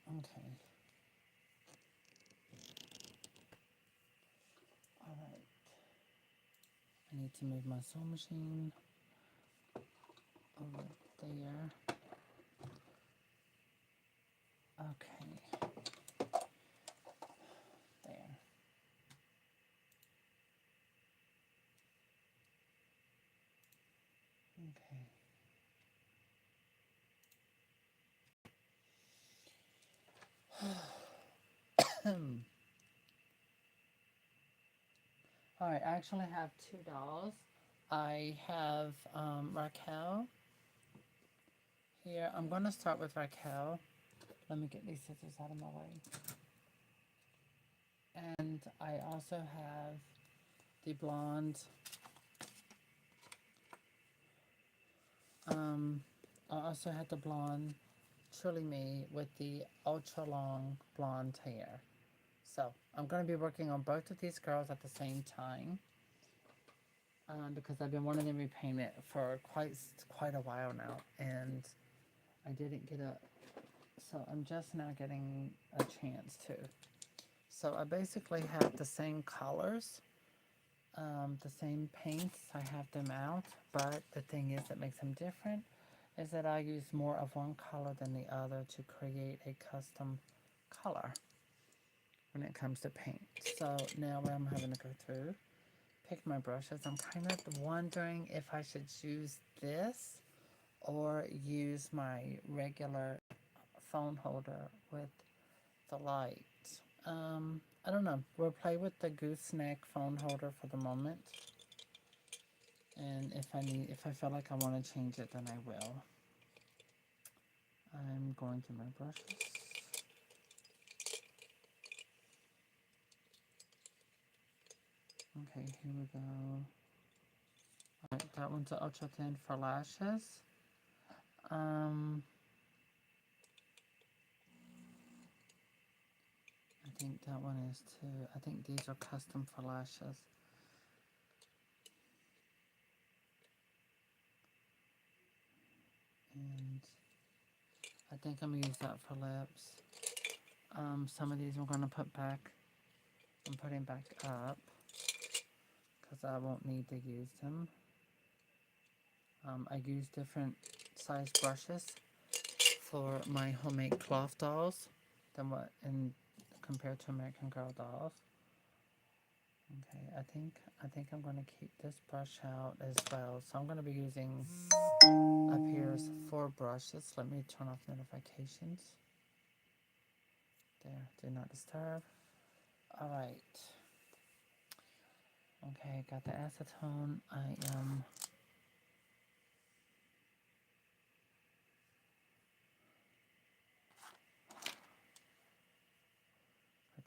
Okay. All right. I need to move my sewing machine over there. Okay. There. Okay. All right. I actually have two dolls. I have Raquel here. I'm going to start with Raquel. Let me get these scissors out of my way. And I also have the blonde. Um, I also had the blonde Truly Me with the ultra long blonde hair. So I'm going to be working on both of these girls at the same time because I've been wanting to repaint it for quite a while now, and I didn't get a. So I'm just now getting a chance to. So I basically have the same colors, the same paints. I have them out, but the thing is that makes them different is that I use more of one color than the other to create a custom color when it comes to paint. So now what I'm having to go through, pick my brushes. I'm kind of wondering if I should use this or use my regular phone holder with the light. I don't know. We'll play with the gooseneck phone holder for the moment. And if I feel like I want to change it, then I will. I'm going to my brushes. Okay, here we go. Alright, that one's ultra thin for lashes. I think that one is too. I think these are custom for lashes. And I think I'm gonna use that for lips. Some of these I'm gonna put back. I'm putting back up because I won't need to use them. I use different size brushes for my homemade cloth dolls than what in compared to American Girl dolls. Okay, I think I'm gonna keep this brush out as well. So I'm gonna be using up here's 4 brushes. Let me turn off notifications. There, do not disturb. All right. Okay, got the acetone. I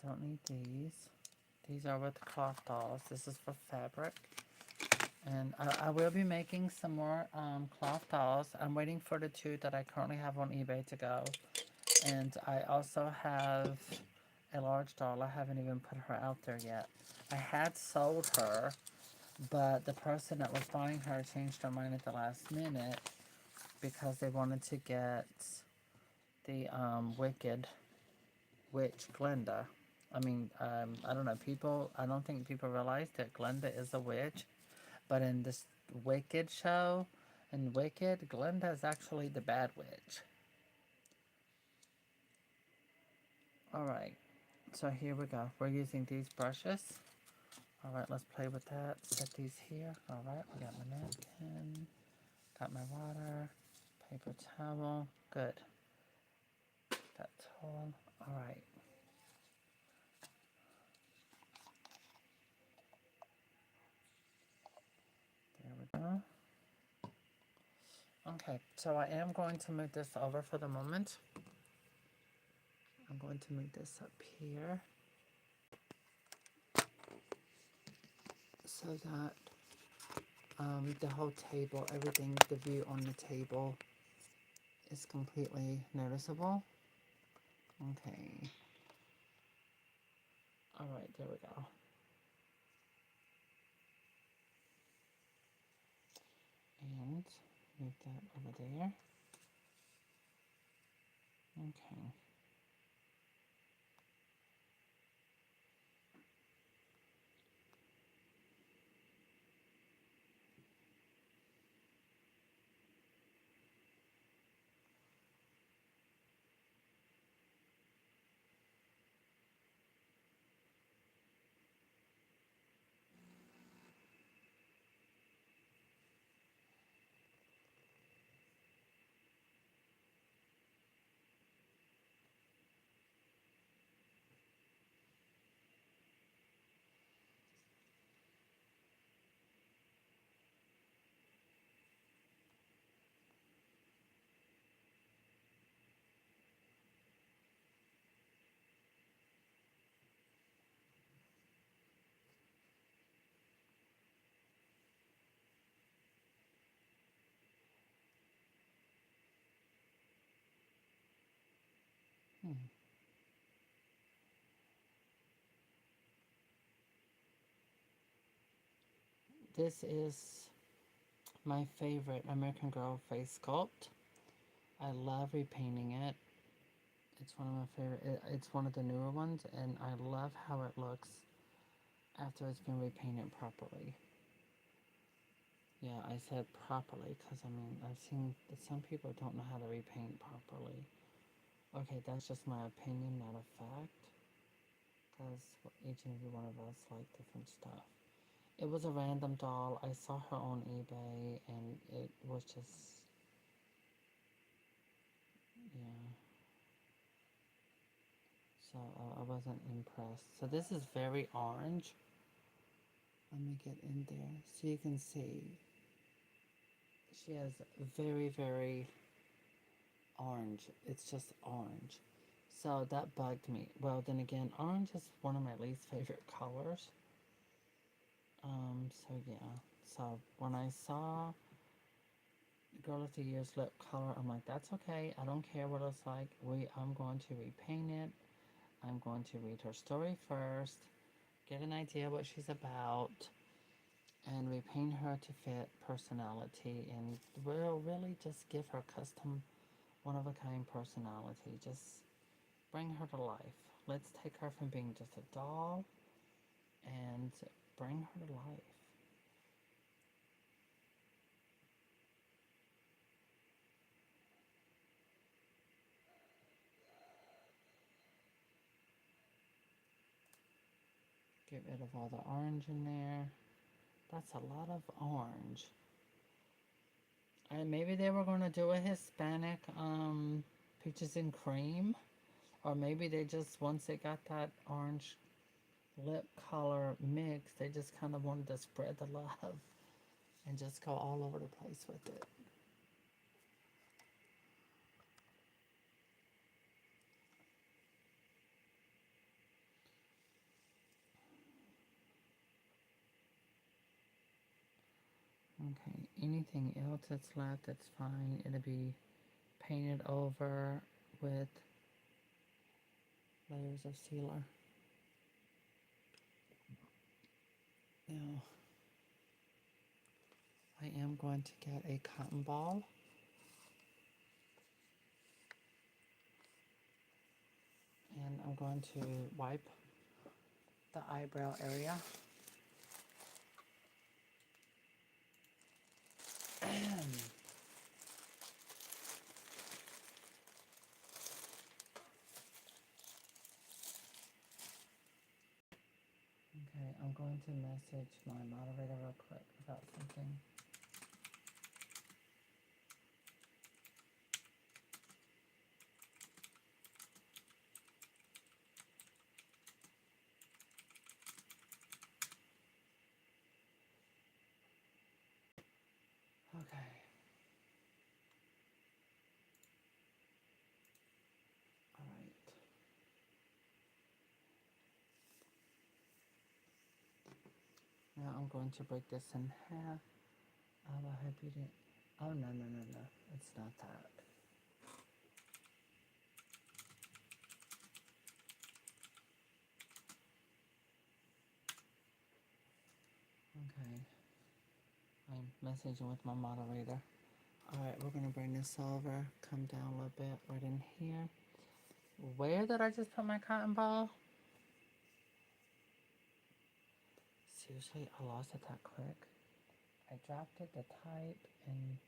don't need these. These are with cloth dolls. This is for fabric. And I will be making some more cloth dolls. I'm waiting for the 2 that I currently have on eBay to go. And I also have a large doll. I haven't even put her out there yet. I had sold her, but the person that was buying her changed their mind at the last minute because they wanted to get the Wicked Witch Glenda. I don't know, I don't think people realize that Glenda is a witch, but in this Wicked show, in Wicked, Glenda is actually the bad witch. Alright, so here we go. We're using these brushes. Alright, let's play with that. Set these here. Alright, we got my napkin, got my water, paper towel. Good. That's all. Alright. There we go. Okay, so I am going to move this over for the moment. I'm going to move this up here so that the whole table, everything, the view on the table is completely noticeable. Okay. Alright, there we go. And move that over there. Okay. Hmm. This is my favorite American Girl face sculpt. I love repainting it. It's one of my favorite. It's one of the newer ones, and I love how it looks after it's been repainted properly. Yeah, I said properly because I mean I've seen that some people don't know how to repaint properly. Okay, that's just my opinion, not a fact, because each and every one of us like different stuff. It was a random doll. I saw her on eBay, and it was just yeah. So I wasn't impressed. So this is very orange. Let me get in there so you can see. She has very orange. It's just orange. So that bugged me. Well, then again, orange is one of my least favorite colors. So yeah. So when I saw the Girl of the Year's lip color, I'm like, that's okay. I don't care what it's like. I'm going to repaint it. I'm going to read her story first, get an idea what she's about, and repaint her to fit personality, and we'll really just give her custom, one of a kind personality. Just bring her to life. Let's take her from being just a doll and bring her to life. Get rid of all the orange in there. That's a lot of orange. And maybe they were going to do a Hispanic peaches and cream. Or maybe they just, once they got that orange lip color mix, they just kind of wanted to spread the love and just go all over the place with it. Okay, anything else that's left, that's fine. It'll be painted over with layers of sealer. Now, I am going to get a cotton ball. And I'm going to wipe the eyebrow area. Okay, I'm going to message my moderator real quick about something. Okay. All right. Now I'm going to break this in half. Oh, I hope you didn't. Oh, no. It's not that. Okay. I'm messaging with my moderator. Alright, we're going to bring this over. Come down a little bit right in here. Where did I just put my cotton ball? Seriously, I lost it that quick. I dropped it to type and...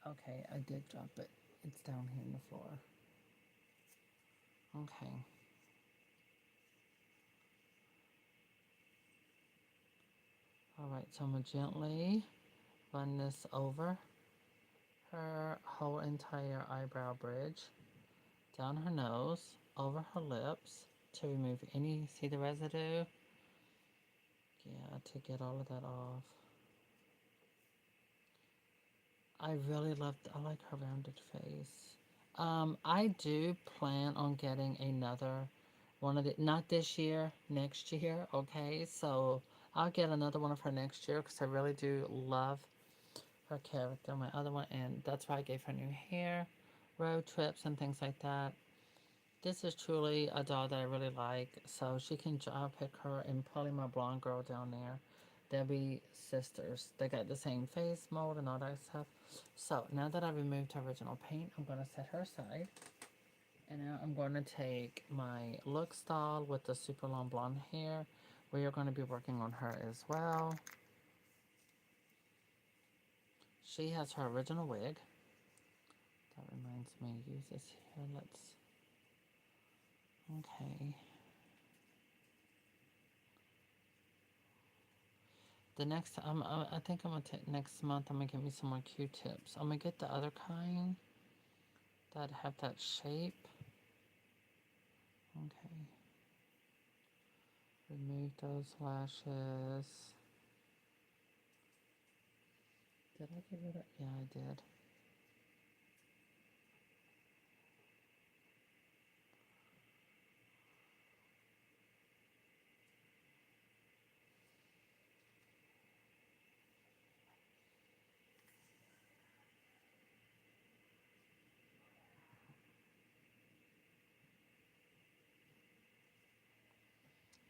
Okay, I did drop it. It's down here on the floor. Okay. Alright, so I'm going to gently run this over her whole entire eyebrow bridge, down her nose, over her lips, to remove any, see the residue? Yeah, to get all of that off. I really I like her rounded face. I do plan on getting another one of the, not this year, next year, okay? So I'll get another one of her next year because I really do love her character, my other one, and that's why I gave her new hair. road trips and things like that. This is truly a doll that I really like. So she can, I'll pick her and probably my blonde girl down there. They'll be sisters. They got the same face mold and all that stuff. So now that I've removed her original paint, I'm going to set her aside. And now I'm going to take my look doll with the super long blonde hair. We are going to be working on her as well. She has her original wig. That reminds me, use this here. Let's, okay. The next, I think I'm gonna take next month. I'm gonna get me some more Q-tips. I'm gonna get the other kind that have that shape. Okay. Remove those lashes. Did I get rid of? Yeah, I did.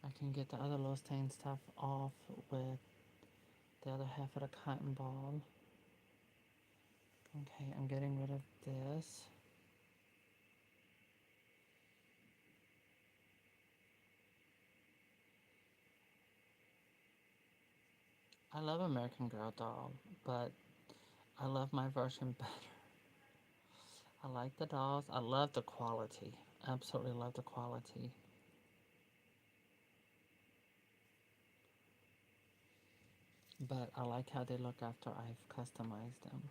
I can get the other little stain stuff off with the other half of the cotton ball. Okay, I'm getting rid of this. I love American Girl doll, but I love my version better. I like the dolls. I love the quality. Absolutely love the quality. But I like how they look after I've customized them.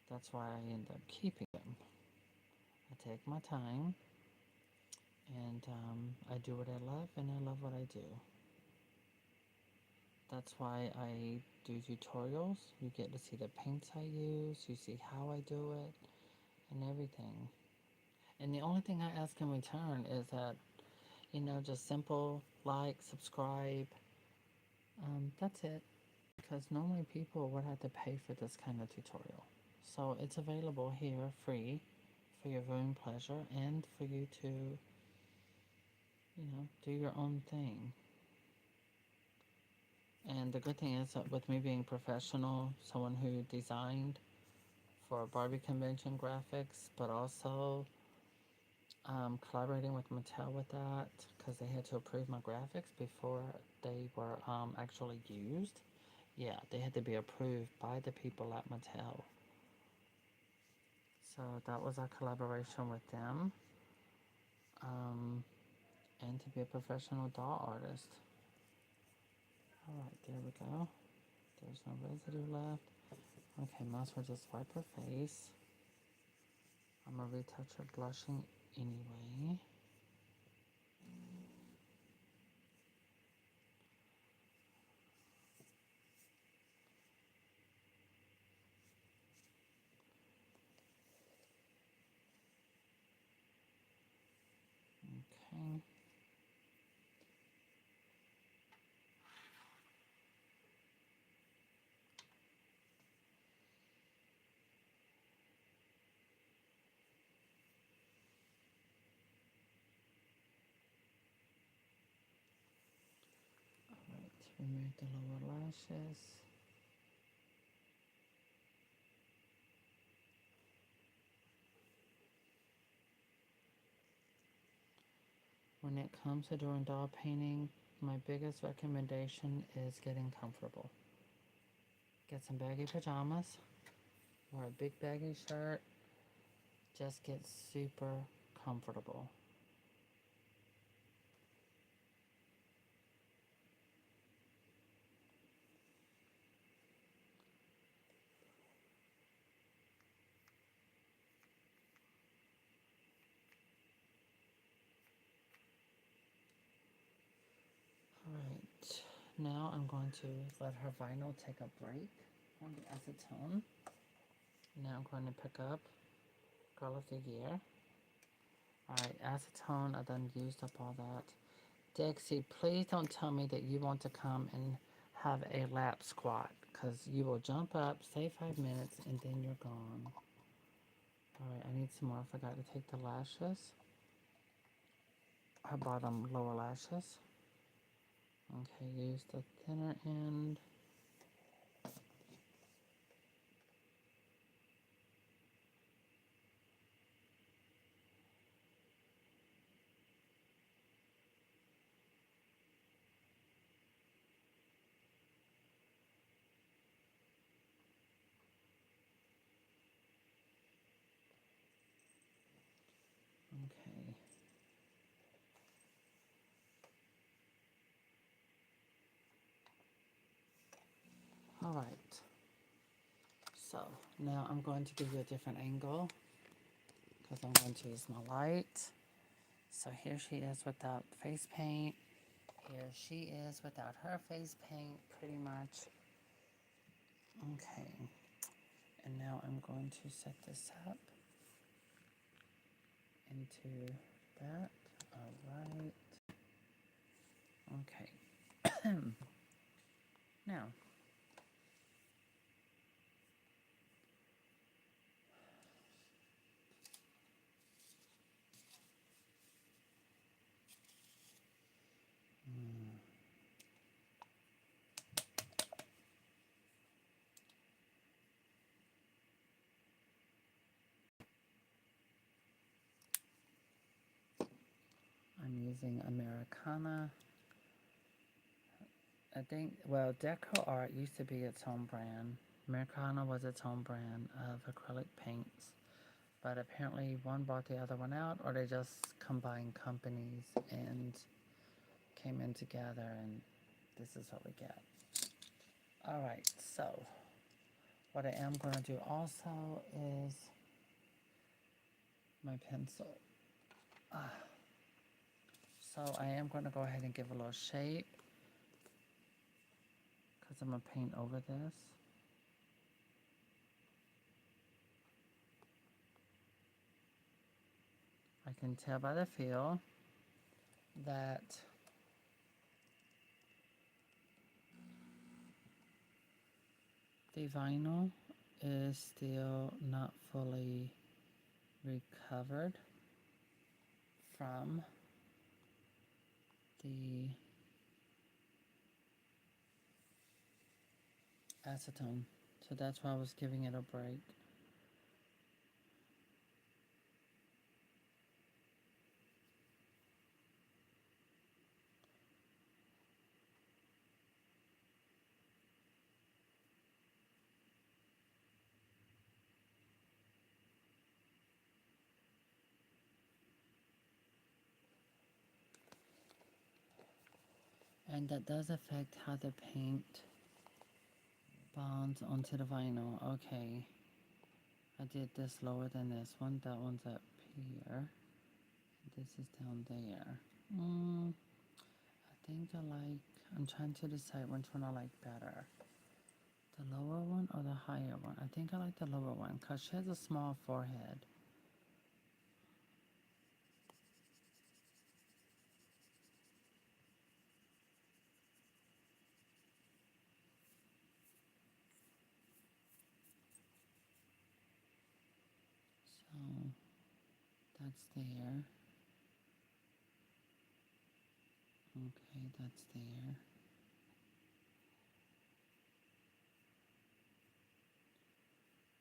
That's why I end up keeping them. I take my time and I do what I love and I love what I do. That's why I do tutorials. You get to see the paints I use, you see how I do it, and everything. And the only thing I ask in return is that, you know, just simple like, subscribe. That's it. Because normally people would have to pay for this kind of tutorial. So it's available here free for your viewing pleasure and for you to, you know, do your own thing. And the good thing is that with me being professional, someone who designed for Barbie convention graphics, but also collaborating with Mattel with that because they had to approve my graphics before they were actually used. Yeah, they had to be approved by the people at Mattel. So that was our collaboration with them. Um, and to be a professional doll artist. Alright, there we go. There's no residue left. Okay, might as well just wipe her face. I'm gonna retouch her blushing anyway. Okay. Alright, remove the lower lashes. When it comes to doing doll painting, my biggest recommendation is getting comfortable. Get some baggy pajamas or a big baggy shirt. Just get super comfortable. Alright, now I'm going to let her vinyl take a break on the acetone. Now I'm going to pick up Girl of the Year. Alright, acetone, I done used up all that. Dixie, please don't tell me that you want to come and have a lap squat, because you will jump up, say 5 minutes, and then you're gone. Alright, I need some more. I forgot to take the lashes. Her bottom lower lashes. Okay, use the thinner end. Okay. Alright. So, now I'm going to give you a different angle because I'm going to use my light. So here she is without face paint. Here she is without her face paint, pretty much. Okay. And now I'm going to set this up into that. Alright. Okay. Now, I'm using Americana. I think, well, Deco Art used to be its own brand. Americana was its own brand of acrylic paints. But apparently one bought the other one out, or they just combined companies and came in together, and this is what we get. Alright, so what I am going to do also is my pencil. So I am going to go ahead and give a little shape because I'm going to paint over this. I can tell by the feel that the vinyl is still not fully recovered from the acetone. So that's why I was giving it a break. And that does affect how the paint bonds onto the vinyl. Okay. I did this lower than this one. That one's up here. This is down there. I think I'm trying to decide which one I like better. The lower one or the higher one? I think I like the lower one because she has a small forehead. So that's there. Okay, that's there.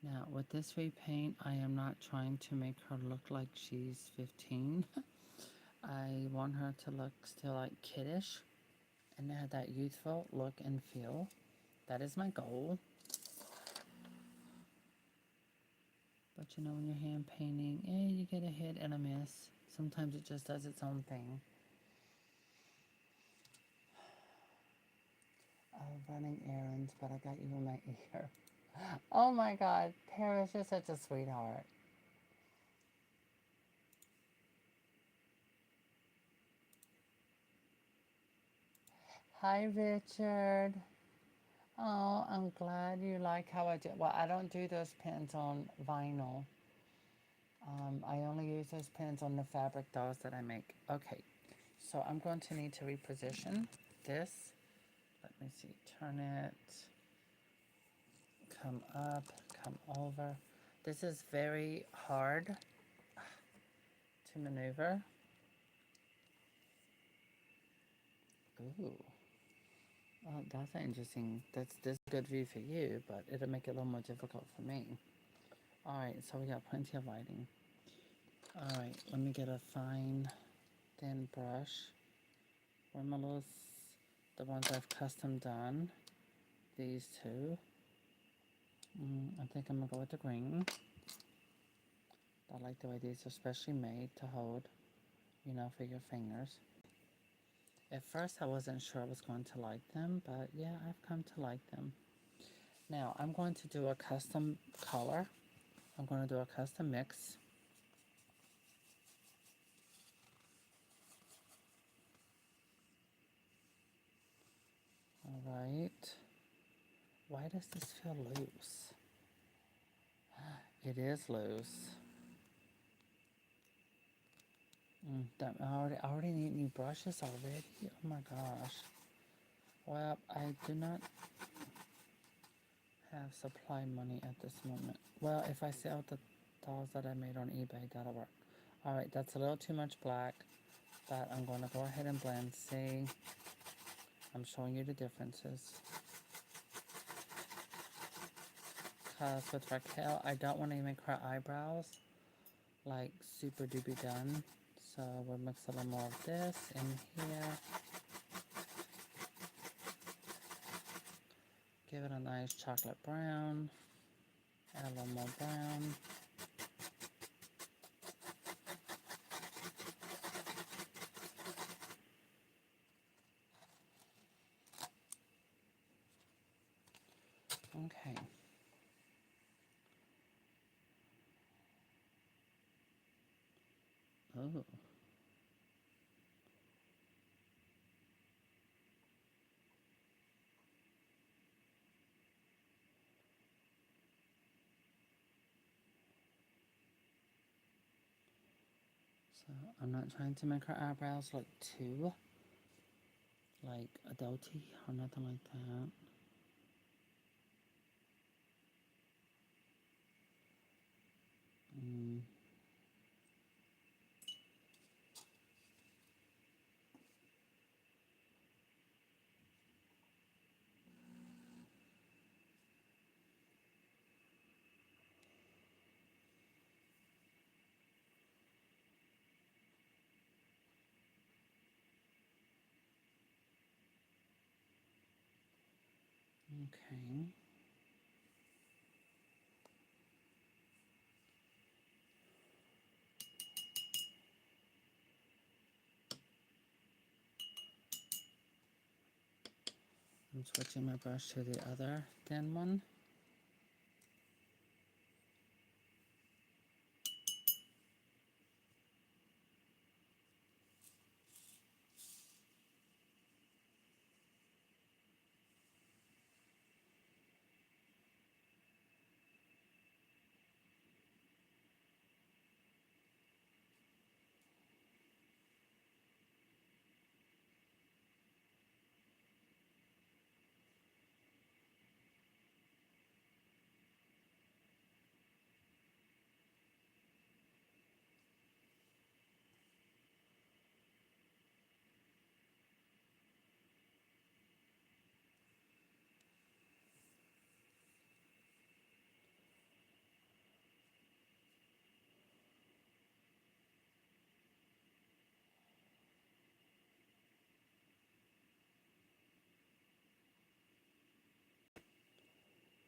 Now, with this repaint, I am not trying to make her look like she's 15. I want her to look still like kiddish and have that youthful look and feel. That is my goal. But you know, when you're hand painting, you get a hit and a miss. Sometimes it just does its own thing. Running errands, but I got you in my ear. Oh my God, Paris, you're such a sweetheart. Hi, Richard. Oh, I'm glad you like how I do. Well, I don't do those pins on vinyl. I only use those pins on the fabric dolls that I make. Okay, so I'm going to need to reposition this. Let me see, turn it, come up, come over. This is very hard to maneuver. Ooh. Well, that's interesting. This is a good view for you, but it'll make it a little more difficult for me. Alright, so we got plenty of lighting. Alright, let me get a fine, thin brush. Remolos, the ones I've custom done. These two. I think I'm gonna go with the green. I like the way these are specially made to hold, for your fingers. At first I wasn't sure I was going to like them, but yeah, I've come to like them. Now I'm going to do a custom color. I'm going to do a custom mix. Alright. Why does this feel loose? It is loose. I already need new brushes already. Oh my gosh. Well, I do not have supply money at this moment. Well, if I sell the dolls that I made on eBay, that'll work. Alright, that's a little too much black, but I'm going to go ahead and blend. See, I'm showing you the differences. Because with Raquel, I don't want to make her eyebrows like super duper done. So we'll mix a little more of this in here. Give it a nice chocolate brown. Add a little more brown. Okay. Oh. So I'm not trying to make her eyebrows look too like adulty or nothing like that. Okay. I'm switching my brush to the other thin one.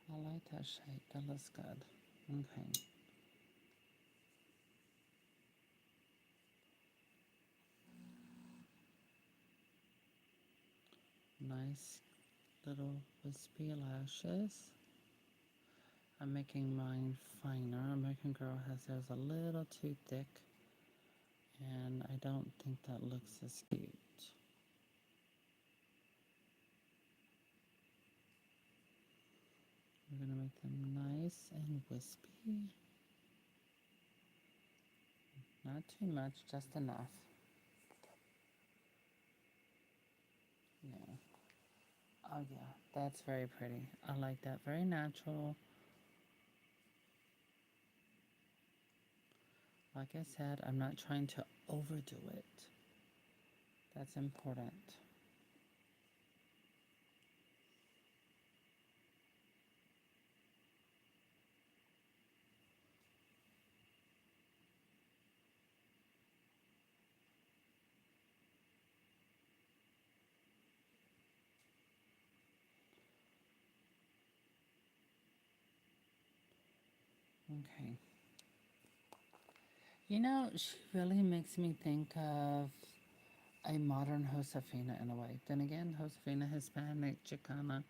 I like that shape. That looks good. Okay. Nice little wispy lashes. I'm making mine finer. American Girl has theirs a little too thick, and I don't think that looks as cute. We're gonna make them nice and wispy. Not too much, just enough. Yeah. Oh yeah, that's very pretty. I like that. Very natural. Like I said, I'm not trying to overdo it. That's important. Okay. You know, she really makes me think of a modern Josefina in a way. Then again, Josefina, Hispanic, Chicana.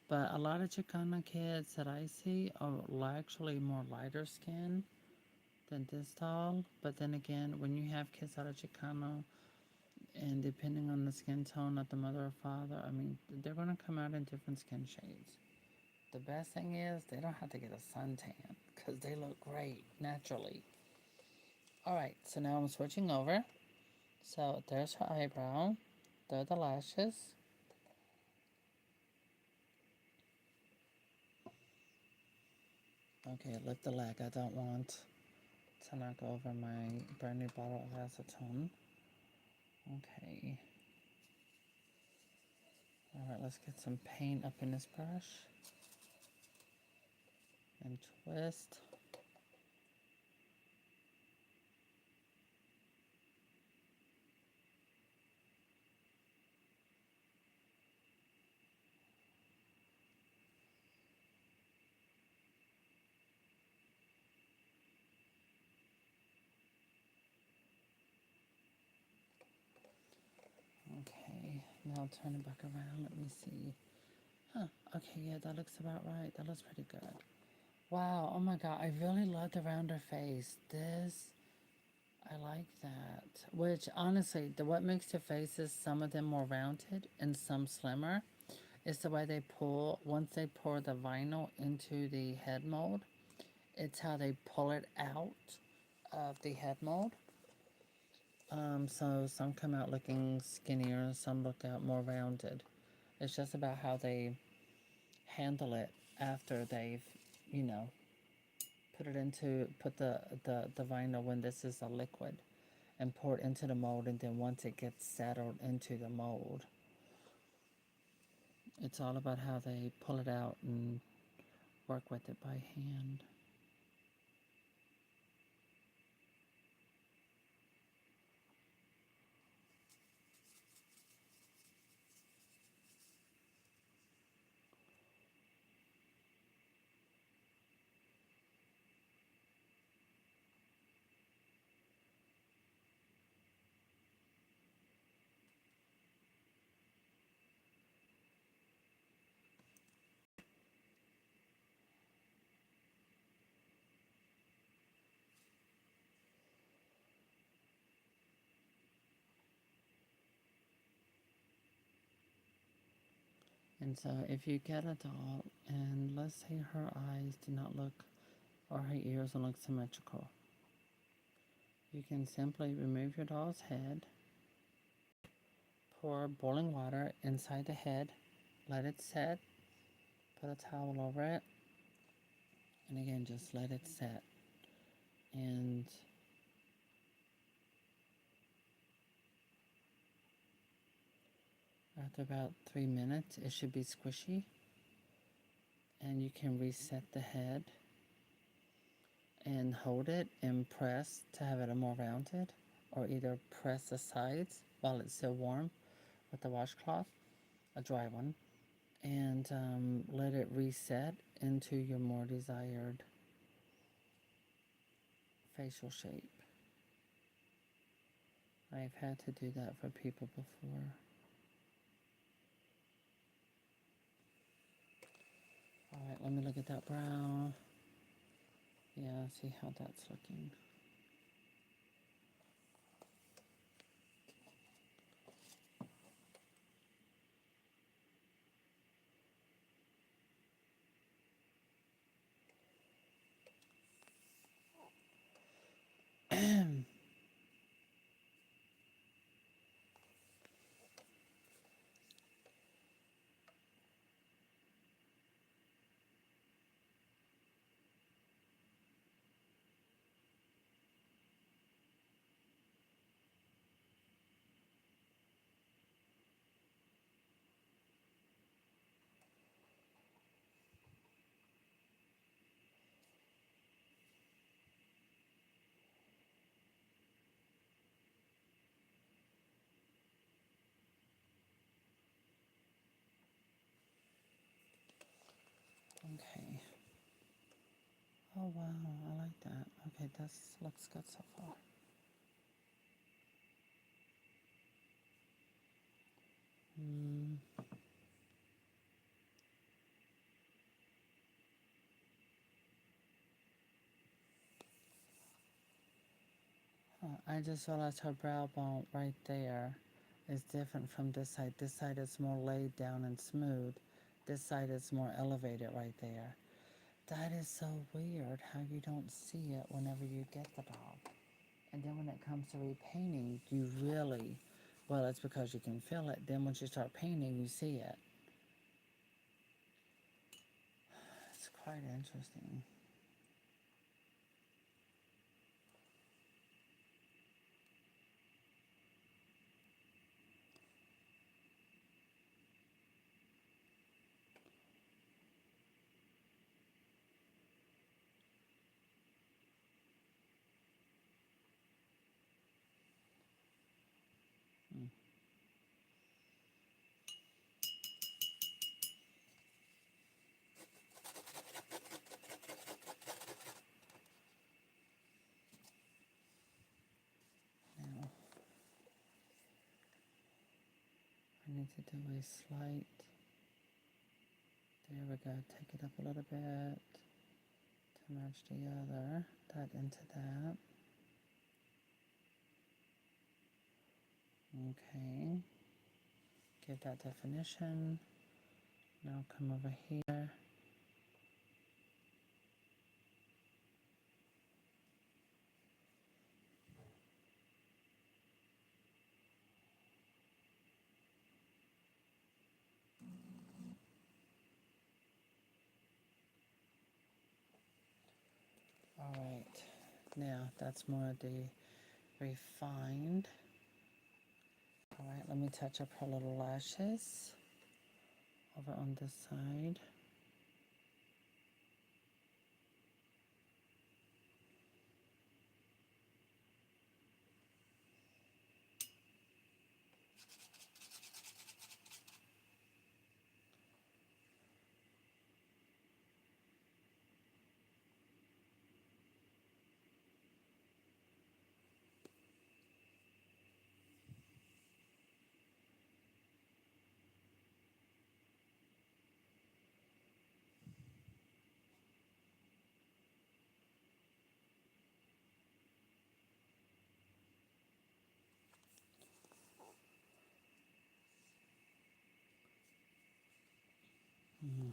But a lot of Chicana kids that I see are actually more lighter skin than this tall. But then again, when you have kids out of Chicano, and depending on the skin tone of the mother or father, I mean, they're going to come out in different skin shades. The best thing is they don't have to get a suntan because they look great naturally. All right, so now I'm switching over. So there's her eyebrow. There are the lashes. Okay, lift the leg. I don't want to knock over my brand new bottle of acetone. Okay. All right, let's get some paint up in this brush. And twist. Okay, now turn it back around. Let me see. Huh, okay, yeah, that looks about right. That looks pretty good. Wow, oh my god, I really love the rounder face. This, I like that. Which, honestly, what makes the faces, some of them more rounded and some slimmer, is the way they pull, once they pour the vinyl into the head mold, it's how they pull it out of the head mold. So some come out looking skinnier, some look out more rounded. It's just about how they handle it after they've, you know, put the vinyl when this is a liquid and pour it into the mold, and then once it gets settled into the mold, it's all about how they pull it out and work with it by hand. And so if you get a doll and let's say her eyes do not look, or her ears don't look symmetrical, you can simply remove your doll's head, pour boiling water inside the head, let it set, put a towel over it, and again just let it set. And after about 3 minutes, it should be squishy, and you can reset the head and hold it and press to have it more rounded, or either press the sides while it's still warm with the washcloth, a dry one, and let it reset into your more desired facial shape. I've had to do that for people before. Alright, let me look at that brow. Yeah, see how that's looking. Oh wow, I like that. Okay, this looks good so far. I just realized her brow bone right there is different from this side. This side is more laid down and smooth. This side is more elevated right there. That is so weird how you don't see it whenever you get the dog. And then when it comes to repainting, you really, well, it's because you can feel it. Then once you start painting, you see it. It's quite interesting. Mm. Now, I need to do a slight, there we go, take it up a little bit to merge together, that into that. Okay, give that definition. Now come over here. All right, now that's more of the refined. All right, let me touch up her little lashes over on this side. Mm.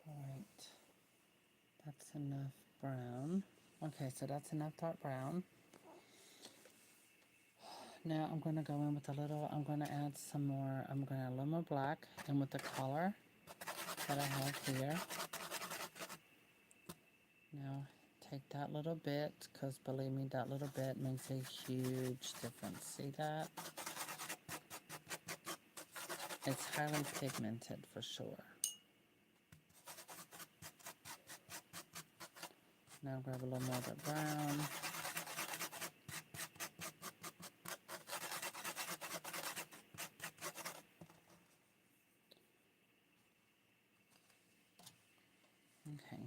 All right, that's enough brown. Okay, so that's enough dark brown. Now I'm going to go in with a little, I'm going to add some more, I'm going to add a little more black and with the color that I have here. Now take that little bit, because believe me, that little bit makes a huge difference. See that? It's highly pigmented for sure. Now grab a little more of the brown. Okay.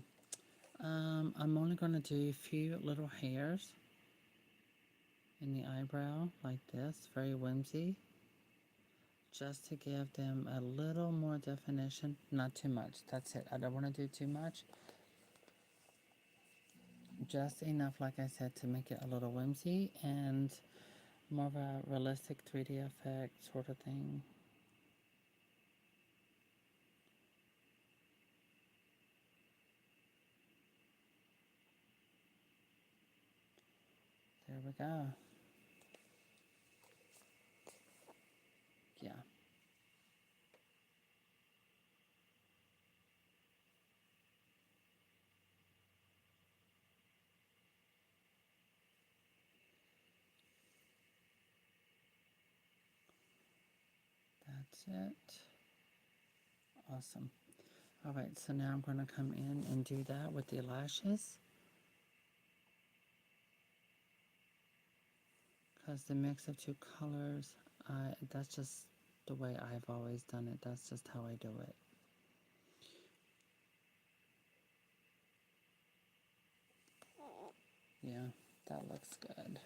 I'm only going to do a few little hairs in the eyebrow like this, very whimsy, just to give them a little more definition. Not too much. That's it. I don't want to do too much. Just enough, like I said, to make it a little whimsy and more of a realistic 3D effect sort of thing. There we go. Yeah. That's it. Awesome. Alright, so now I'm going to come in and do that with the lashes. Because the mix of two colors, that's just the way I've always done it. That's just how I do it. Yeah, that looks good.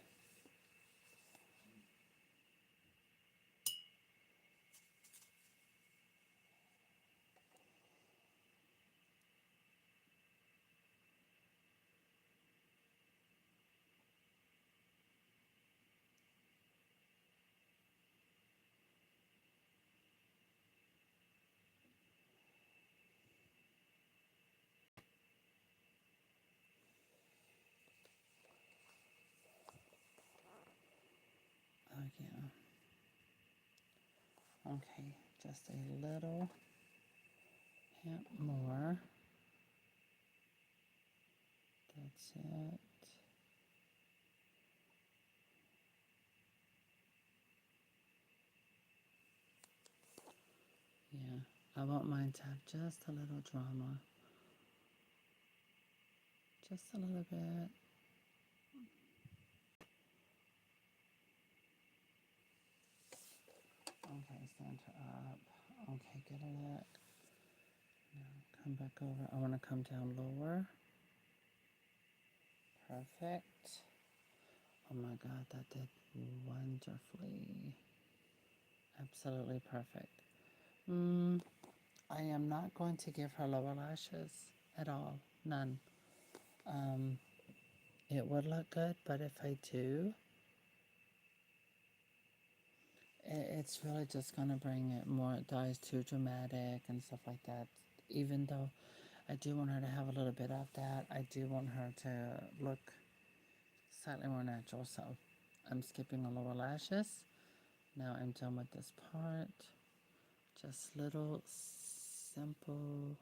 Oh, yeah. Okay, just a little hint more. That's it. Yeah, I want mine to have just a little drama. Just a little bit. Okay, center up. Okay, get it. Now come back over. I want to come down lower. Perfect. Oh my God, that did wonderfully. Absolutely perfect. I am not going to give her lower lashes at all. None. It would look good, but if I do, it's really just going to bring it more, dyes too dramatic and stuff like that. Even though I do want her to have a little bit of that, I do want her to look slightly more natural. So I'm skipping the lower lashes. Now I'm done with this part. Just little simple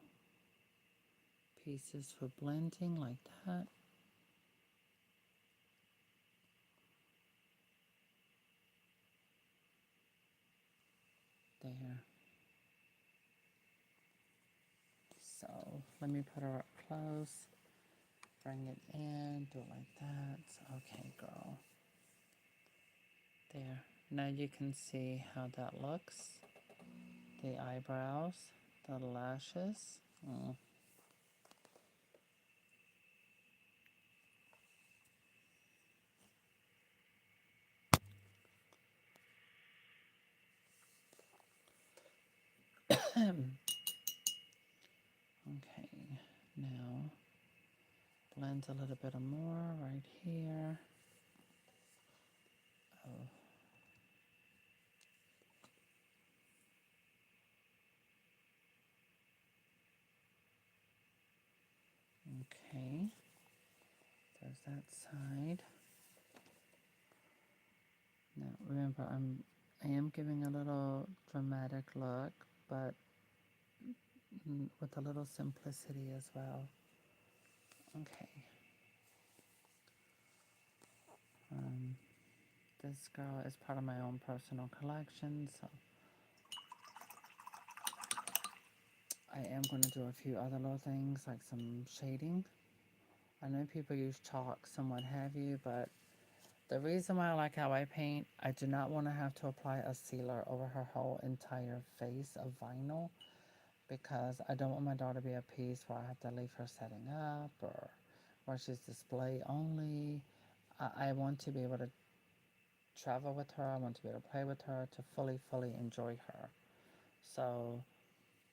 pieces for blending like that. There. So let me put her up close. Bring it in, do it like that. Okay, girl. There. Now you can see how that looks. The eyebrows, the lashes. Okay, now blend a little bit more right here. Oh. Okay, there's that side. Now remember, I am giving a little dramatic look, but with a little simplicity as well. Okay. This girl is part of my own personal collection, so I am going to do a few other little things like some shading. I know people use chalks and what have you, but the reason why I like how I paint, I do not want to have to apply a sealer over her whole entire face of vinyl because I don't want my daughter to be a piece where I have to leave her setting up or where she's display only. I want to be able to travel with her. I want to be able to play with her, to fully enjoy her. So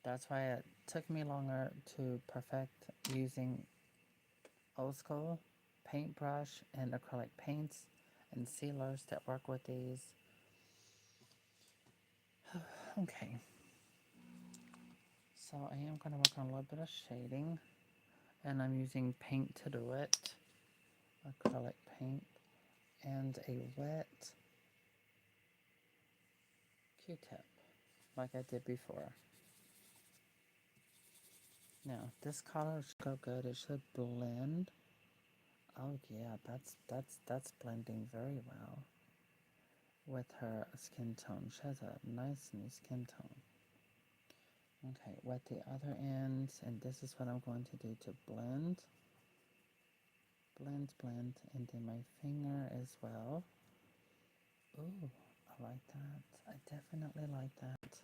that's why it took me longer to perfect using old school paintbrush and acrylic paints and sealers that work with these. Okay. So I am going to work on a little bit of shading, and I'm using paint to do it. Acrylic paint and a wet Q-tip like I did before. Now this color should go good. It should blend. Oh yeah, that's blending very well with her skin tone. She has a nice new skin tone. Okay, wet the other ends, and this is what I'm going to do to blend. Blend, blend, and then my finger as well. Ooh, I like that. I definitely like that.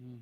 Mm.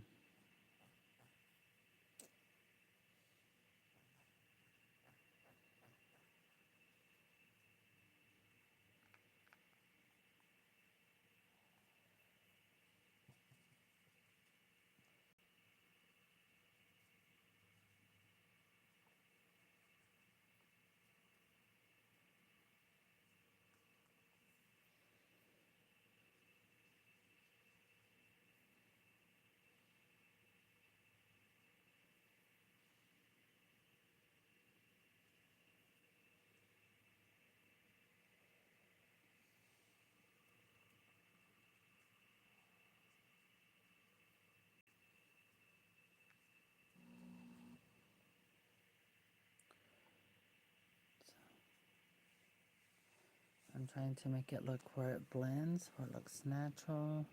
I'm trying to make it look where it blends, where it looks natural.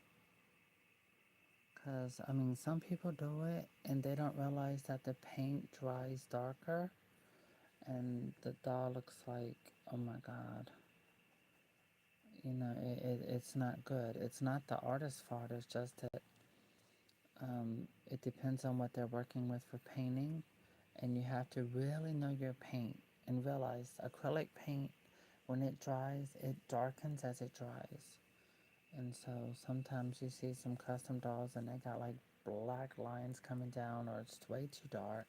Because, I mean, some people do it and they don't realize that the paint dries darker and the doll looks like, oh my God. You know, it's not good. It's not the artist's fault. It's just that it depends on what they're working with for painting. And you have to really know your paint and realize acrylic paint, when it dries, it darkens as it dries. And so sometimes you see some custom dolls and they got like black lines coming down or it's way too dark.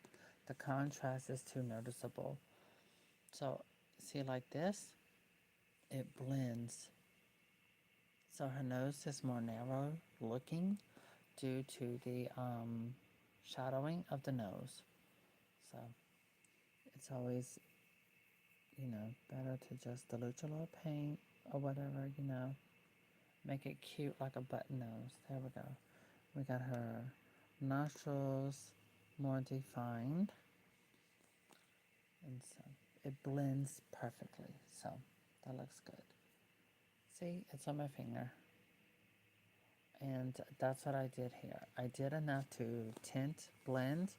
The contrast is too noticeable. So see like this, it blends. So her nose is more narrow looking due to the shadowing of the nose. So it's always, better to just dilute your little paint or whatever, make it cute like a button nose. There we go. We got her nostrils more defined, and so it blends perfectly. So that looks good. See, it's on my finger, and that's what I did here. I did enough to tint blend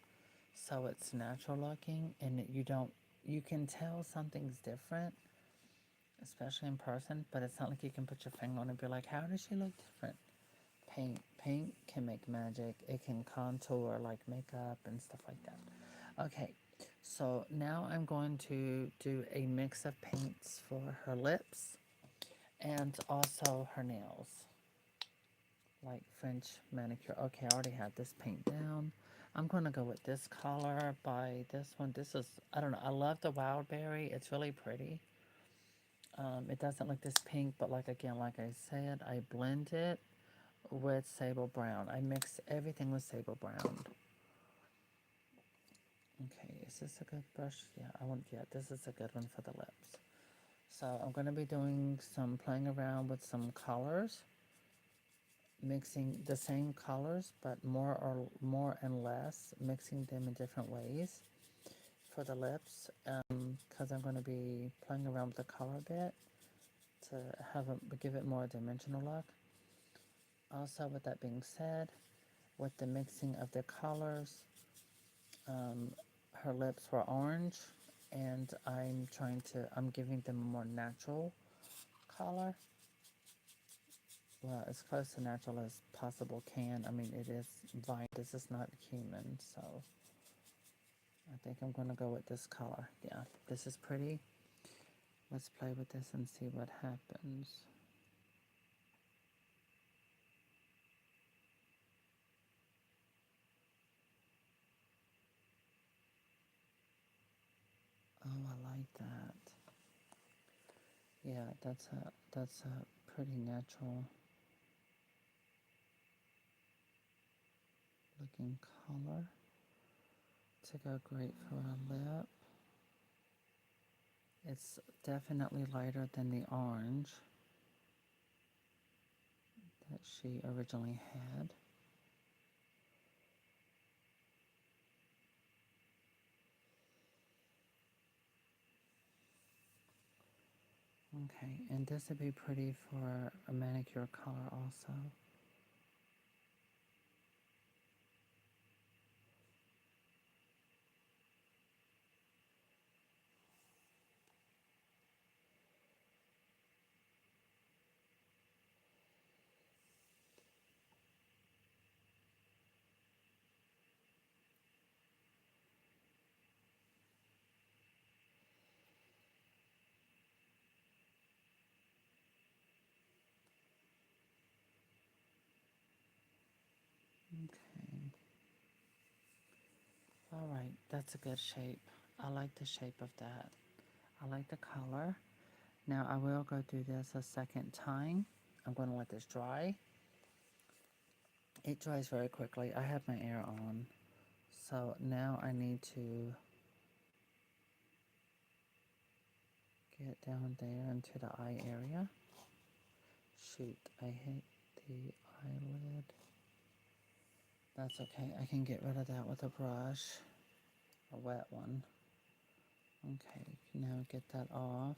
so it's natural looking, and you can tell something's different, especially in person, but it's not like you can put your finger on it and be like, how does she look different? Paint can make magic. It can contour like makeup and stuff like that. Okay, so now I'm going to do a mix of paints for her lips and also her nails, like French manicure. Okay, I already have this paint down. I'm going to go with this color by this one. This is, I don't know, I love the wild berry. It's really pretty. It doesn't look this pink, but like again, like I said, I blend it with sable brown. I mix everything with sable brown. Okay, is this a good brush? Yeah, this is a good one for the lips. So I'm going to be doing some playing around with some colors, mixing the same colors, but more and less, mixing them in different ways for the lips, because I'm going to be playing around with the color a bit to give it more dimensional look. Also, with that being said, with the mixing of the colors, um, her lips were orange, and I'm giving them a more natural color. Well, as close to natural as possible can. I mean, it is vine. This is not human, so I think I'm going to go with this color. Yeah, this is pretty. Let's play with this and see what happens. Oh, I like that. Yeah, that's a pretty natural looking color to go great for a lip. It's definitely lighter than the orange that she originally had. Okay, and this would be pretty for a manicure color also. Okay. All right, that's a good shape. I like the shape of that. I like the color. Now I will go do this a second time. I'm going to let this dry. It dries very quickly. I have my air on. So now I need to get down there into the eye area. Shoot, I hit the eyelid. That's okay. I can get rid of that with a brush. A wet one. Okay, now get that off.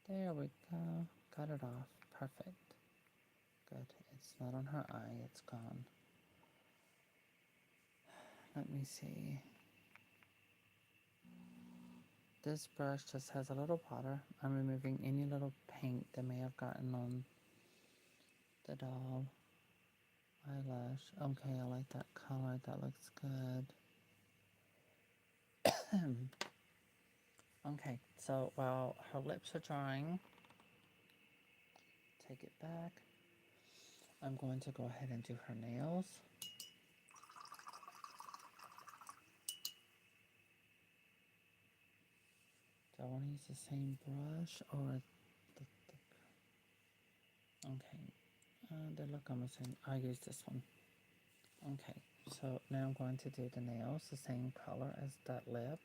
There we go. Got it off. Perfect. Good. It's not on her eye. It's gone. Let me see. This brush just has a little powder. I'm removing any little paint that may have gotten on the doll. Eyelash. Okay, I like that color. That looks good. Okay, so while her lips are drying, take it back. I'm going to go ahead and do her nails. Do I want to use the same brush or the okay. They look almost the same. I'll use this one. Okay, so now I'm going to do the nails the same color as that lip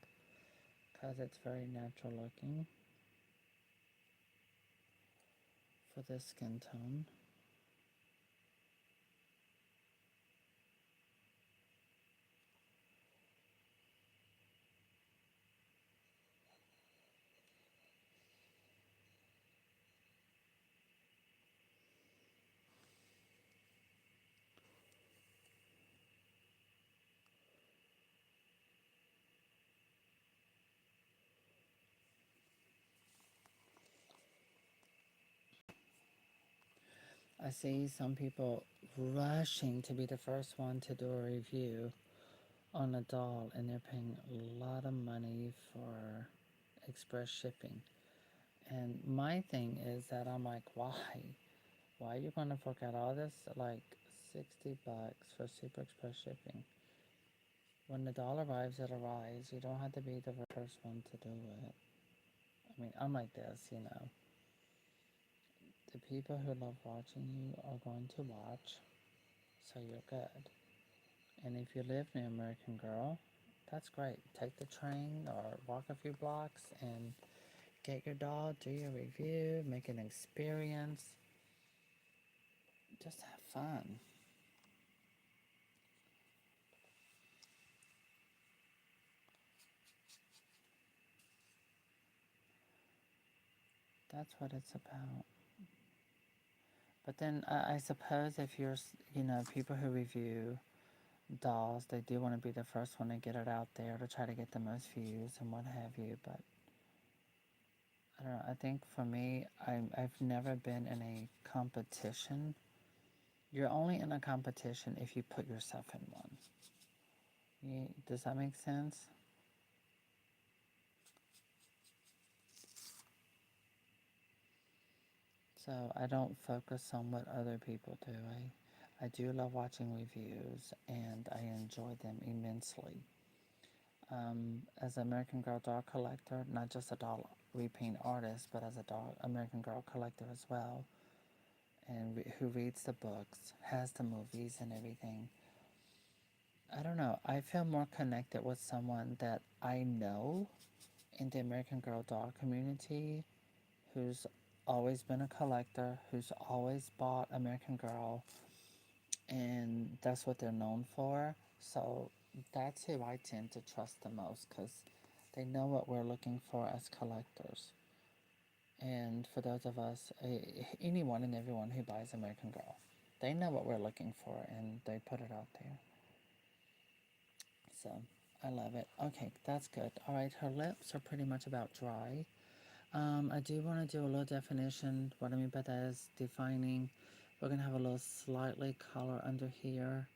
because it's very natural looking for this skin tone. I see some people rushing to be the first one to do a review on a doll, and they're paying a lot of money for express shipping. And my thing is that I'm like, why? Why are you going to fork out all this, like $60 for super express shipping? When the doll arrives, it arrives. You don't have to be the first one to do it. I mean, I'm like this. The people who love watching you are going to watch, so you're good. And if you live near American Girl, that's great. Take the train or walk a few blocks and get your doll, do your review, make an experience. Just have fun. That's what it's about. But then I suppose if people who review dolls, they do want to be the first one to get it out there to try to get the most views and what have you. But I don't know. I think for me, I've never been in a competition. You're only in a competition if you put yourself in one. Does that make sense? So I don't focus on what other people do. I do love watching reviews and I enjoy them immensely. As an American Girl doll collector, not just a doll repaint artist, but as a doll American Girl collector as well, and who reads the books, has the movies and everything. I don't know. I feel more connected with someone that I know in the American Girl doll community who's always been a collector, who's always bought American Girl, and that's what they're known for. So that's who I tend to trust the most because they know what we're looking for as collectors. And for those of us, anyone and everyone who buys American Girl, they know what we're looking for and they put it out there. So I love it. Okay, that's good. All right, her lips are pretty much about dry. I do want to do a little definition. What I mean by that is defining. We're going to have a little slightly color under here.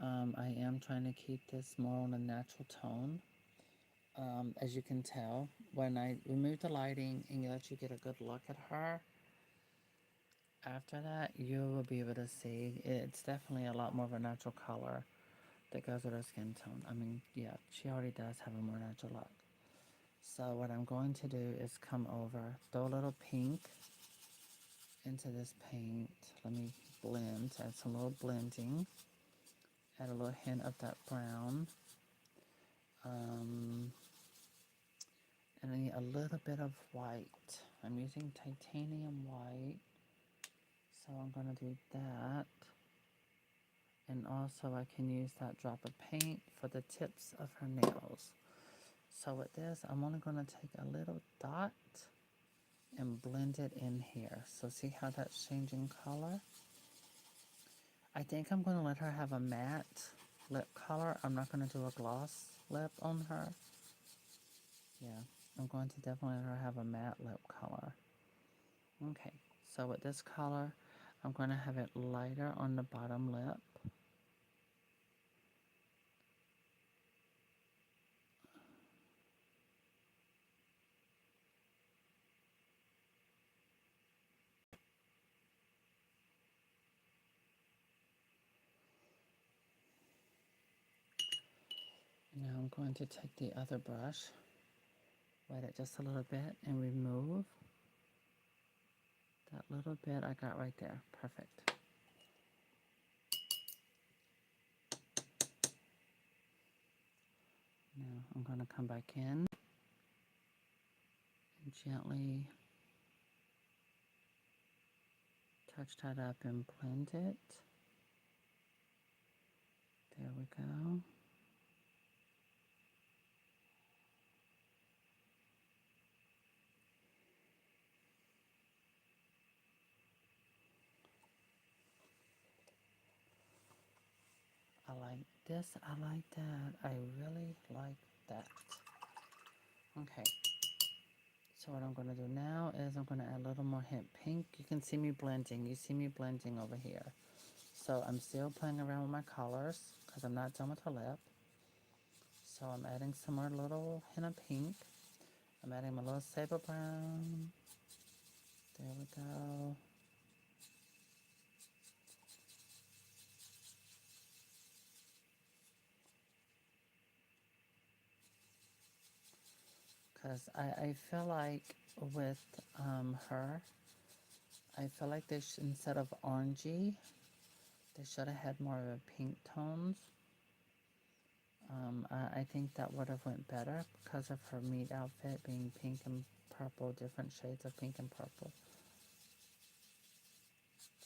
I am trying to keep this more on a natural tone. As you can tell, when I remove the lighting and let you get a good look at her, after that, you will be able to see it's definitely a lot more of a natural color that goes with her skin tone. I mean, yeah, she already does have a more natural look. So what I'm going to do is come over, throw a little pink into this paint. Let me blend, add some little blending, add a little hint of that brown. And I need a little bit of white. I'm using titanium white. So I'm going to do that. And also I can use that drop of paint for the tips of her nails. So with this, I'm only going to take a little dot and blend it in here. So see how that's changing color? I think I'm going to let her have a matte lip color. I'm not going to do a gloss lip on her. Yeah, I'm going to definitely let her have a matte lip color. Okay, so with this color, I'm going to have it lighter on the bottom lip. Now I'm going to take the other brush, wet it just a little bit, and remove that little bit I got right there. Perfect. Now I'm going to come back in and gently touch that up and blend it. There we go. I like this. I like that. I really like that. Okay. So what I'm going to do now is I'm going to add a little more hint pink. You can see me blending. You see me blending over here. So I'm still playing around with my colors because I'm not done with her lip. So I'm adding some more little hint of pink. I'm adding a little sable brown. There we go. Because I feel like with her, I feel like they should, instead of orangey, they should have had more of a pink tones. I think that would have went better because of her meat outfit being pink and purple, different shades of pink and purple.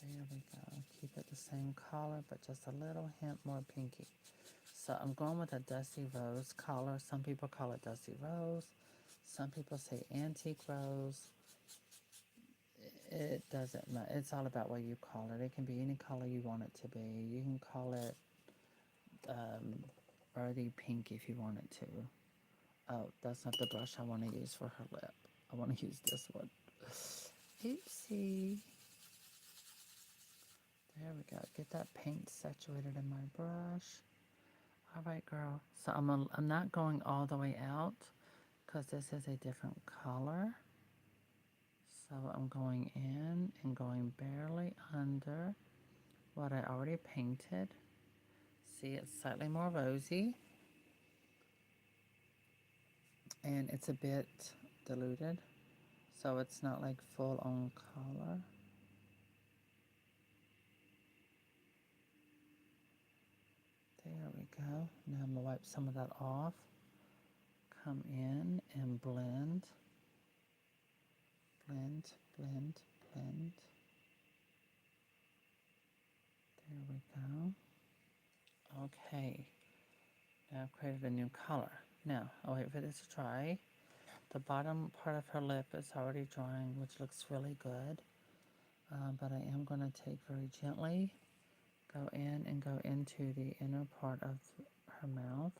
There we go. Keep it the same color, but just a little hint more pinky. So I'm going with a Dusty Rose color. Some people call it Dusty Rose. Some people say Antique Rose. It doesn't matter. It's all about what you call it. It can be any color you want it to be. You can call it earthy pink if you want it to. Oh, that's not the brush I want to use for her lip. I want to use this one. Oopsie. There we go. Get that paint saturated in my brush. All right, girl. So I'm not going all the way out because this is a different color. So I'm going in and going barely under what I already painted. See, it's slightly more rosy. And it's a bit diluted. So it's not like full on color. There we go. Now I'm going to wipe some of that off. Come in and blend. Blend, blend, blend. There we go. Okay. Now I've created a new color. Now, I'll wait for this to dry. The bottom part of her lip is already drying, which looks really good. But I am going to take very gently, go in and go into the inner part of her mouth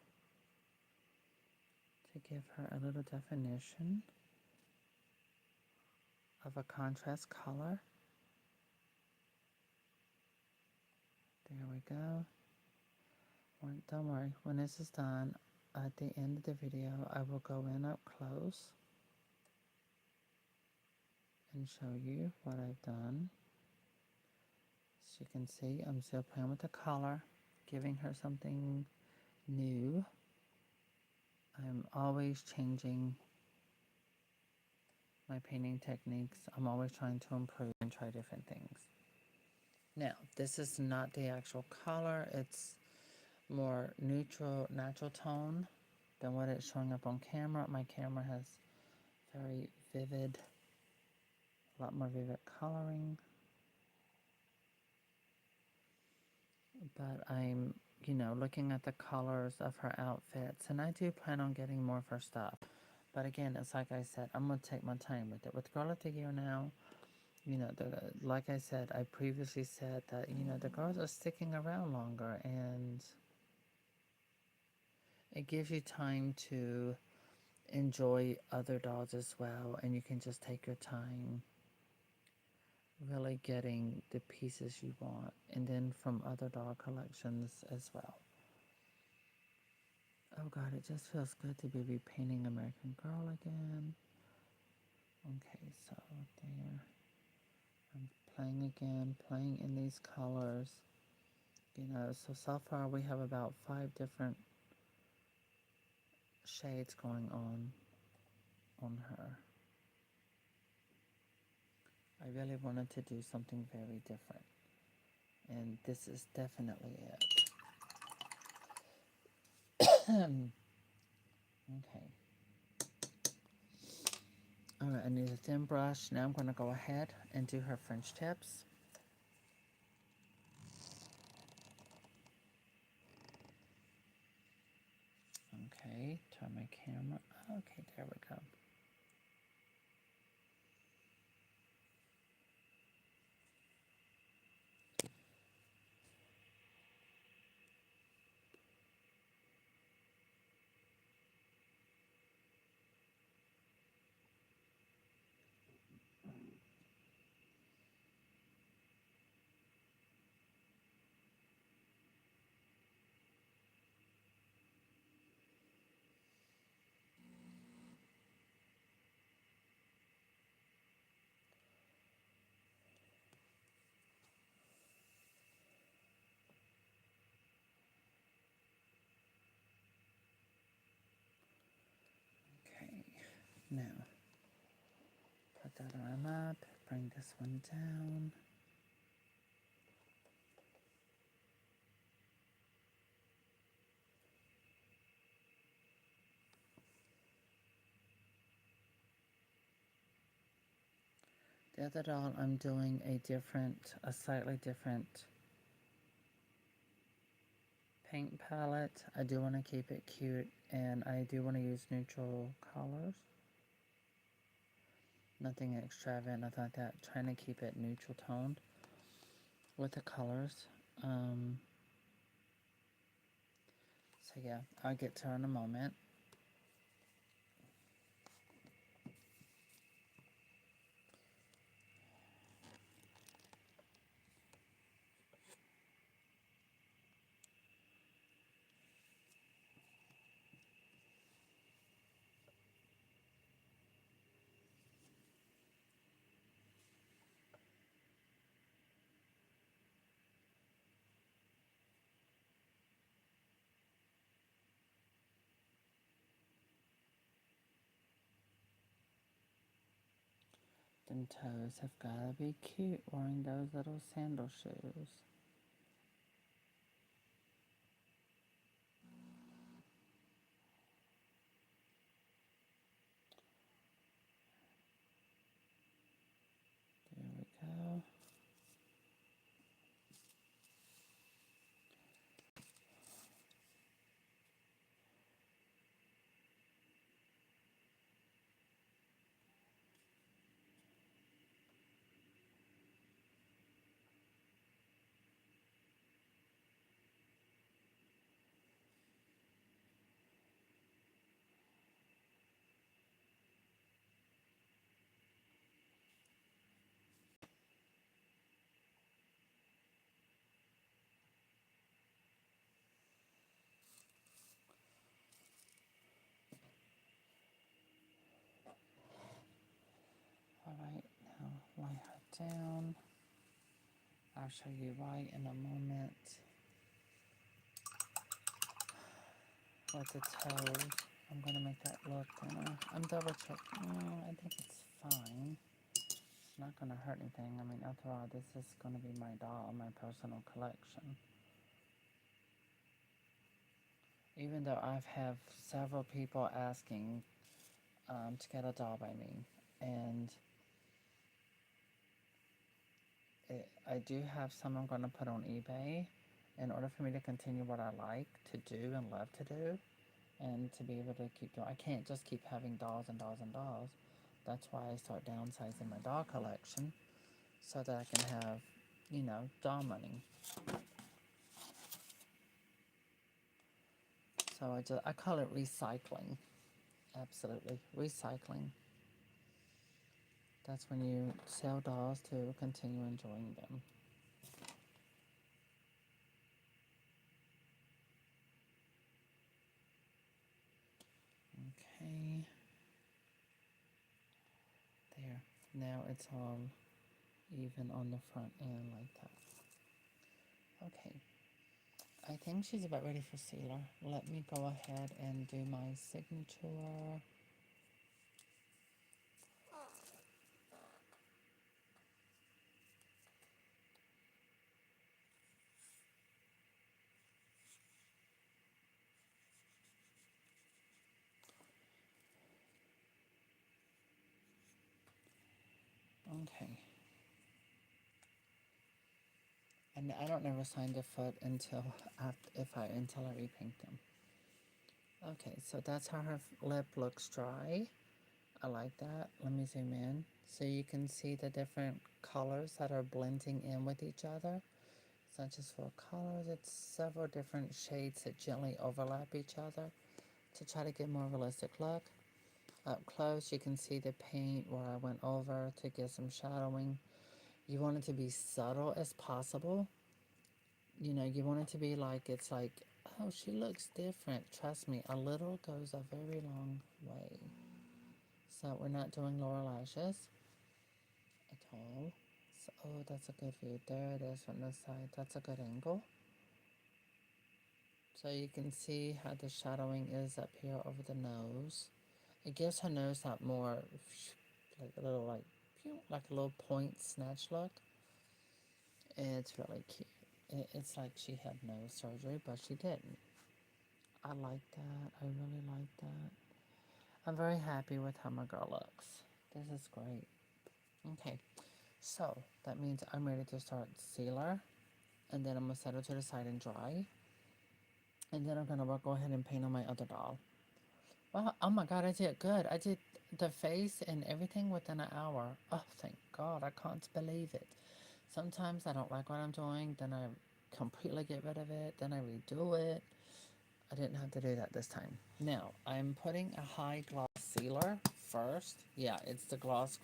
to give her a little definition of a contrast color. There we go. Don't worry, when this is done, at the end of the video, I will go in up close and show you what I've done. As you can see, I'm still playing with the color, giving her something new. I'm always changing my painting techniques. I'm always trying to improve and try different things. Now, this is not the actual color. It's more neutral, natural tone than what it's showing up on camera. My camera has very vivid, a lot more vivid coloring. But I'm, looking at the colors of her outfits, and I do plan on getting more of her stuff. But again, it's like I said, I'm going to take my time with it. With Girl of the Year now, like I said, I previously said that, the girls are sticking around longer, and it gives you time to enjoy other dolls as well, and you can just take your time really getting the pieces you want, and then from other doll collections as well. Oh God, it just feels good to be repainting American Girl again. Okay, so there. I'm playing again, playing in these colors. So far we have about 5 different shades going on her. I really wanted to do something very different, and this is definitely it. Okay. Alright, I need a thin brush. Now I'm going to go ahead and do her French tips. Okay, turn my camera. Okay, there we go. Okay, now put that arm up, bring this one down. The other doll, I'm doing a slightly different paint palette. I do want to keep it cute, and I do want to use neutral colors. Nothing extravagant, nothing like that. Trying to keep it neutral toned with the colors. So yeah, I'll get to her in a moment. Them toes have got to be cute wearing those little sandal shoes. There we go. down. I'll show you why in a moment. With the toes, I'm gonna make that look, I'm double checking. I think it's fine. It's not gonna hurt anything. I mean, after all, this is gonna be my doll, my personal collection. Even though I've have several people asking to get a doll by me, and I do have some I'm gonna put on eBay in order for me to continue what I like to do and love to do, and to be able to keep doing. I can't just keep having dolls and dolls and dolls. That's why I start downsizing my doll collection so that I can have, doll money. So I call it recycling. Absolutely, recycling. That's when you sell dolls to continue enjoying them. Okay. There. Now it's all even on the front end like that. Okay. I think she's about ready for sealer. Let me go ahead and do my signature. Okay. And I don't never sign the foot until until I repaint them. Okay, so that's how her lip looks dry. I like that. Let me zoom in so you can see the different colors that are blending in with each other. It's not just 4 colors, it's several different shades that gently overlap each other to try to get more realistic look. Up close, you can see the paint where I went over to get some shadowing. You want it to be subtle as possible. You want it to be like, it's like, oh, she looks different. Trust me, a little goes a very long way. So we're not doing lower lashes at all. So, oh, that's a good view. There it is from this side. That's a good angle. So you can see how the shadowing is up here over the nose. It gives her nose that more, like a little like a little point snatch look. It's really cute. It's like she had nose surgery, but she didn't. I like that. I really like that. I'm very happy with how my girl looks. This is great. Okay, so that means I'm ready to start sealer. And then I'm going to set her to the side and dry. And then I'm going to go ahead and paint on my other doll. Wow, oh my god, I did good. I did the face and everything within an hour. Oh, thank God, I can't believe it. Sometimes I don't like what I'm doing, then I completely get rid of it, then I redo it. I didn't have to do that this time. Now, I'm putting a high gloss sealer first. Yeah, it's the gloss.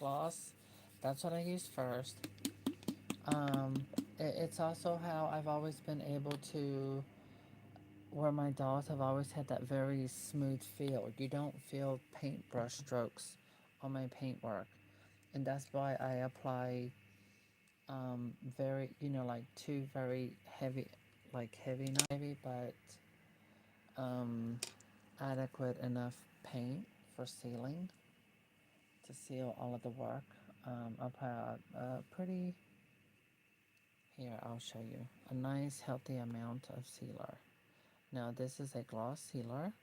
That's what I use first. It's also how I've always been able to, where my dolls have always had that very smooth feel. You don't feel paintbrush strokes on my paintwork. And that's why I apply very, like two very heavy, not heavy, but adequate enough paint for sealing to seal all of the work. I'll put a pretty, here I'll show you, a nice healthy amount of sealer. Now this is a gloss sealer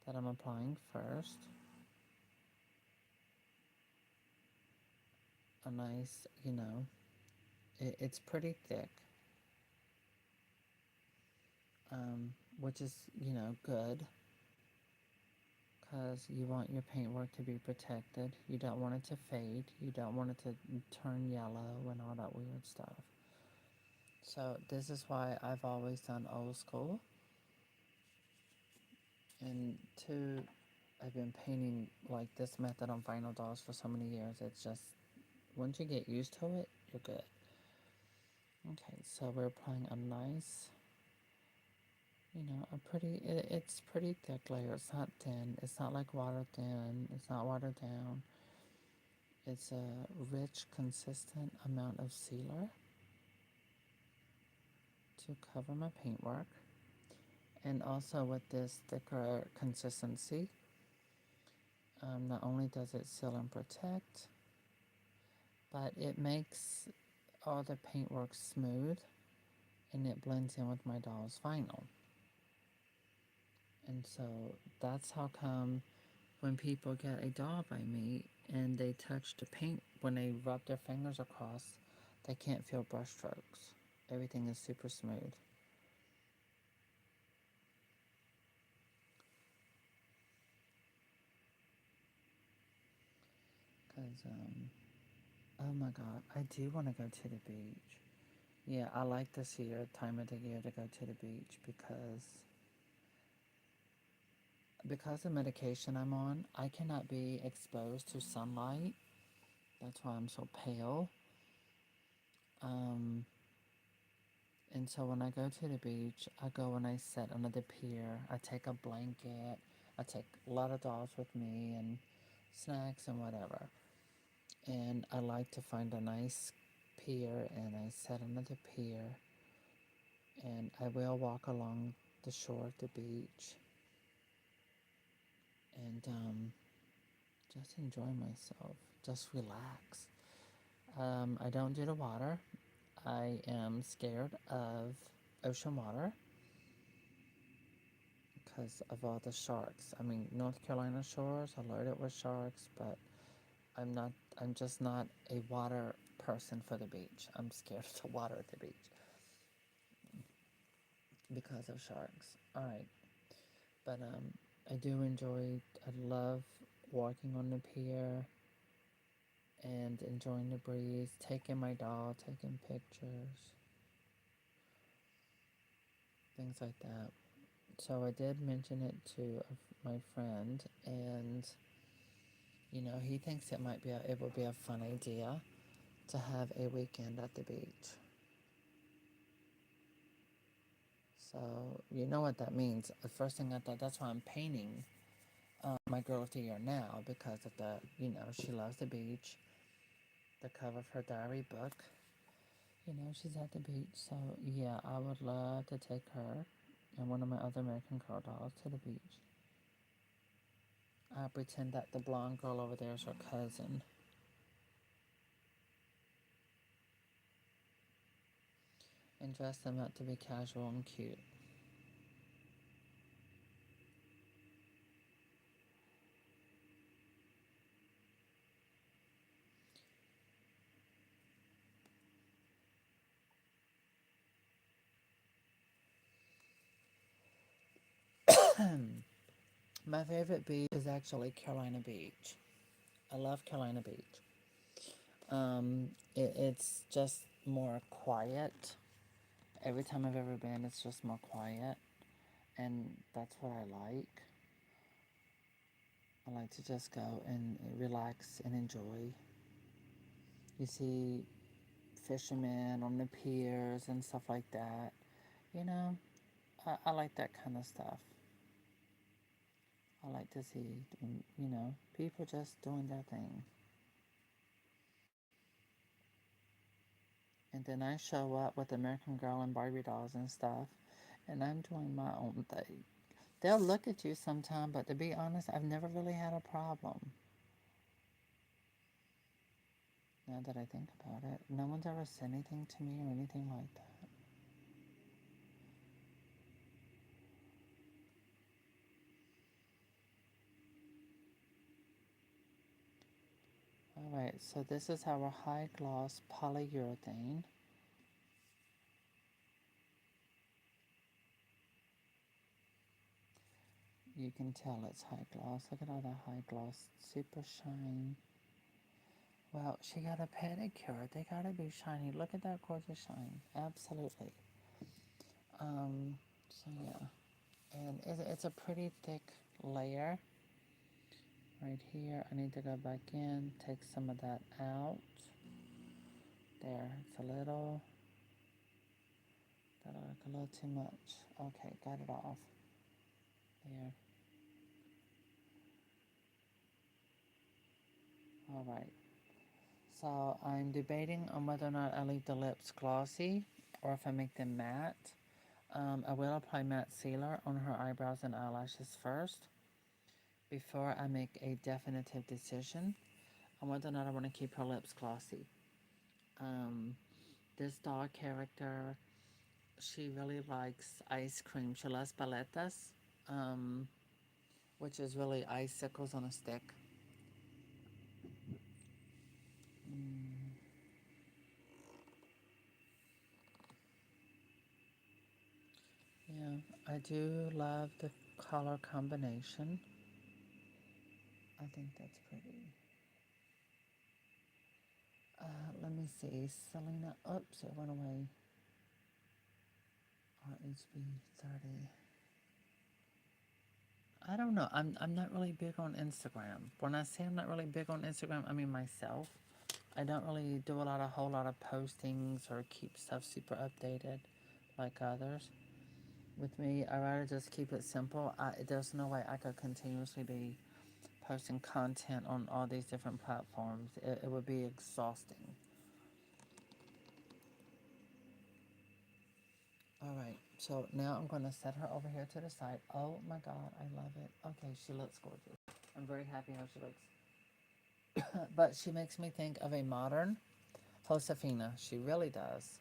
that I'm applying first. A nice, it's pretty thick, which is, good, because you want your paintwork to be protected. You don't want it to fade. You don't want it to turn yellow and all that weird stuff. So this is why I've always done old school. And two, I've been painting like this method on vinyl dolls for so many years. It's just, once you get used to it, you're good. Okay, so we're applying a nice, it's pretty thick layer. It's not thin. It's not like water thin. It's not watered down. It's a rich, consistent amount of sealer to cover my paintwork. And also with this thicker consistency, not only does it seal and protect, but it makes all the paintwork smooth and it blends in with my doll's vinyl. And so that's how come when people get a doll by me and they touch the paint, when they rub their fingers across, they can't feel brush strokes. Everything is super smooth. Because, oh my God, I do want to go to the beach. Yeah, I like this time of the year to go to the beach because of medication I'm on, I cannot be exposed to sunlight. That's why I'm so pale. Um, and so when I go to the beach, I go and I sit under the pier. I take a blanket. I take a lot of dolls with me and snacks and whatever. And I like to find a nice pier and I sit under the pier and I will walk along the shore of the beach and just enjoy myself, just relax. I don't do the water. I am scared of ocean water because of all the sharks. I mean, North Carolina shores are loaded with sharks, but I'm not. I'm just not a water person for the beach. I'm scared of the water at the beach because of sharks. All right, but I do enjoy. I love walking on the pier and enjoying the breeze, taking my doll, taking pictures, things like that. So I did mention it to my friend, and he thinks it would be a fun idea to have a weekend at the beach. So you know what that means. The first thing I thought, that's why I'm painting my girl of the year now because of she loves the beach. The cover of her diary book, she's at the beach. So yeah, I would love to take her and one of my other American Girl dolls to the beach. I pretend that the blonde girl over there is her cousin. And dress them up to be casual and cute. My favorite beach is actually Carolina Beach. I love Carolina Beach. It's just more quiet. Every time I've ever been, it's just more quiet. And that's what I like. I like to just go and relax and enjoy. You see fishermen on the piers and stuff like that. You know, I like that kind of stuff. I like to see, people just doing their thing. And then I show up with American Girl and Barbie dolls and stuff, and I'm doing my own thing. They'll look at you sometime, but to be honest, I've never really had a problem. Now that I think about it, no one's ever said anything to me or anything like that. Alright, so this is our high gloss polyurethane. You can tell it's high gloss. Look at all that high gloss, super shine. Well, she got a pedicure. They gotta be shiny. Look at that gorgeous shine. Absolutely. So yeah. And it's a pretty thick layer. Right here, I need to go back in, take some of that out. There, it's a little, that look a little too much. Okay, got it off. There. Alright. So I'm debating on whether or not I leave the lips glossy or if I make them matte. I will apply matte sealer on her eyebrows and eyelashes first before I make a definitive decision on whether or not I want to keep her lips glossy. Um, this dog character, she really likes ice cream. She loves paletas, um, which is really icicles on a stick. Mm, yeah, I do love the color combination. I think that's pretty. Let me see. Selena. Oops, it went away. RHB 30. I don't know. I'm not really big on Instagram. When I say I'm not really big on Instagram, I mean myself. I don't really do a whole lot of postings or keep stuff super updated like others. With me, I rather just keep it simple. There's no way I could continuously be posting content on all these different platforms. It would be exhausting. All right, so now I'm going to set her over here to the side. Oh my God, I love it. Okay, she looks gorgeous. I'm very happy how she looks. But she makes me think of a modern Josefina. She really does.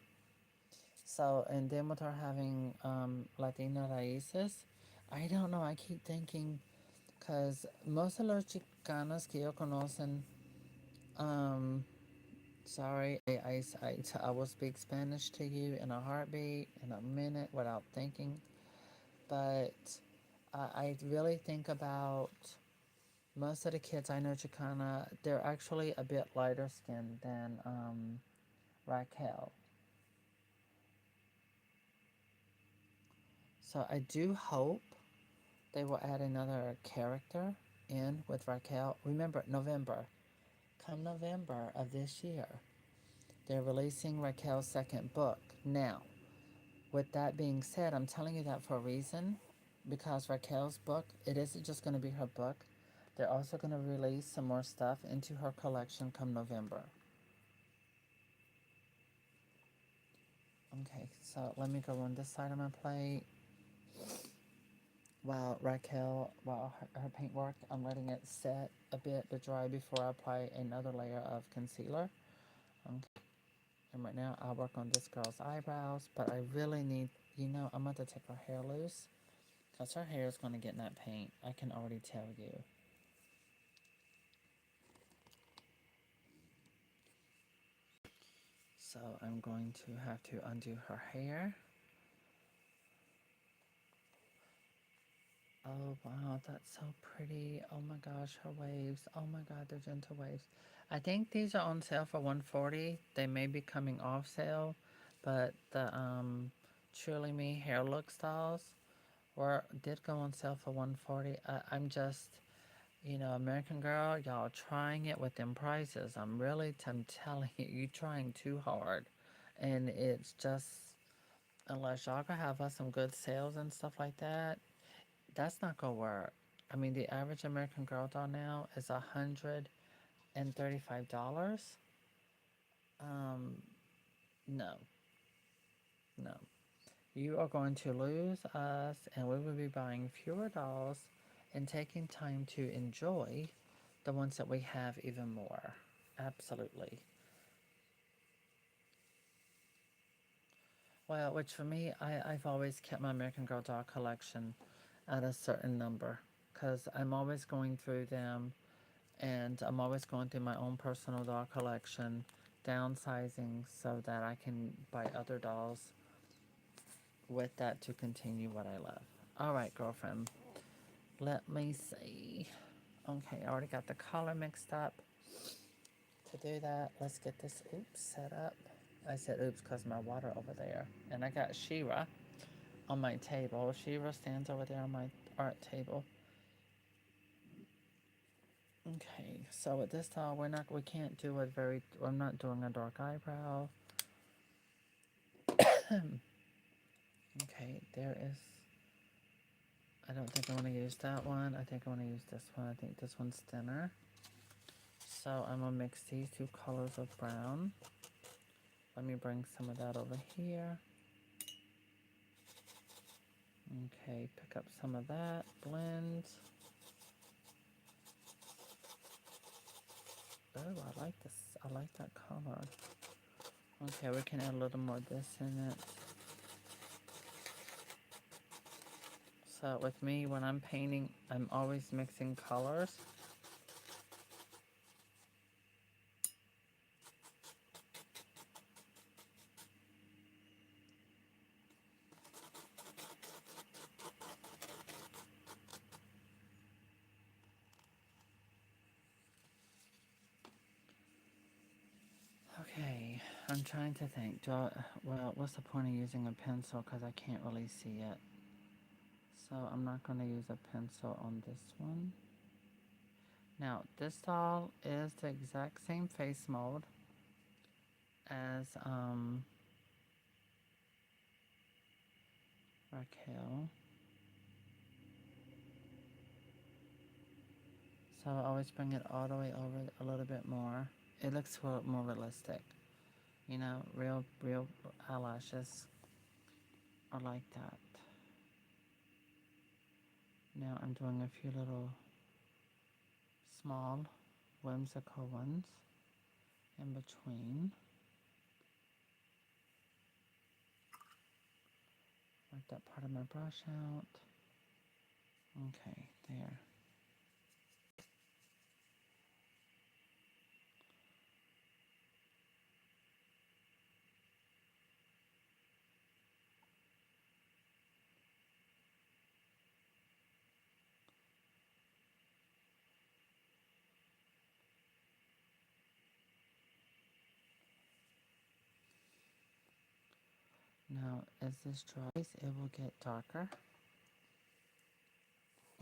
So, and then with her having Latina raíces, I don't know. I keep thinking, because most of los chicanos que yo conocen, um, sorry, I will speak Spanish to you in a heartbeat, in a minute, without thinking. But I really think about most of the kids I know Chicana, they're actually a bit lighter skinned than Raquel. So I do hope they will add another character in with Raquel. Remember, November. Come November of this year, they're releasing Raquel's second book. Now, with that being said, I'm telling you that for a reason. Because Raquel's book, it isn't just going to be her book. They're also going to release some more stuff into her collection come November. Okay, so let me go on this side of my plate. While her paint work, I'm letting it set a bit to dry before I apply another layer of concealer. Okay. And right now I'll work on this girl's eyebrows, but I really need, I'm going to take her hair loose because her hair is going to get in that paint. I can already tell you. So I'm going to have to undo her hair. Oh wow, that's so pretty. Oh my gosh, her waves. Oh my god, they're gentle waves. I think these are on sale for 140. They may be coming off sale, but the Truly Me hair look styles did go on sale for 140. I'm just, American Girl, y'all trying it with them prices. I'm telling you, you trying too hard. And it's just, unless y'all can have us some good sales and stuff like that, that's not gonna work. I mean, the average American Girl doll now is $135. Um, no, no. You are going to lose us, and we will be buying fewer dolls and taking time to enjoy the ones that we have even more. Absolutely. Well, which for me, I've always kept my American Girl doll collection at a certain number because I'm always going through them and I'm always going through my own personal doll collection, downsizing so that I can buy other dolls with that to continue what I love. All right, girlfriend. Let me see. Okay, I already got the color mixed up. To do that, let's get this oops set up. I said oops because my water over there. And I got Shira on my table. Shira stands over there on my art table. Okay, so with this doll, we can't do I'm not doing a dark eyebrow. Okay, I don't think I want to use that one. I think I want to use this one. I think this one's thinner. So I'm gonna mix these two colors of brown. Let me bring some of that over here. Okay, pick up some of that, blend. Oh, I like this. I like that color. Okay, we can add a little more of this in it. So with me, when I'm painting, I'm always mixing colors. Okay, I'm trying to think. Well, what's the point of using a pencil? Because I can't really see it. So I'm not going to use a pencil on this one. Now, this doll is the exact same face mold as Raquel. So I always bring it all the way over a little bit more. It looks more realistic. You know, real eyelashes are like that. Now I'm doing a few little small whimsical ones in between. Wipe that part of my brush out. Okay, there. Now, as this dries, it will get darker.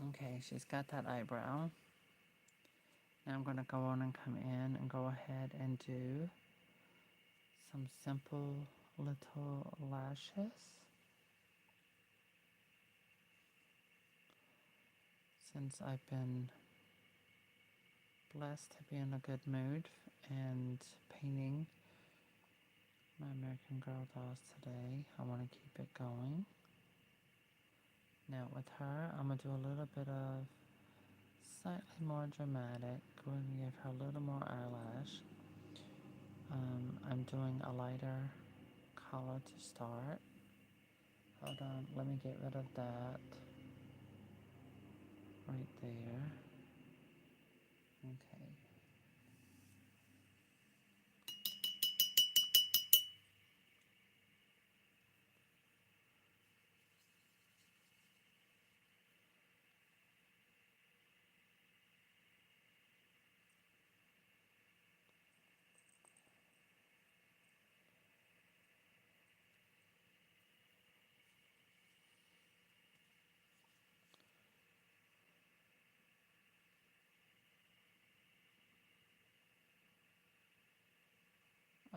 Okay, she's got that eyebrow. Now I'm going to go on and come in and go ahead and do some simple little lashes. Since I've been blessed to be in a good mood and painting my American Girl dolls today, I want to keep it going. Now with her, I'm going to do a little bit of slightly more dramatic. Going to give her a little more eyelash. I'm doing a lighter color to start. Hold on, let me get rid of that right there. Okay.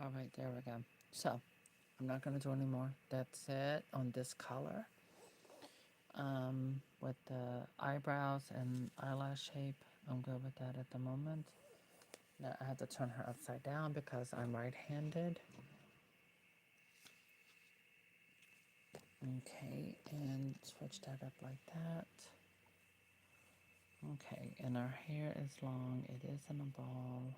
All right, there we go. So, I'm not going to do any more. That's it on this color. With the eyebrows and eyelash shape, I'm good with that at the moment. Now I have to turn her upside down because I'm right-handed. Okay, and switch that up like that. Okay, and our hair is long. It is in a ball.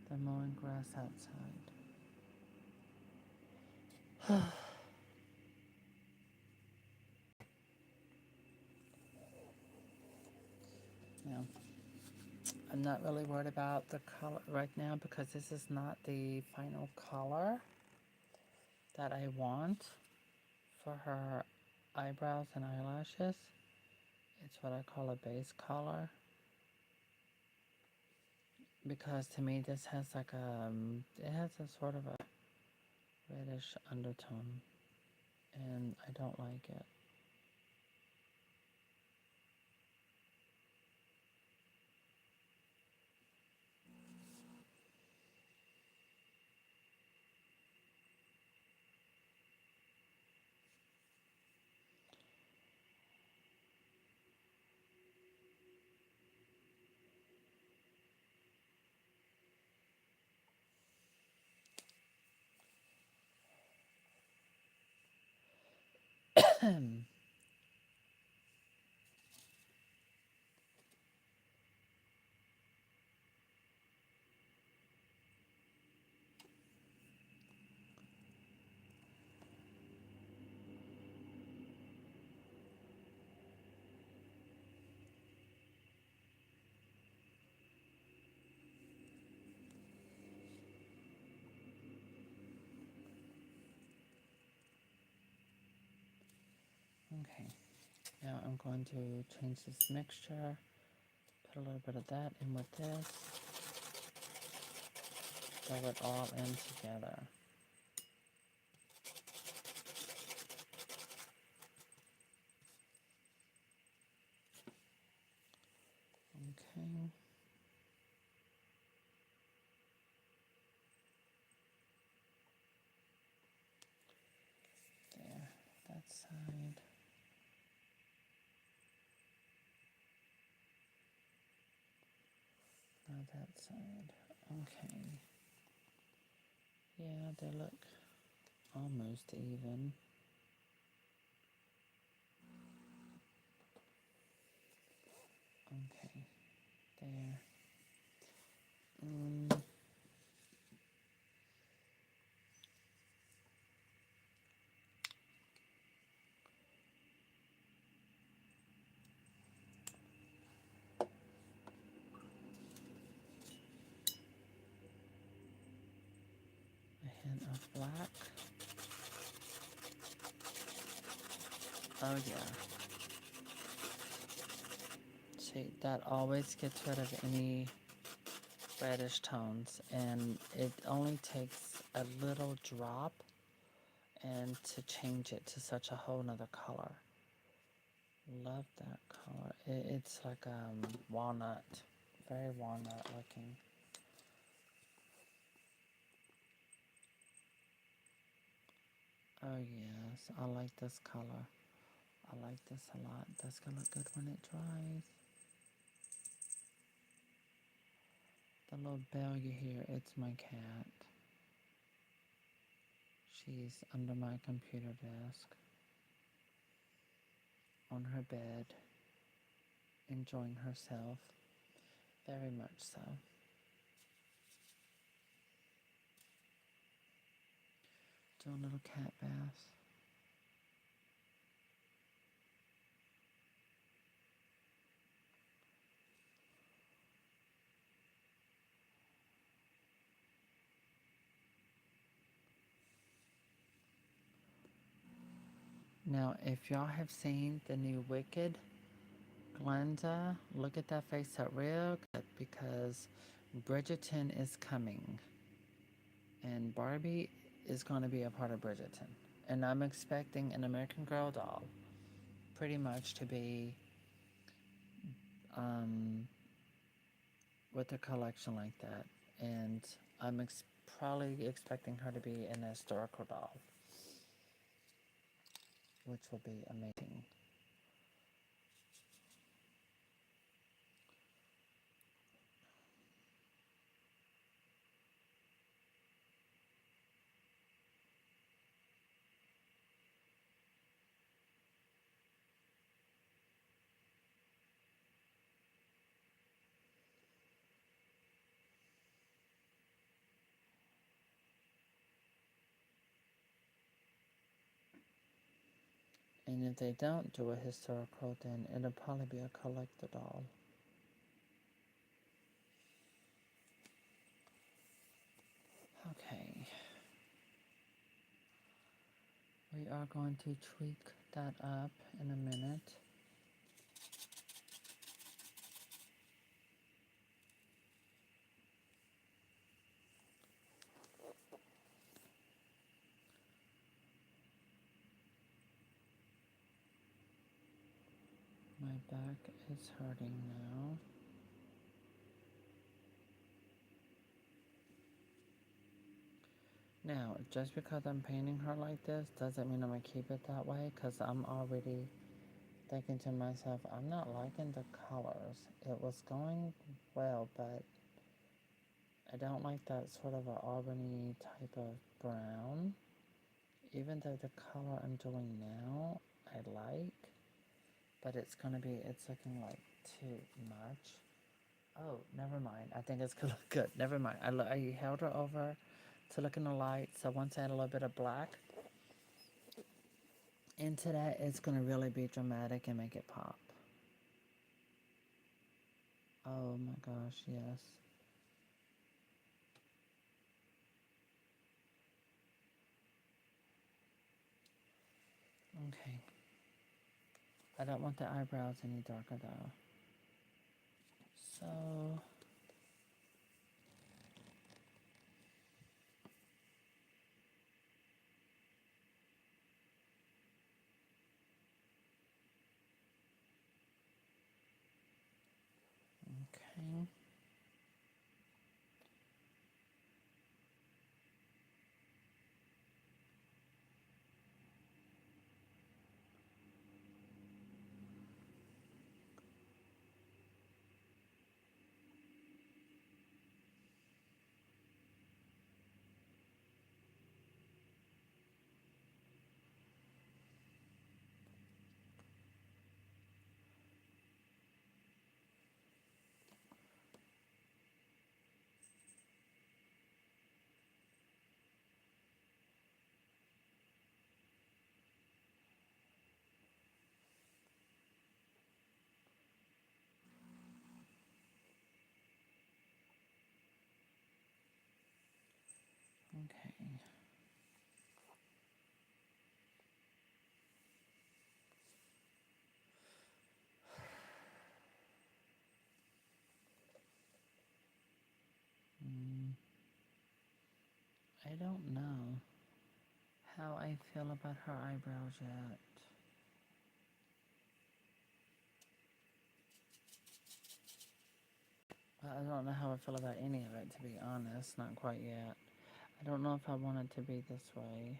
They're mowing grass outside. Now, I'm not really worried about the color right now because this is not the final color that I want for her eyebrows and eyelashes. It's what I call a base color. Because to me this has like it has a sort of a reddish undertone. And I don't like it. Okay, now I'm going to change this mixture, put a little bit of that in with this, throw it all in together. Okay. There, that side. Now that side. Okay. Yeah, they look almost even. Okay, there. A hint of black. Oh yeah. See, that always gets rid of any reddish tones, and it only takes a little drop and to change it to such a whole nother color. Love that color. It's like walnut, very walnut looking. Oh yes, I like this color. I like this a lot. That's gonna look good when it dries. The little bell you hear, it's my cat. She's under my computer desk on her bed, enjoying herself. Very much so. Do a little cat bath. Now, if y'all have seen the new Wicked, Glenda, look at that face up real good because Bridgerton is coming. And Barbie is going to be a part of Bridgerton. And I'm expecting an American Girl doll pretty much to be with a collection like that. And I'm probably expecting her to be an historical doll, which will be amazing. And if they don't do a historical, then it'll probably be a collector doll. Okay. We are going to tweak that up in a minute. My back is hurting now. Now, just because I'm painting her like this doesn't mean I'm going to keep it that way, because I'm already thinking to myself, I'm not liking the colors. It was going well, but I don't like that sort of a auburny type of brown. Even though the color I'm doing now, I like, but it's looking like too much. Oh, never mind. I think it's gonna look good. Never mind. I held her over to look in the light, so once I add a little bit of black into that, it's gonna really be dramatic and make it pop. Oh my gosh, yes. Okay. I don't want the eyebrows any darker though. So okay. Okay. I don't know how I feel about her eyebrows yet. I don't know how I feel about any of it, to be honest. Not quite yet. I don't know if I want it to be this way.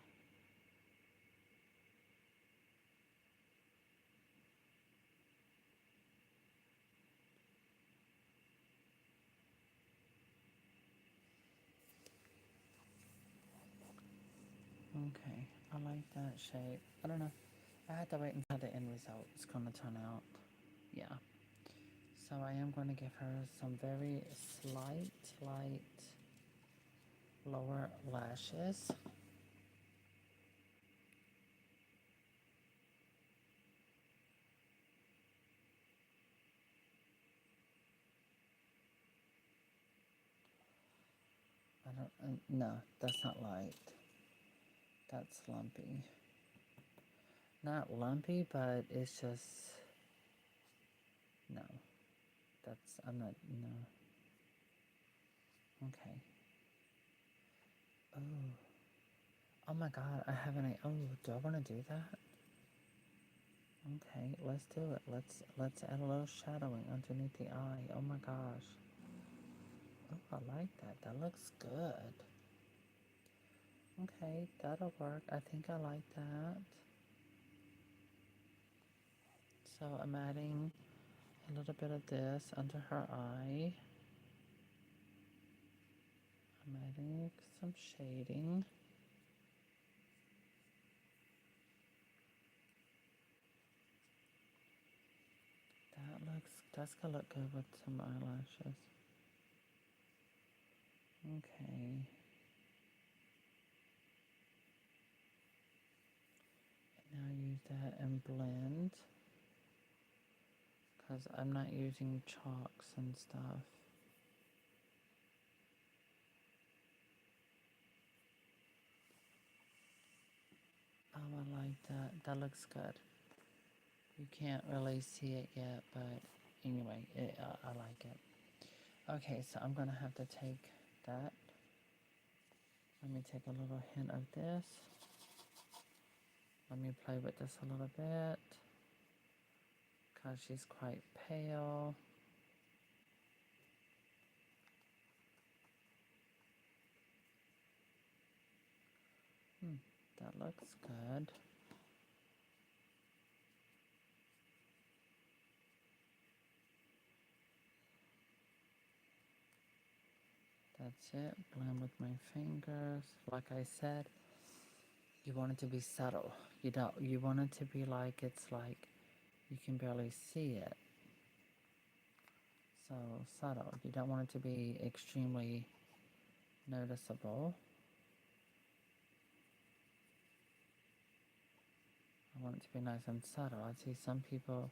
Okay, I like that shape. I don't know. I have to wait until the end result is going to turn out. Yeah. So I am going to give her some very light lower lashes. I don't, no, that's not light. That's lumpy. Not lumpy, but it's just, no. I'm not, no. Okay. Oh. Oh my god, I haven't, oh, do I want to do that? Okay, let's do it. Let's add a little shadowing underneath the eye. Oh my gosh. Oh, I like that. That looks good. Okay, that'll work. I think I like that. So I'm adding a little bit of this under her eye. I'm adding some shading. That's gonna look good with some eyelashes. Okay. Now use that and blend. Because I'm not using chalks and stuff. Oh, I like that. That looks good. You can't really see it yet, but anyway, I like it. Okay, so I'm gonna have to take that. Let me take a little hint of this. Let me play with this a little bit. Because she's quite pale. That looks good. That's it. Blend with my fingers. Like I said, you want it to be subtle. You want it to be like it's like you can barely see it. So subtle. You don't want it to be extremely noticeable. I want it to be nice and subtle. I see some people,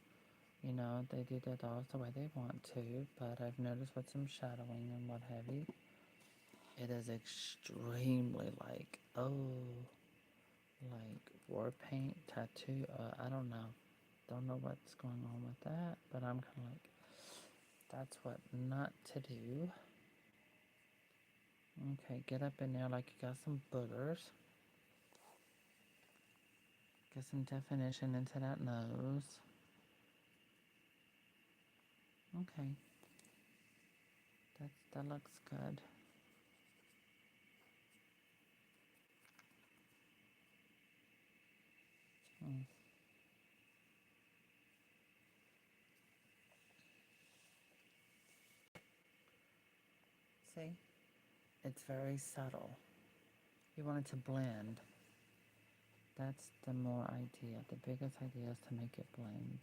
you know, they do their dolls the way they want to, but I've noticed with some shadowing and what have you, it is extremely like, oh, like war paint, tattoo, I don't know. Don't know what's going on with that, but I'm kind of like, that's what not to do. Okay, get up in there like you got some boogers. Get some definition into that nose. Okay. That looks good. See? It's very subtle. You want it to blend. That's the more idea. The biggest idea is to make it blend.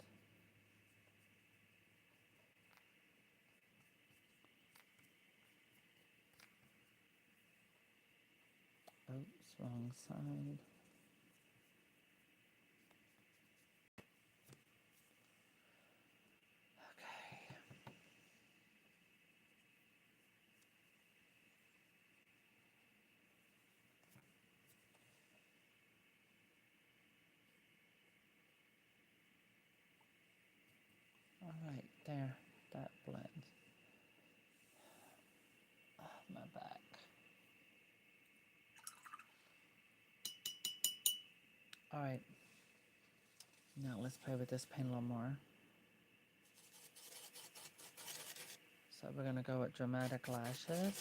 Oops, wrong side. Okay. All right, there. That blends. Oh, my back. All right. Now let's play with this paint a little more. So we're gonna go with dramatic lashes.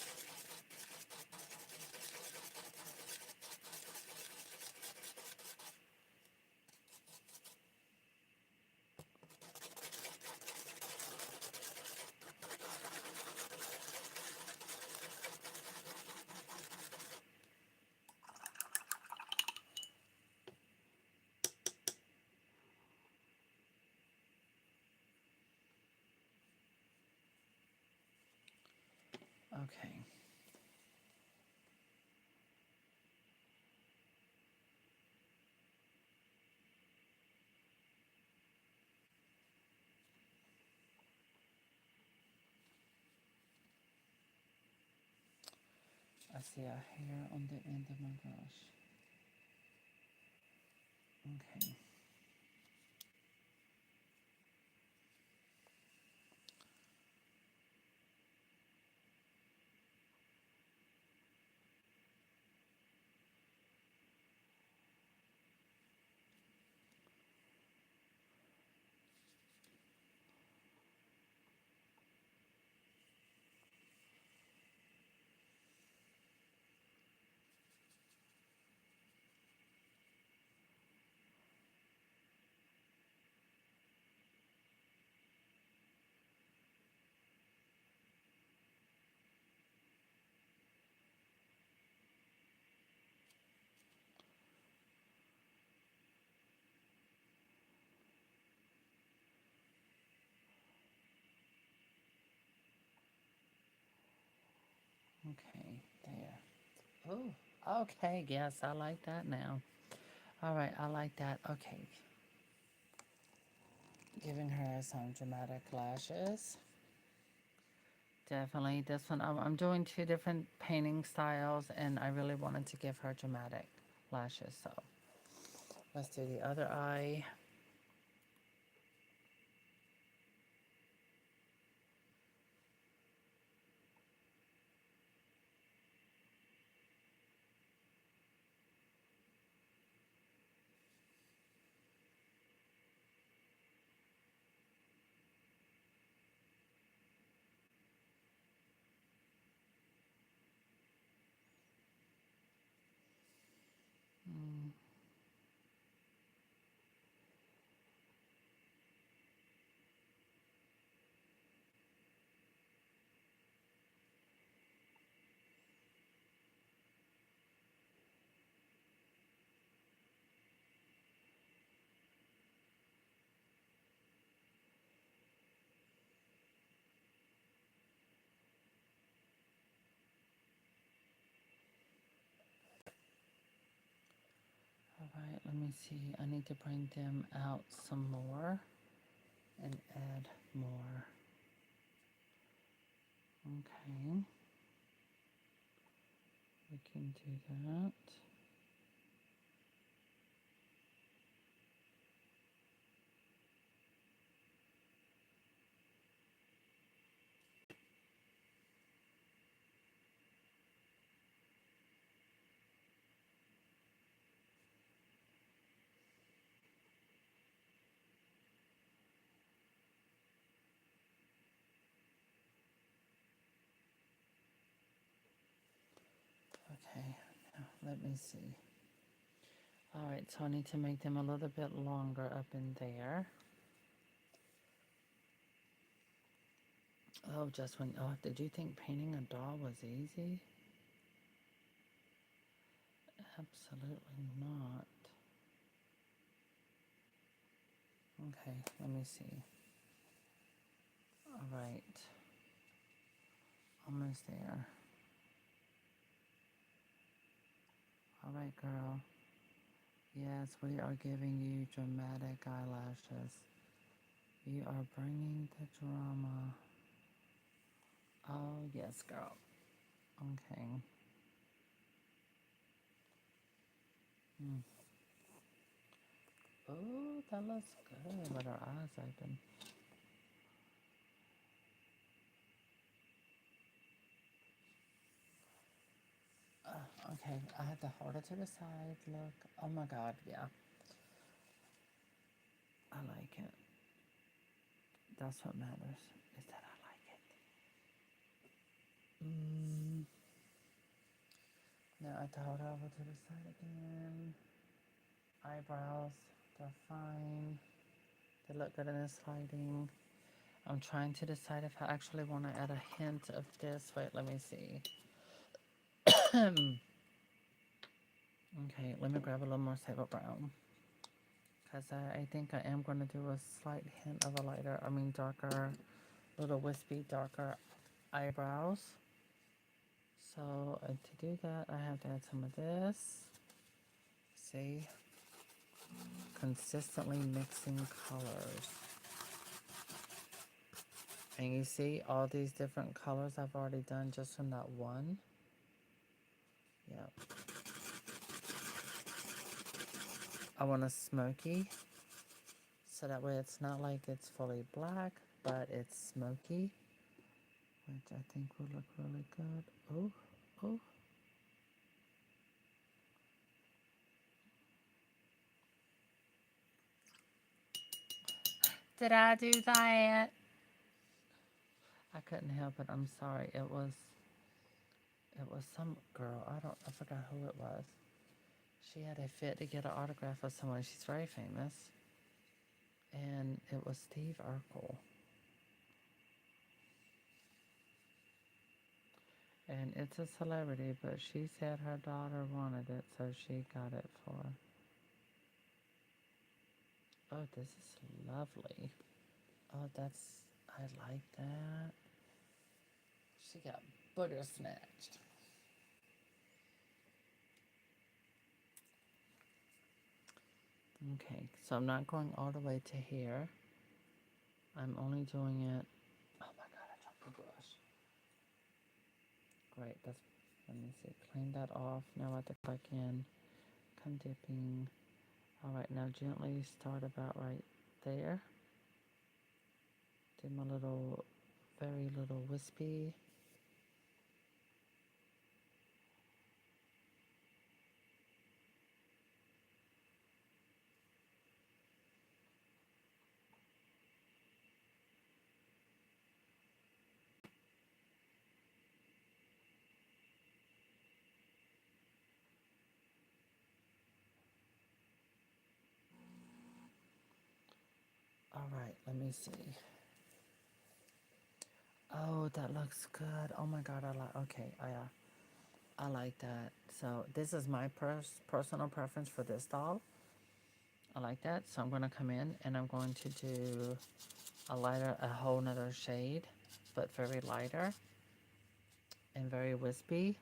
Okay. I see a hair on the end of my brush. Okay. Okay, there. Oh, okay, yes, I like that now. All right, I like that. Okay, Giving her some dramatic lashes. Definitely this one. I'm doing two different painting styles, and I really wanted to give her dramatic lashes. So let's do the other eye. Mm. All right, let me see. I need to bring them out some more and add more. Okay, we can do that. Okay, now let me see. All right, so I need to make them a little bit longer up in there. Oh, just when, oh, did you think painting a doll was easy? Absolutely not. Okay, let me see. All right, almost there. All right, girl. Yes, we are giving you dramatic eyelashes. You are bringing the drama. Oh, yes, girl. Okay. Mm. Oh, that looks good with her eyes open. Okay, I have to hold it to the side. Look. Oh my God, yeah. I like it. That's what matters, is that I like it. Now I have to hold it over to the side again. Eyebrows, they're fine. They look good in this lighting. I'm trying to decide if I actually want to add a hint of this. Wait, let me see. Okay, let me grab a little more sable brown. Because I think I am going to do a slight hint of a lighter, darker, little wispy, darker eyebrows. So to do that, I have to add some of this. See? Consistently mixing colors. And you see all these different colors I've already done just from that one. Yep. I want a smoky. So that way it's not like it's fully black, but it's smoky. Which I think will look really good. Oh, oh. Did I do that? I couldn't help it. I'm sorry. It was some girl. I forgot who it was. She had a fit to get an autograph of someone. She's very famous. And it was Steve Urkel. And it's a celebrity, but she said her daughter wanted it, so she got it for her. Oh, this is lovely. Oh, I like that. She got butter snatched. Okay, so I'm not going all the way to here. I'm only doing it. Oh my god, I dropped the brush. Great, that's, let me see, clean that off. Now I have to go back in, come dipping. Alright, now gently start about right there. Do my little, very little wispy. Alright, let me see. Oh, that looks good. Oh my god, I like, okay, I like that. So this is my personal preference for this doll. I like that. So I'm going to come in and I'm going to do a whole nother shade, but very lighter and very wispy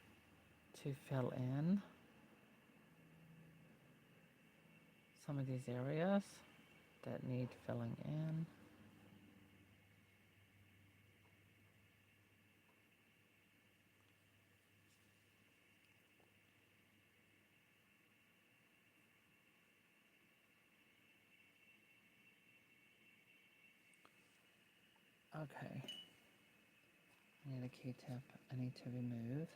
to fill in some of these areas that need filling in. Okay. I need a Q-tip. I need to remove.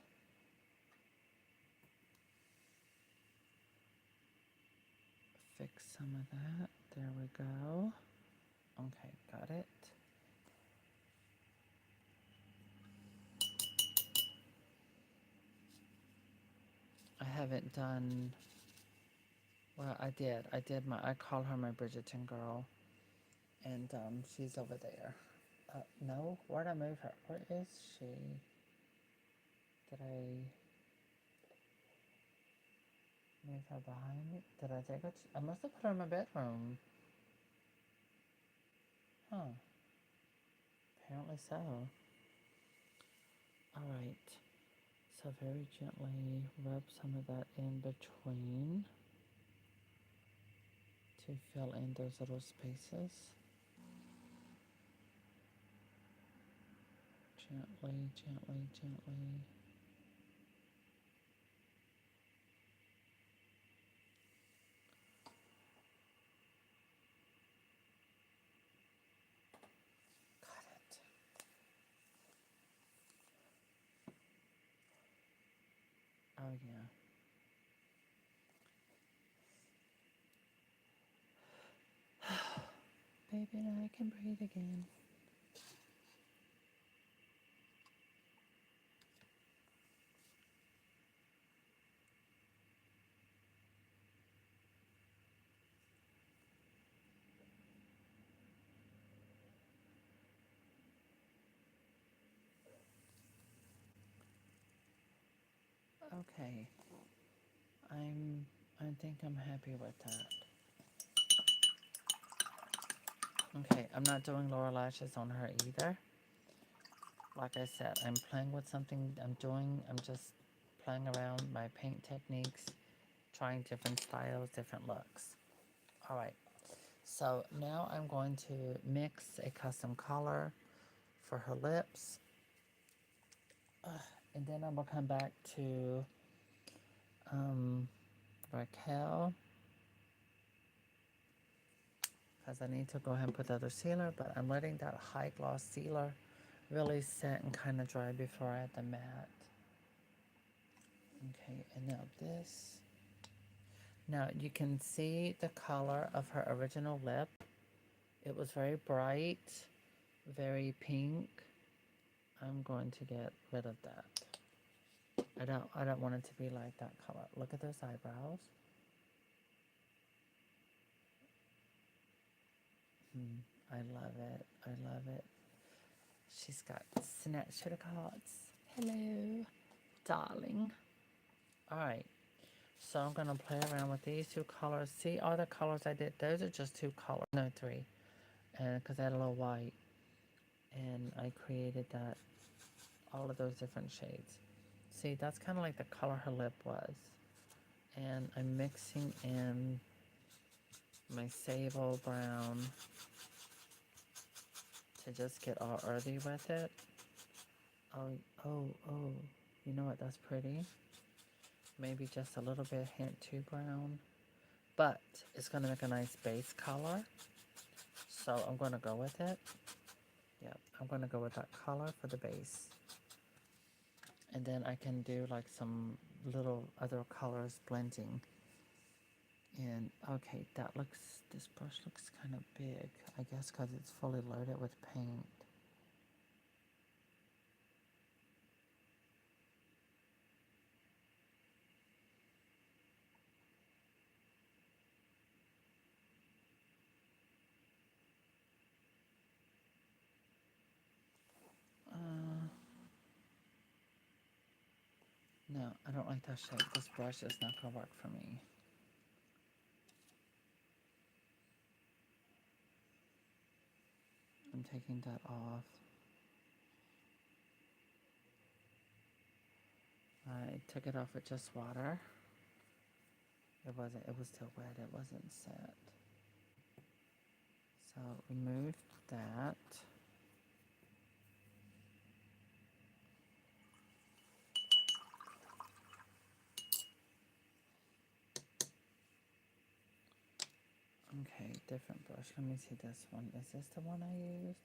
Fix some of that. There we go. Okay, got it. I haven't done, well, I did. I call her my Bridgerton girl. And she's over there. No, where'd I move her? Where is she? Did I move her behind me? Did I take her? I must have put her in my bedroom. Huh. Apparently so. Alright. So very gently rub some of that in between to fill in those little spaces. Gently, gently, gently. Got it. Oh yeah. Baby, now I can breathe again. Okay. I think I'm happy with that. Okay, I'm not doing lower lashes on her either. Like I said, I'm playing with something I'm just playing around my paint techniques, trying different styles, different looks. All right, so now I'm going to mix a custom color for her lips. And then I'm gonna come back to Raquel, because I need to go ahead and put the other sealer, but I'm letting that high gloss sealer really set and kind of dry before I add the matte. Okay, and now this. Now you can see the color of her original lip. It was very bright, very pink. I'm going to get rid of that. I don't want it to be like that color. Look at those eyebrows. I love it. I love it. She's got snatcher cards. Hello, darling. All right. So I'm going to play around with these two colors. See all the colors I did? Those are just two colors. No, three. And because I had a little white. And I created that, all of those different shades. See, that's kind of like the color her lip was. And I'm mixing in my sable brown to just get all earthy with it. Oh, oh, you know what, that's pretty. Maybe just a little bit hint too brown. But it's going to make a nice base color. So I'm going to go with it. Yep, I'm going to go with that color for the base. And then I can do like some little other colors blending. And okay, this brush looks kind of big. I guess because it's fully loaded with paint. No, I don't like that shape. This brush is not going to work for me. I'm taking that off. I took it off with just water. It was still wet. It wasn't set. So remove that. Okay, different brush. Let me see this one. Is this the one I used?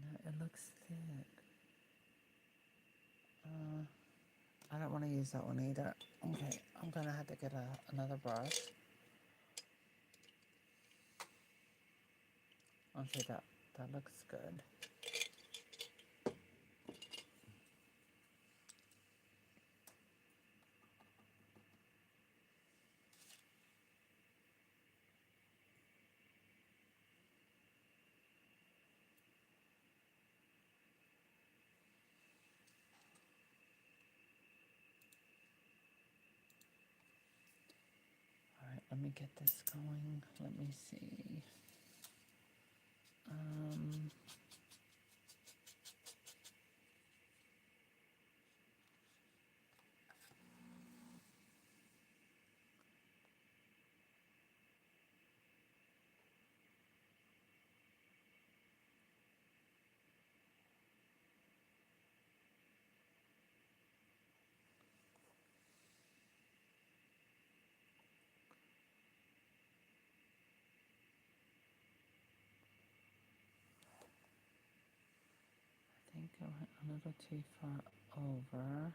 No, it looks thick. I don't want to use that one either. Okay, I'm going to have to get another brush. Okay, that looks good. Alright, let me get this going. Let me see. I think I went a little too far over.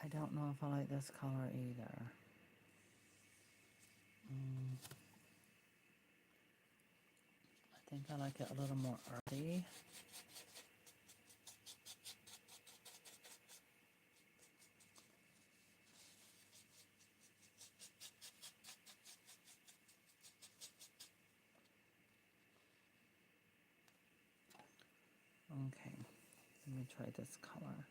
I don't know if I like this color either. I think I like it a little more earthy. Okay, let me try this color.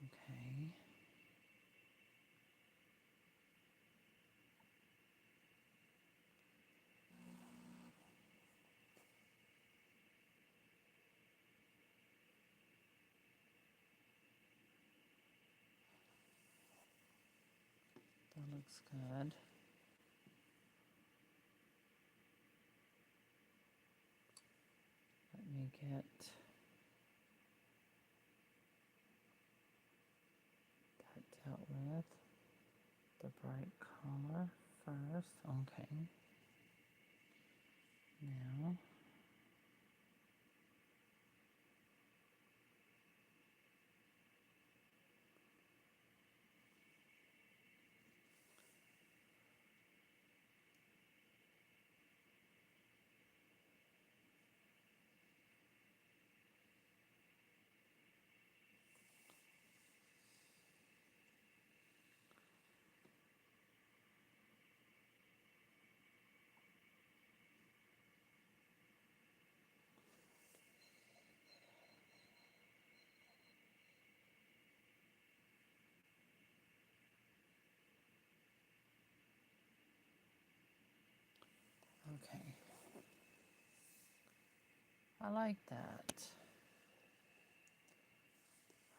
Okay. That looks good. Let me get that dealt with. The bright color first. Okay. Now, I like that.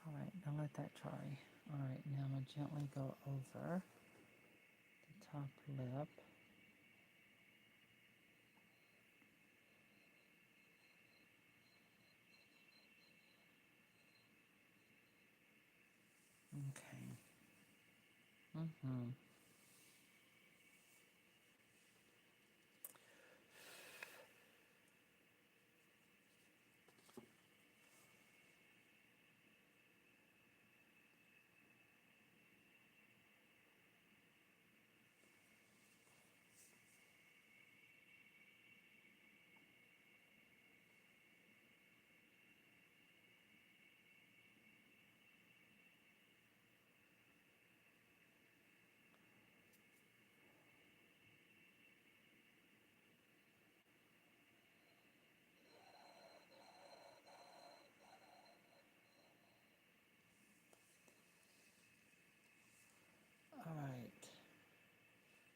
Alright, now let that dry. Alright, now I'm going to gently go over the top lip. Okay. Alright.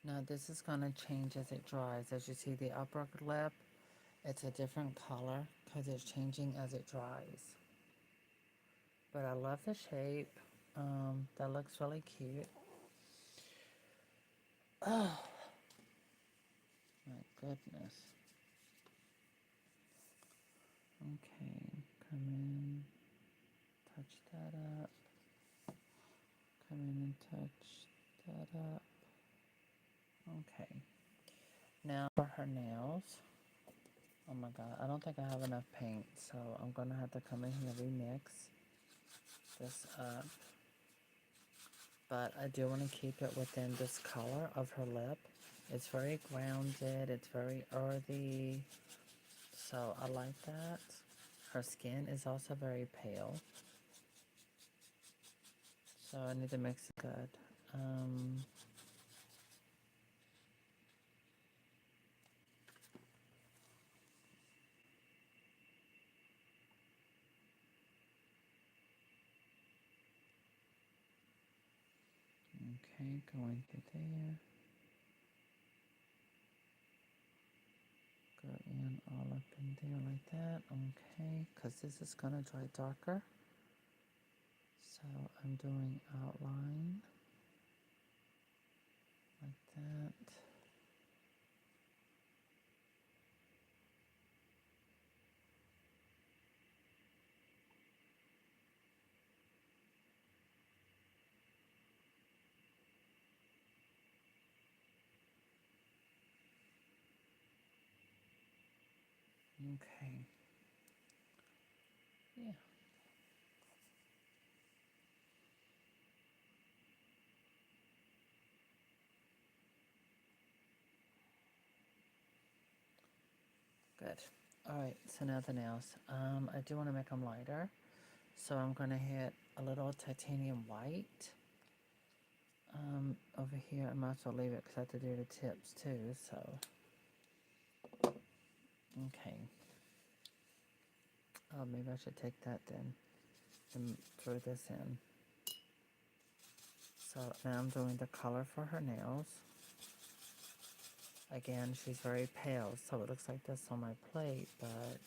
Now this is going to change as it dries. As you see, the upper lip, it's a different color because it's changing as it dries. But I love the shape. That looks really cute. Oh, my goodness. Okay, come in, touch that up. Come in and touch that up. Okay. Now for her nails. Oh my god, I don't think I have enough paint, so I'm gonna have to come in here and remix this up. But I do want to keep it within this color of her lip. It's very grounded, it's very earthy, so I like that. Her skin is also very pale, so I need to mix it good. Okay, going through there. Go in all up in there like that. Okay, because this is going to dry darker. So I'm doing outline like that. Okay. Yeah. Good. Alright, so now the nails. I do want to make them lighter. So I'm going to hit a little titanium white. Over here, I might as well leave it because I have to do the tips too, so. Okay. Oh, maybe I should take that then and throw this in. So now I'm doing the color for her nails. Again, she's very pale, so it looks like this on my plate, but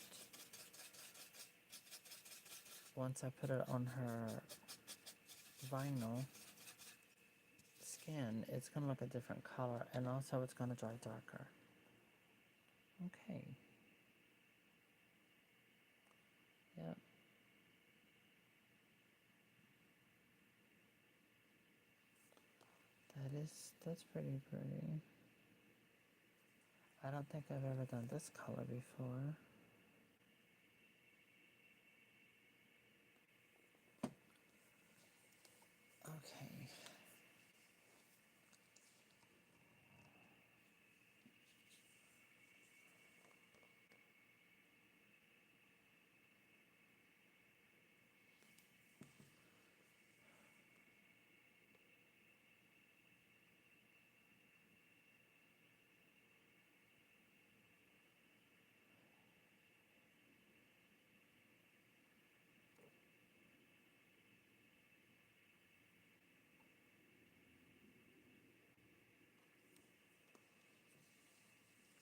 once I put it on her vinyl skin, it's going to look a different color, and also it's going to dry darker. Okay. Yep. That's pretty. I don't think I've ever done this color before. Okay.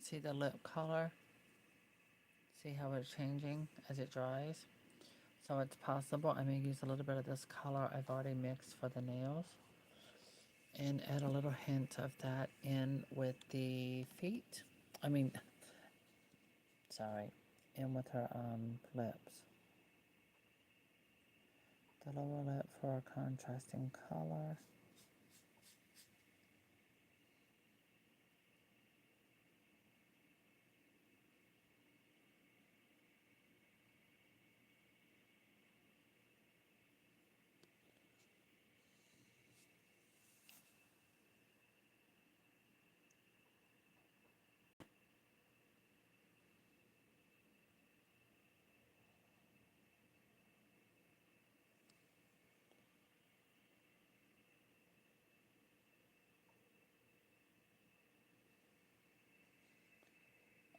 See the lip color? See how it's changing as it dries? So it's possible I may use a little bit of this color I've already mixed for the nails and add a little hint of that in with the feet. I mean, sorry, in with her lips. The lower lip for a contrasting color.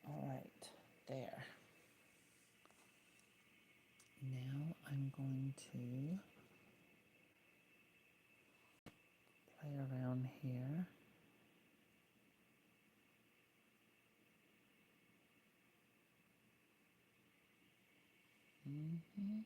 All right, there. Now I'm going to play around here. Mm-hmm.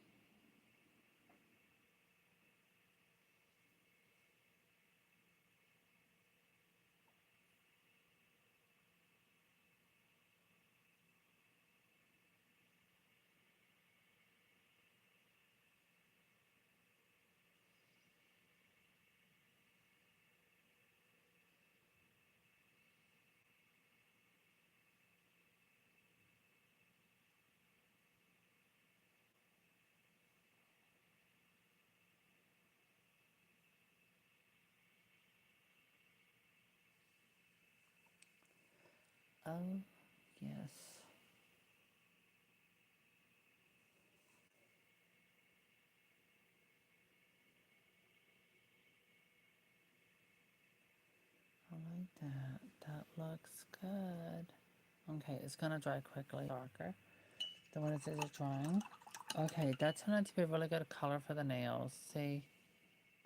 Oh, yes. I like that. That looks good. Okay, it's gonna dry quickly. Darker than when it says it's drying. Okay, that turned out to be a really good color for the nails. See?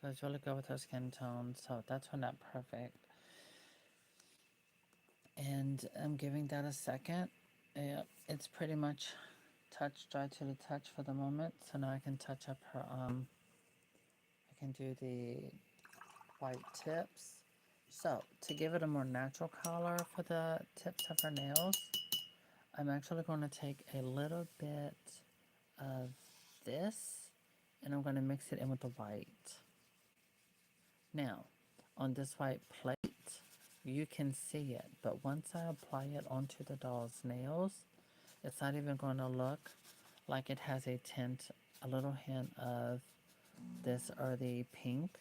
Goes really good with her skin tone, so that turned out perfect. And I'm giving that a second. Yeah, it's pretty much dry to the touch for the moment. So now I can touch up her, I can do the white tips. So to give it a more natural color for the tips of her nails, I'm actually going to take a little bit of this and I'm going to mix it in with the white. Now, on this white plate, you can see it, but once I apply it onto the doll's nails, it's not even going to look like it has a tint, a little hint of this earthy pink.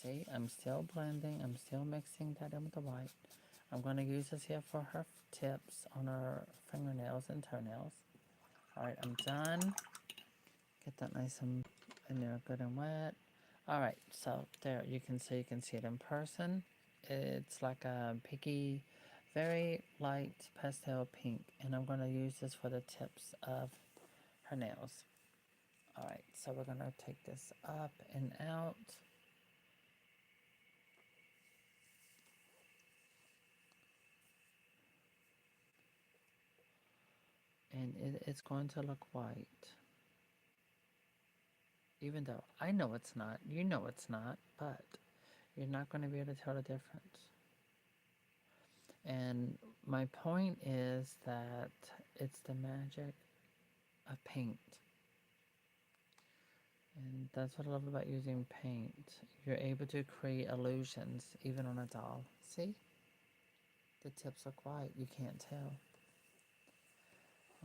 See, I'm still blending, I'm still mixing that in with the white. I'm going to use this here for her tips on her fingernails and toenails. Alright, I'm done. Get that nice and in there, good and wet. Alright, so there, you can see it in person. It's like a pinky, very light pastel pink, and I'm going to use this for the tips of her nails. Alright, so we're going to take this up and out. And it's going to look white. Even though I know it's not, you know it's not, but you're not going to be able to tell the difference. And my point is that it's the magic of paint. And that's what I love about using paint. You're able to create illusions even on a doll. See? The tips look white. You can't tell.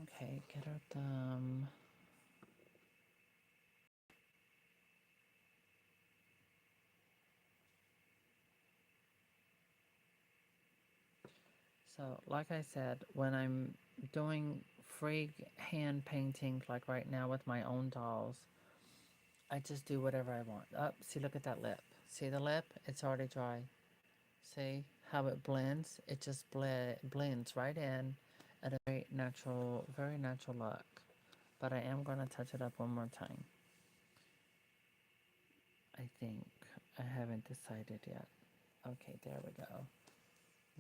Okay, get her thumb. So, like I said, when I'm doing free hand painting, like right now with my own dolls, I just do whatever I want. Oh, see, look at that lip. See the lip? It's already dry. See how it blends? It just blends right in at a very natural look. But I am going to touch it up one more time. I think. I haven't decided yet. Okay, there we go.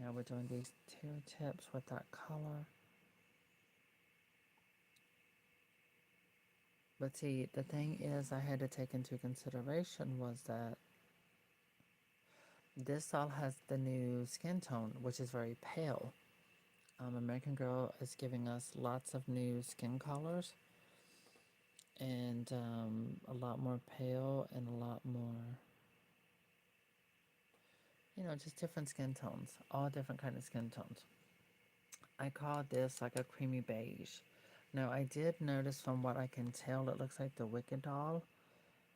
Now we're doing these two tips with that color. But see, the thing is, I had to take into consideration was that this doll has the new skin tone, which is very pale. American Girl is giving us lots of new skin colors and a lot more pale and a lot more, just different skin tones, all different kind of skin tones. I call this like a creamy beige. Now, I did notice from what I can tell, it looks like the Wicked doll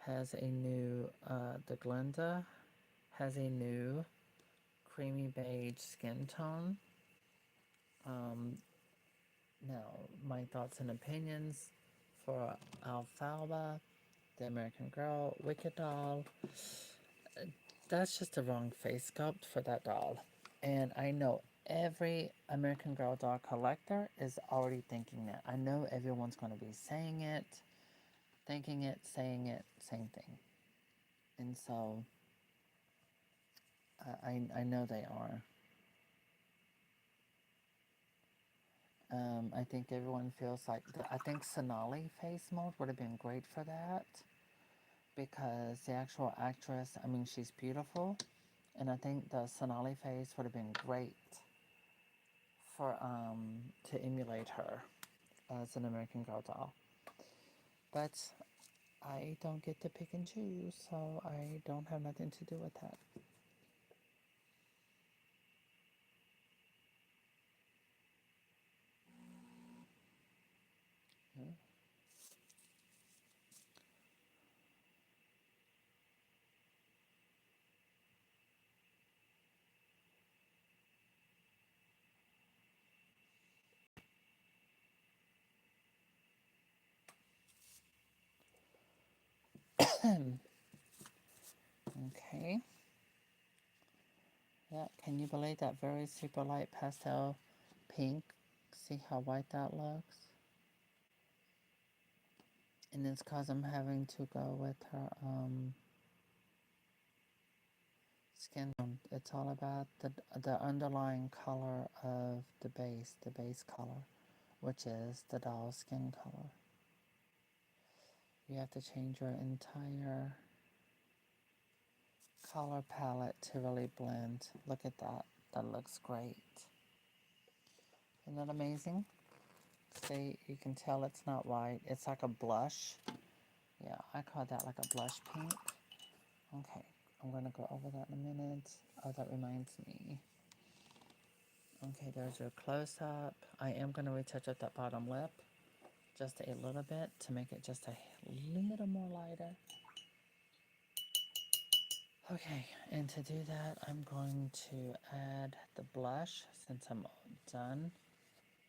has a new, the Glenda has a new creamy beige skin tone. Now, my thoughts and opinions for Alfalfa, the American Girl, Wicked doll, that's just the wrong face sculpt for that doll. And I know every American Girl doll collector is already thinking that. I know everyone's going to be saying it, thinking it, same thing. And so I know they are. I think everyone feels like, I think Sonali face mold would have been great for that because the actual actress, I mean, she's beautiful. And I think the Sonali face would have been great for to emulate her as an American Girl doll. But I don't get to pick and choose, so I don't have nothing to do with that. Okay. Yeah, can you believe that very super light pastel pink? See how white that looks? And it's because I'm having to go with her skin tone. It's all about the underlying color of the base color, which is the doll's skin color. You have to change your entire color palette to really blend. Look at that. That looks great. Isn't that amazing? See, you can tell it's not white. It's like a blush. Yeah, I call that like a blush pink. Okay, I'm going to go over that in a minute. Oh, that reminds me. Okay, there's your close-up. I am going to retouch up that bottom lip just a little bit to make it just a little more lighter. Okay, and to do that, I'm going to add the blush. Since I'm done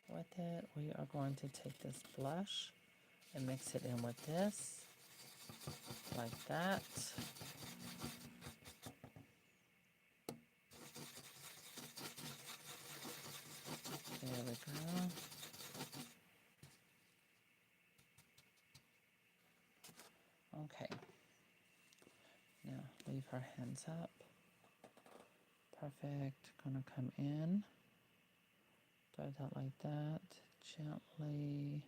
with it, we are going to take this blush and mix it in with this, like that. There we go. Okay. Now leave her hands up. Perfect. Gonna come in. Do that like that. Gently.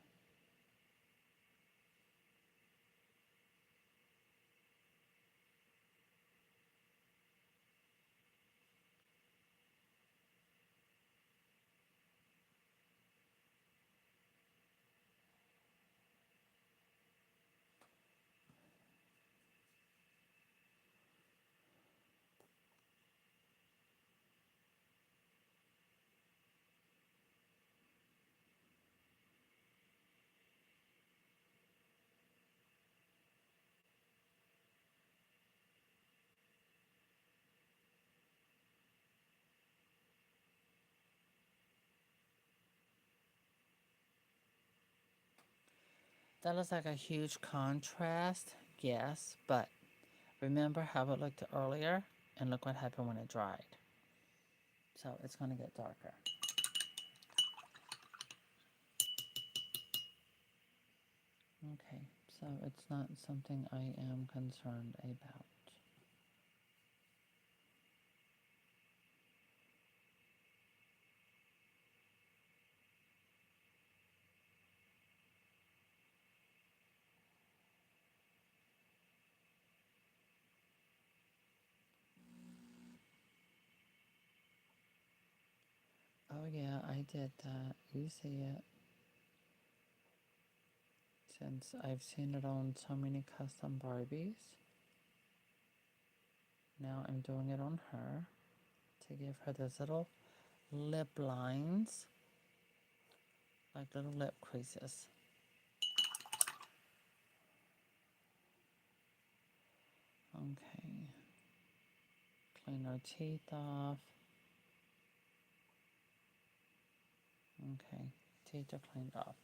That looks like a huge contrast, yes, but remember how it looked earlier? And look what happened when it dried. So it's going to get darker. Okay, so it's not something I am concerned about. yeah, I did that. You see it. Since I've seen it on so many custom Barbies. Now I'm doing it on her to give her those little lip lines, like little lip creases. Okay. Clean our teeth off. Okay, teeth are cleaned off.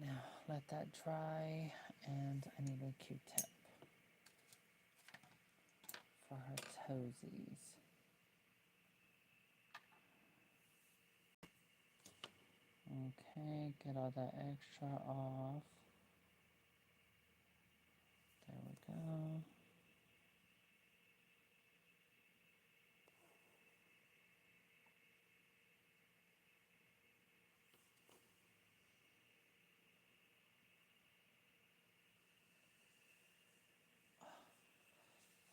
Now let that dry, and I need a Q-tip for her toesies. Okay, get all that extra off. There we go.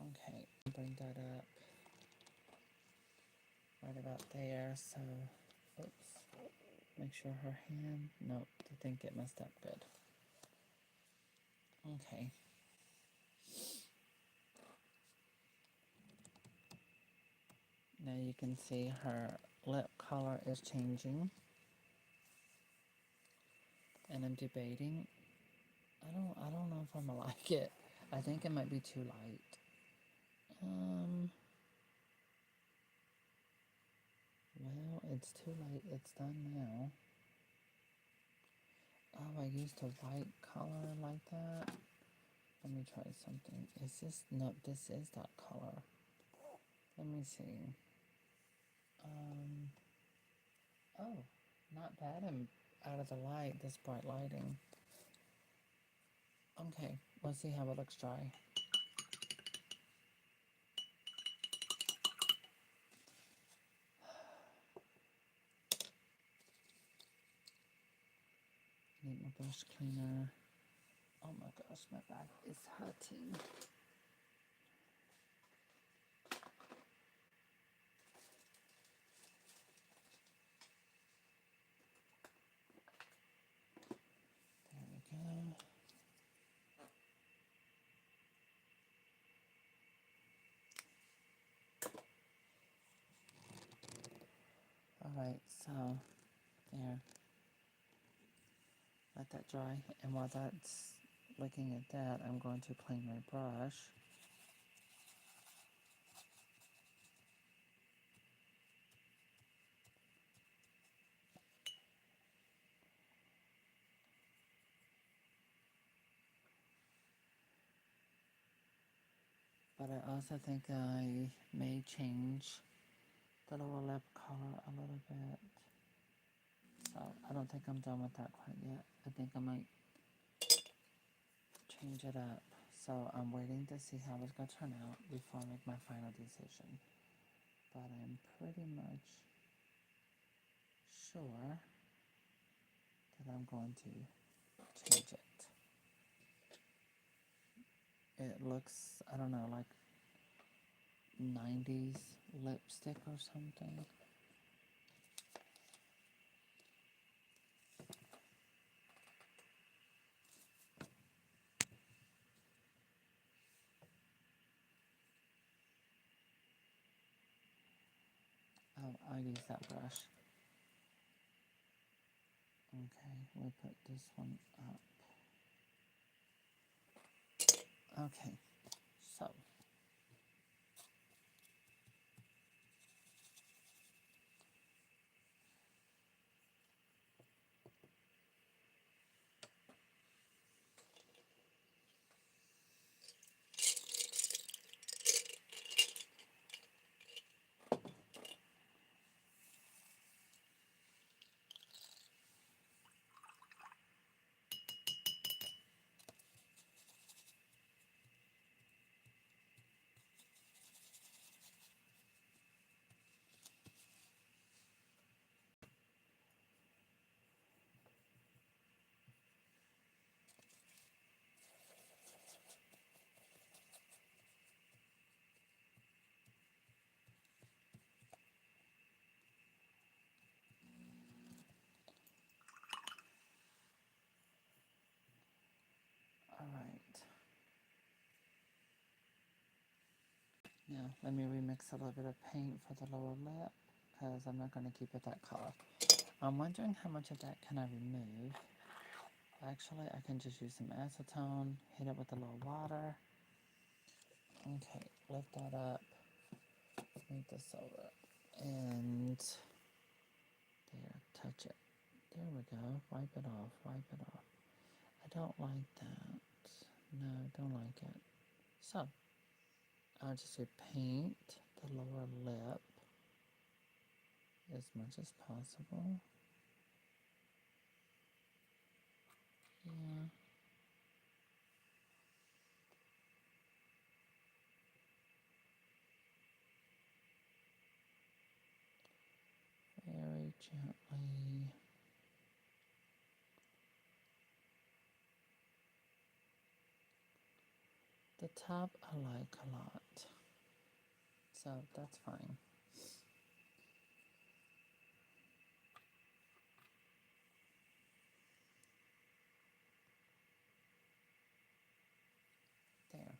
Okay, bring that up right about there. So, oops, make sure her hand, nope, I didn't get messed up good. Okay. Now you can see her lip color is changing. And I'm debating. I don't know if I'm gonna like it. I think it might be too light. Well, it's too late. It's done now. Oh, I used a white color like that. Let me try something. Is this, no, this is that color. Let me see. Oh, not bad. I'm out of the light, this bright lighting. Okay, let's see how it looks dry. Need my brush cleaner. Oh my gosh, my back is hurting. There we go. Alright, so there. Let that dry. And while that's looking at that, I'm going to clean my brush. But I also think I may change the lower lip color a little bit. So I don't think I'm done with that quite yet. I think I might change it up. So I'm waiting to see how it's going to turn out before I make my final decision. But I'm pretty much sure that I'm going to change it. It looks, I don't know, like 90s lipstick or something. Oh, I'll use that brush. Okay, we'll put this one up. Okay, so Now, let me remix a little bit of paint for the lower lip because I'm not going to keep it that color. I'm wondering how much of that can I remove. Actually, I can just use some acetone, hit it with a little water. Okay, lift that up, move this over, and there, touch it. There we go, wipe it off, wipe it off. I don't like that. No, don't like it. So, I'll just repaint the lower lip as much as possible. Yeah. Very gently. The top I like a lot, so that's fine. There.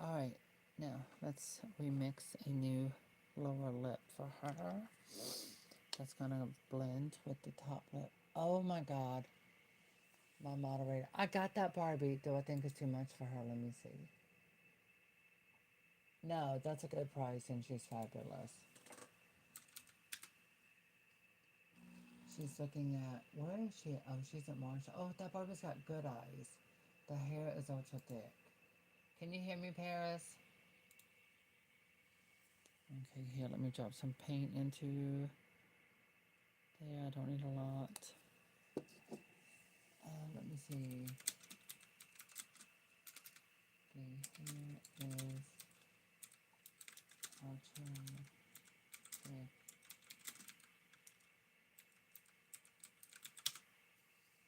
Alright, now let's remix a new lower lip for her. That's gonna blend with the top lip. Oh my god. My moderator. I got that Barbie. Do I think it's too much for her? Let me see. No, that's a good price and she's fabulous. She's looking at, where is she? Oh, she's at Marshall. Oh, that Barbie's got good eyes. The hair is ultra thick. Can you hear me, Paris? Okay, here, let me drop some paint into there. I don't need a lot. Let me see. The hair is ultra thick.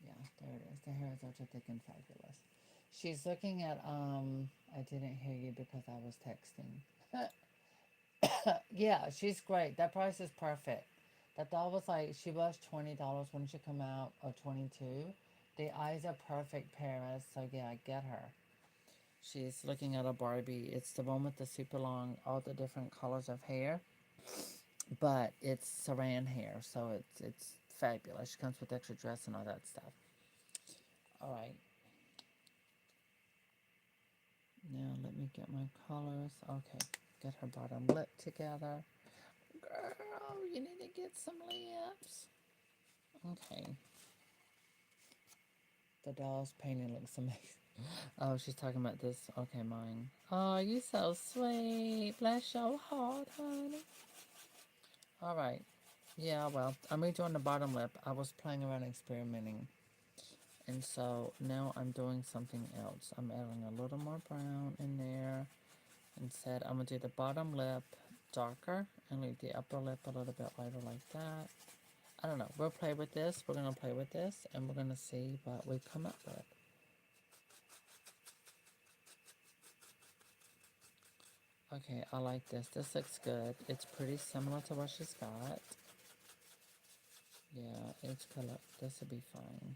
Yeah, there it is. The hair is ultra thick and fabulous. She's looking at, I didn't hear you because I was texting. Yeah, she's great. That price is perfect. That doll was like, she was $20 when she come out, or 22. The eyes are perfect, Paris. So yeah, get her. She's looking at a Barbie. It's the one with the super long, all the different colors of hair. But it's saran hair, so it's fabulous. She comes with extra dress and all that stuff. Alright. Now let me get my colors. Okay, get her bottom lip together. Girl, you need to get some lips. Okay. The doll's painting looks amazing. Oh, she's talking about this. Okay, mine. Oh, you so sweet. Bless your heart, honey. Alright. Yeah, well, I'm redoing the bottom lip. I was playing around experimenting. And so now I'm doing something else. I'm adding a little more brown in there. Instead, I'm going to do the bottom lip darker and leave the upper lip a little bit lighter like that. I don't know. We'll play with this. We're going to play with this and we're going to see what we come up with. Okay, I like this. This looks good. It's pretty similar to what she's got. Yeah, it's color. This will be fine.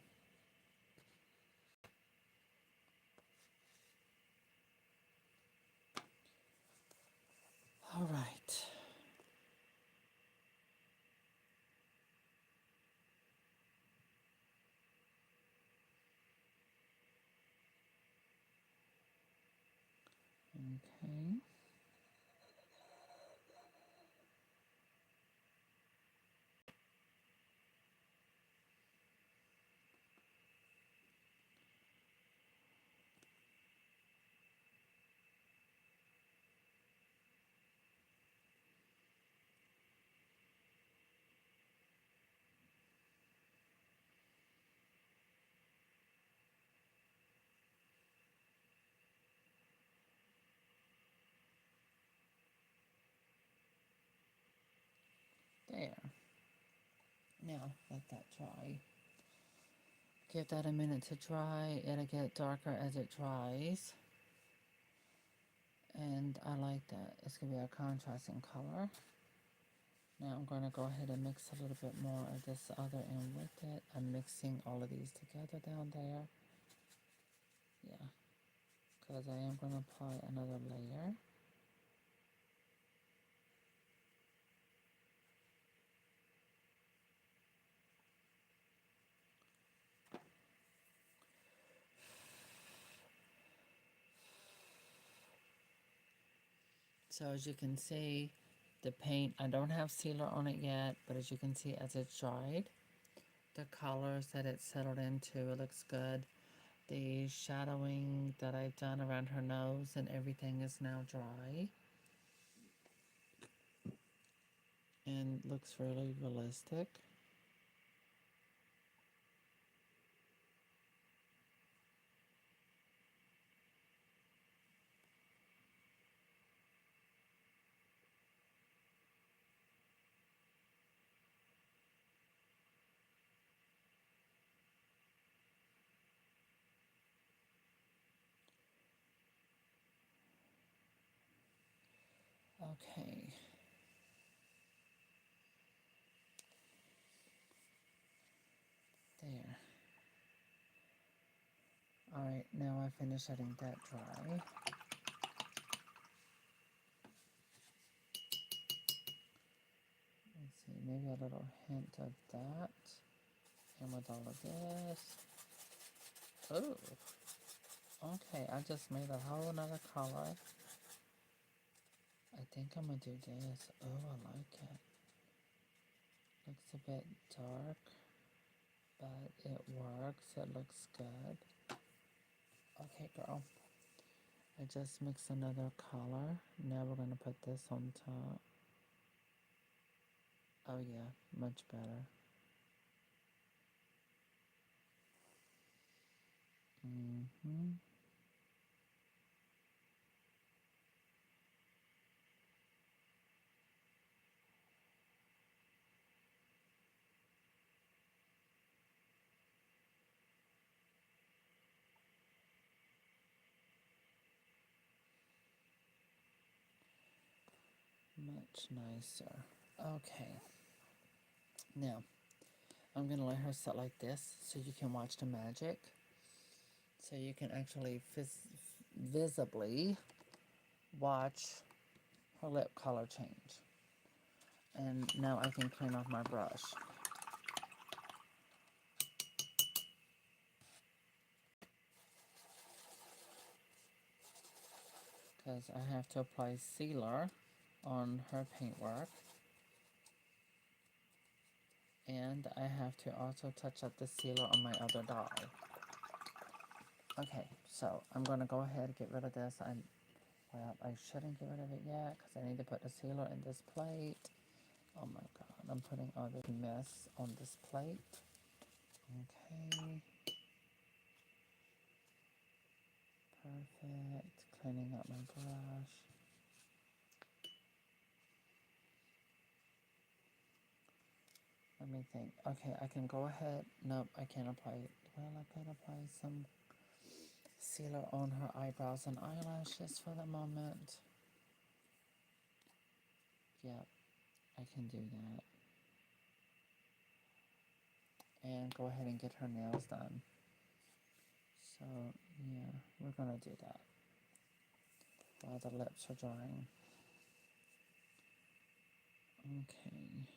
All right. Okay. There. Now, let that dry. Give that a minute to dry. It'll get darker as it dries. And I like that. It's going to be a contrasting color. Now I'm going to go ahead and mix a little bit more of this other end with it. I'm mixing all of these together down there. Yeah. Because I am going to apply another layer. So as you can see, the paint, I don't have sealer on it yet, but as you can see, as it's dried, the colors that it settled into, it looks good. The shadowing that I've done around her nose and everything is now dry. And looks really realistic. Okay. There. Alright, now I finished letting that dry. Let's see, maybe a little hint of that. And with all of this. Oh. Okay, I just made a whole nother color. I think I'm gonna do this. Oh, I like it. Looks a bit dark, but it works. It looks good. Okay, girl. I just mixed another color. Now we're gonna put this on top. Oh yeah, much better. Much nicer. Okay. Now, I'm gonna let her sit like this so you can watch the magic. So you can actually visibly watch her lip color change. And now I can clean off my brush. Because I have to apply sealer on her paintwork. And I have to also touch up the sealer on my other doll. Okay, so I'm going to go ahead and get rid of this. Well, I shouldn't get rid of it yet because I need to put the sealer in this plate. Oh my god, I'm putting all this mess on this plate. Okay. Perfect. Cleaning up my brush. Let me think. Okay, I can go ahead. Nope, I can't apply it. Well, I could apply some sealer on her eyebrows and eyelashes for the moment. Yep, I can do that. And go ahead and get her nails done. So, yeah, we're gonna do that while the lips are drying. Okay.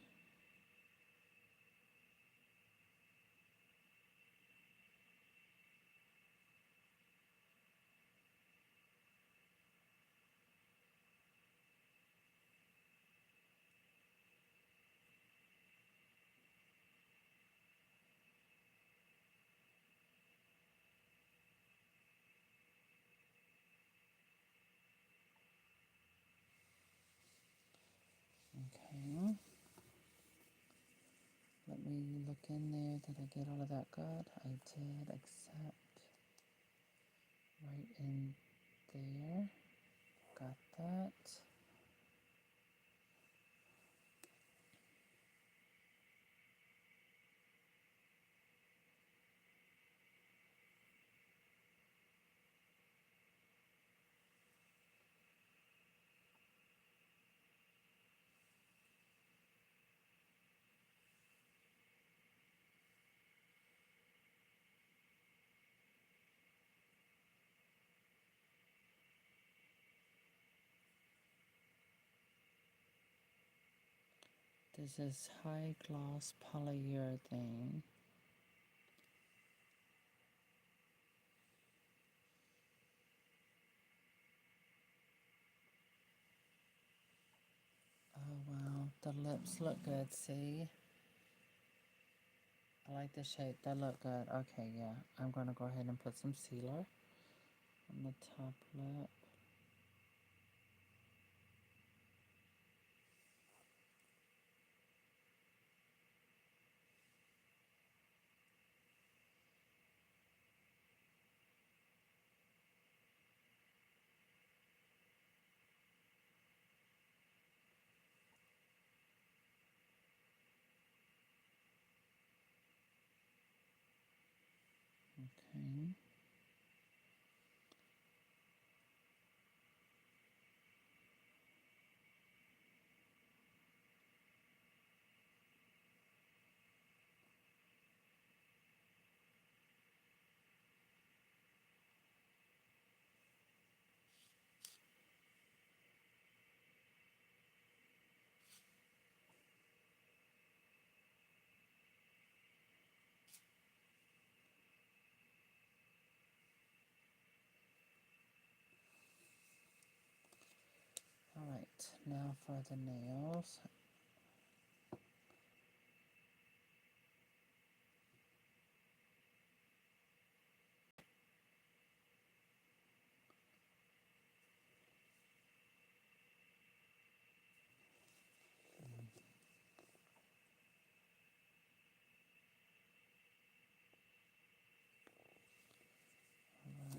Okay. Let me look in there. Did I get all of that good? I did, except right in there. Got that. This is high gloss polyurethane. The lips look good, see? I like the shape, they look good. Okay, yeah, I'm gonna go ahead and put some sealer on the top lip. Okay. Alright, now for the nails.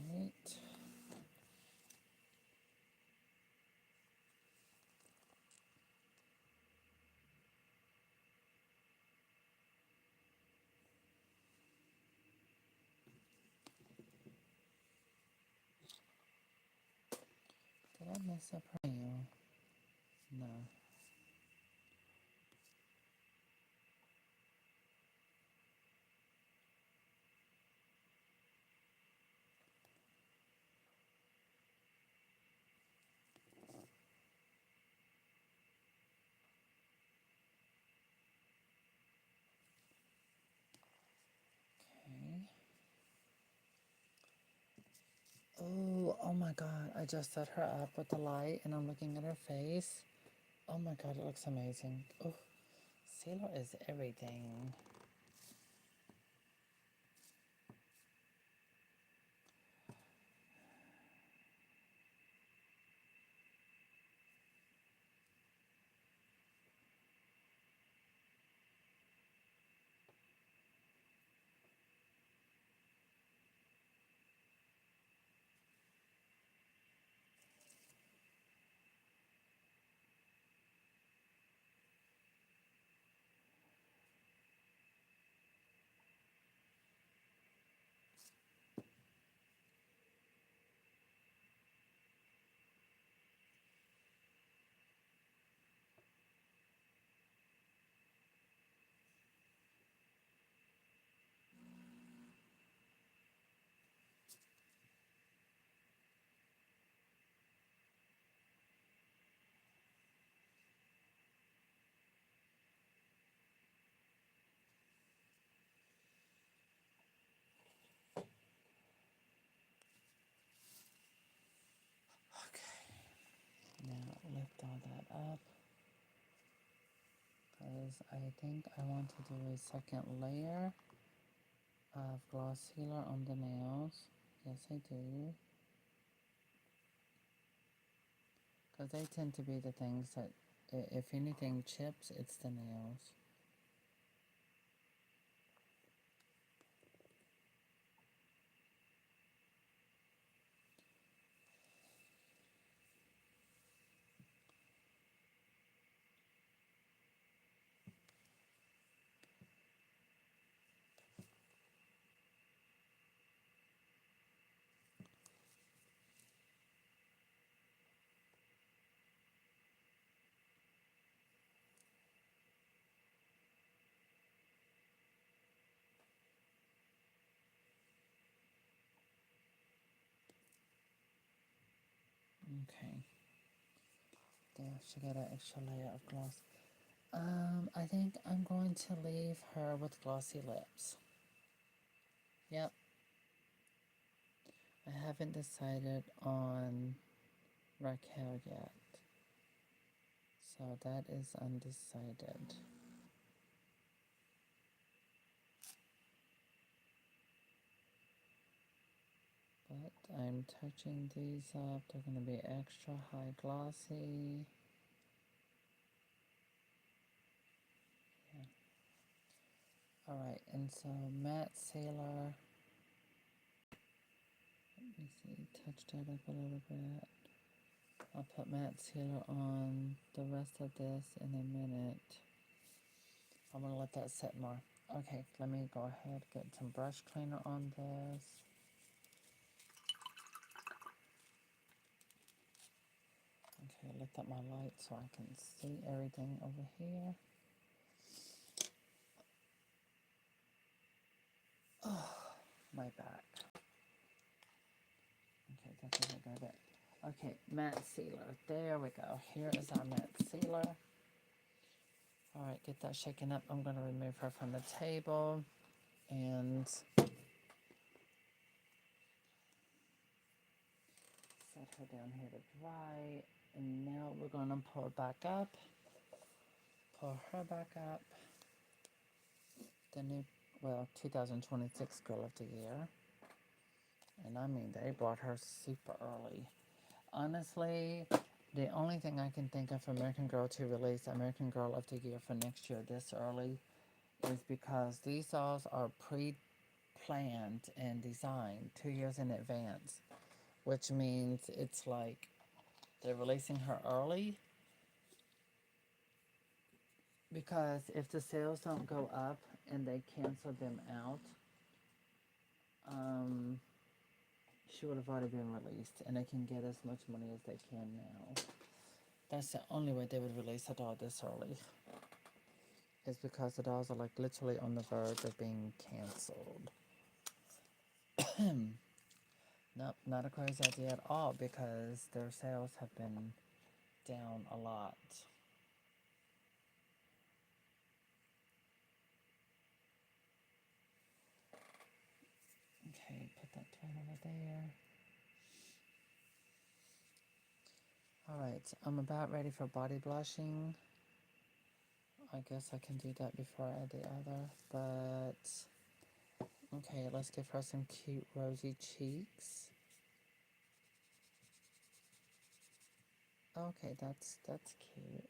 Alright. Did I mess up her nail? No. Okay. Oh my god, I just set her up with the light and I'm looking at her face. Oh my god, it looks amazing. Oh, sealer is everything. Okay. Now lift all that up. Because I think I want to do a second layer of gloss sealer on the nails. Yes, I do. Because they tend to be the things that, if anything chips, it's the nails. Okay. There, she got an extra layer of gloss. I think I'm going to leave her with glossy lips. Yep. I haven't decided on Raquel yet. So that is undecided. But I'm touching these up. They're going to be extra high glossy. Yeah. Alright, and so matte sealer. Let me see, touch that up a little bit. I'll put matte sealer on the rest of this in a minute. I'm going to let that set more. Okay, let me go ahead and get some brush cleaner on this. Okay, lift up my light so I can see everything over here. Oh, my back. Okay, that's a good bit. Okay, matte sealer. There we go. Here is our matte sealer. Alright, get that shaken up. I'm going to remove her from the table and set her down here to dry. And now we're going to pull back up. Pull her back up. The new, well, 2026 Girl of the Year. And I mean, they brought her super early. Honestly, the only thing I can think of for American Girl to release American Girl of the Year for next year this early is because these dolls are pre-planned and designed 2 years in advance, which means it's like they're releasing her early because if the sales don't go up and they cancel them out, she would have already been released and they can get as much money as they can now. That's the only way they would release a doll this early. Is because the dolls are like literally on the verge of being canceled. Nope, not a crazy idea at all because their sales have been down a lot. Okay, put that thread over there. Alright, I'm about ready for body blushing. I guess I can do that before I add the other, but okay, let's give her some cute rosy cheeks. Okay, that's cute.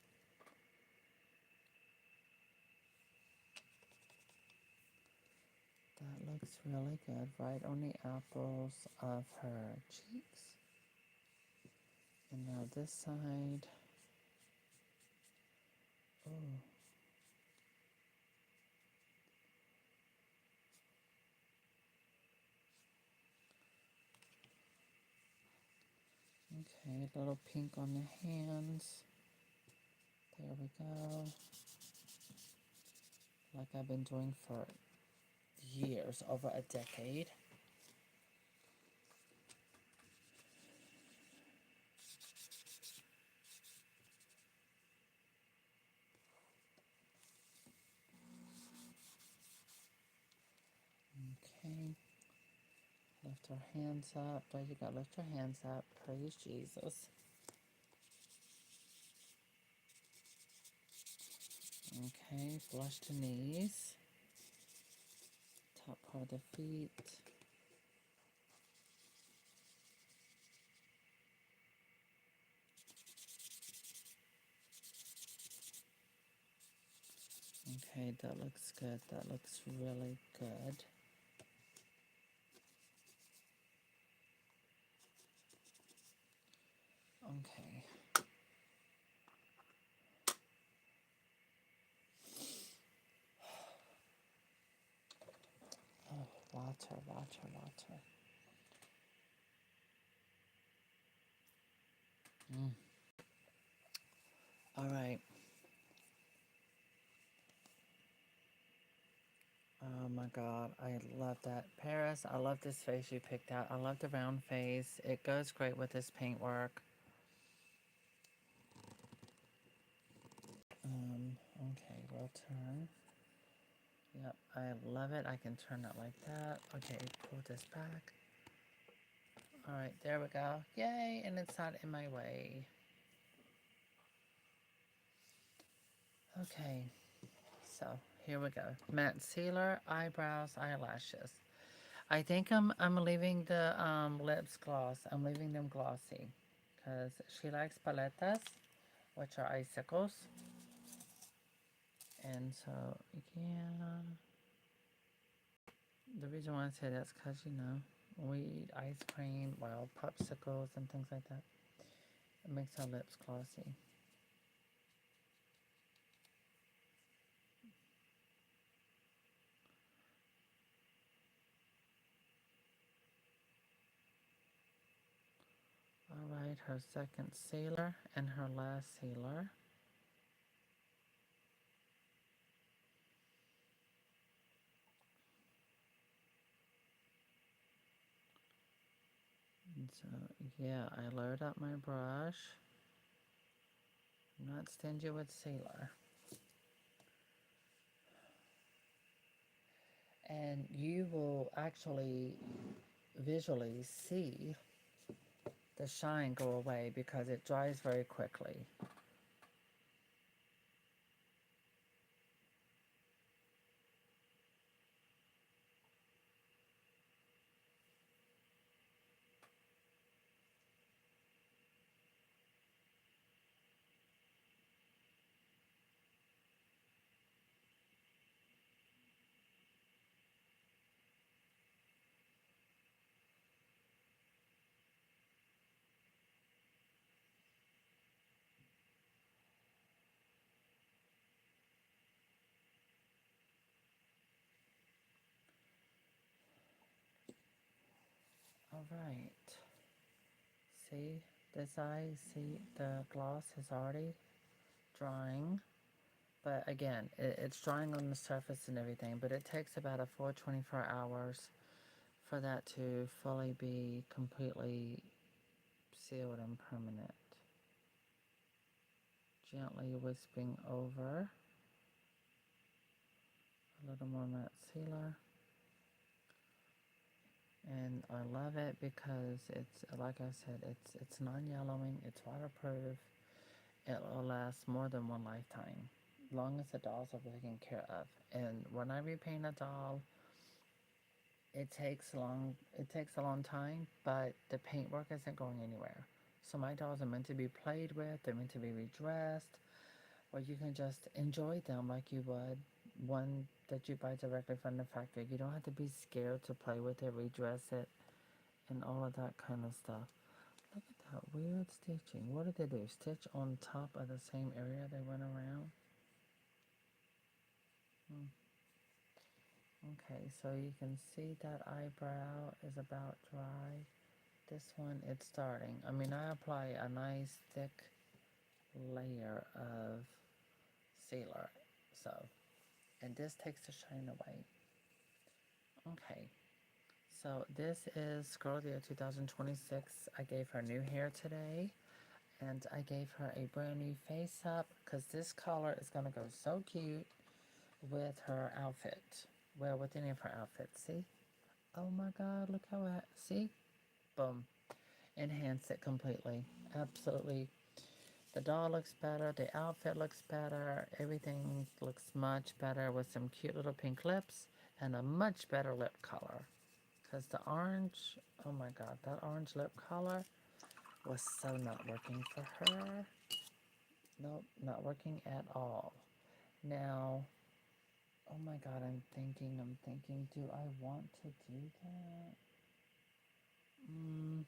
That looks really good, right on the apples of her cheeks. And now this side. Oh. Okay, a little pink on the hands. There we go. Like I've been doing for years, over a decade. Okay. Lift our hands up. There you go. Lift your hands up. Praise Jesus. Okay. Blush the knees. Top part of the feet. Okay, that looks good. That looks really good. Okay. Oh, water, water, water. All right. Oh my God, I love that. Paris, I love this face you picked out. I love the round face. It goes great with this paintwork. Okay, we'll turn. Yep, I love it. I can turn it like that. Okay, pull this back. All right, there we go. Yay, and it's not in my way. Okay, so here we go. Matte sealer, eyebrows, eyelashes. I think I'm leaving the lips gloss. I'm leaving them glossy because she likes paletas, which are icicles. And so, yeah, the reason why I say that's because, you know, we eat ice cream, well, popsicles and things like that. It makes our lips glossy. Alright, her second sealer and her last sealer. And so, yeah, I load up my brush. I'm not stingy with sealer. And you will actually visually see the shine go away because it dries very quickly. Alright. See, this eye, see the gloss is already drying. But again, it's drying on the surface and everything, but it takes about a full 24 hours for that to fully be completely sealed and permanent. Gently wisping over a little more matte sealer. And I love it because it's, like I said, it's non-yellowing, it's waterproof, it will last more than one lifetime, as long as the dolls are taken care of. And when I repaint a doll, it takes a long time, but the paintwork isn't going anywhere. So my dolls are meant to be played with, they're meant to be redressed, or you can just enjoy them like you would one that you buy directly from the factory. You don't have to be scared to play with it, redress it, and all of that kind of stuff. Look at that weird stitching. What did they do? Stitch on top of the same area they went around? Hmm. Okay, so you can see that eyebrow is about dry. This one, it's starting. I mean, I apply a nice thick layer of sealer. So, and this takes the shine away. Okay, so this is Girl of the Year 2026. I gave her new hair today. And I gave her a brand new face up because this color is going to go so cute with her outfit. Well, with any of her outfits. See? Oh my god, look how I see? Boom. Enhance it completely. Absolutely. The doll looks better, the outfit looks better, everything looks much better with some cute little pink lips and a much better lip color. Because the orange, oh my god, that orange lip color was so not working for her. Nope, not working at all. Now, oh my god, I'm thinking, do I want to do that? Mm,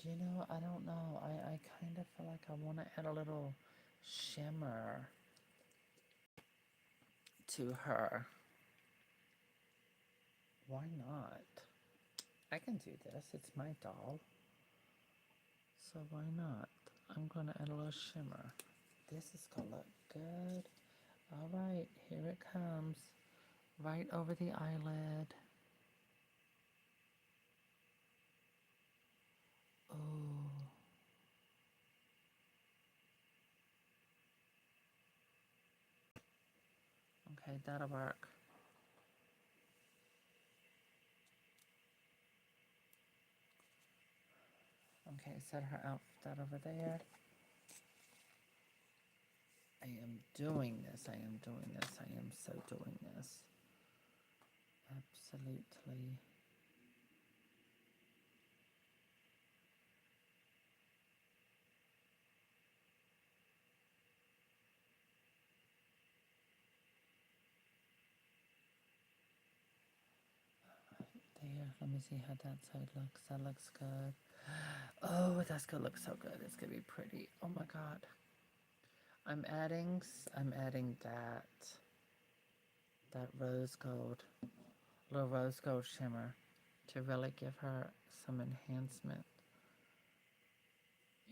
do you know, I don't know. I kind of feel like I want to add a little shimmer to her. Why not? I can do this. It's my doll. So why not? I'm going to add a little shimmer. This is going to look good. Alright, here it comes. Right over the eyelid. Oh. Okay, that'll work. Okay, set her outfit over there. I am doing this. I am doing this. I am so doing this. Absolutely. There, let me see how that side looks. That looks good. Oh, that's gonna look so good. It's gonna be pretty. Oh my god. I'm adding that rose gold, little rose gold shimmer to really give her some enhancement.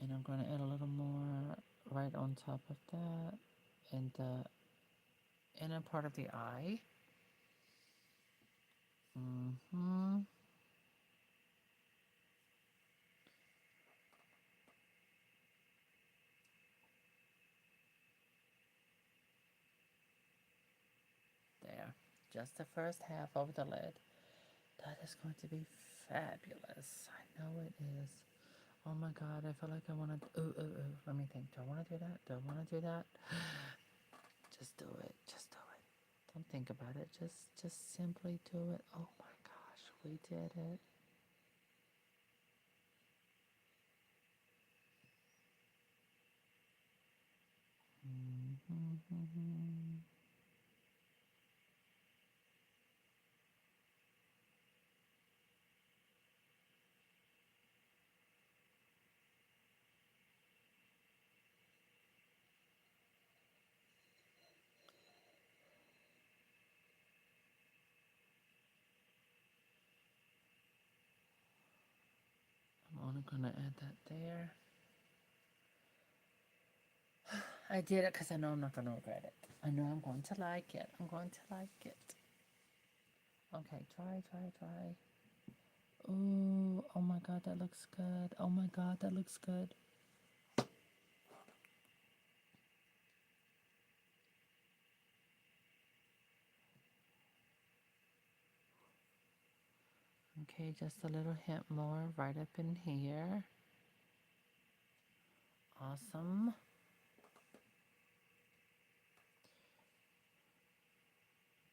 And I'm going to add a little more right on top of that in the inner part of the eye. There. Just the first half of the lid. That is going to be fabulous. I know it is. Oh my god, I feel like I want to. Ooh. Let me think. Do I want to do that? Do I want to do that? Just do it. Just do it. Don't think about it. Just simply do it. Oh my gosh, we did it. I'm only gonna add that there. I did it because I know I'm not gonna regret it. I know I'm going to like it. I'm going to like it. Okay, try. Ooh, oh my god, that looks good. Oh my god, that looks good. Okay, just a little hint more right up in here. Awesome.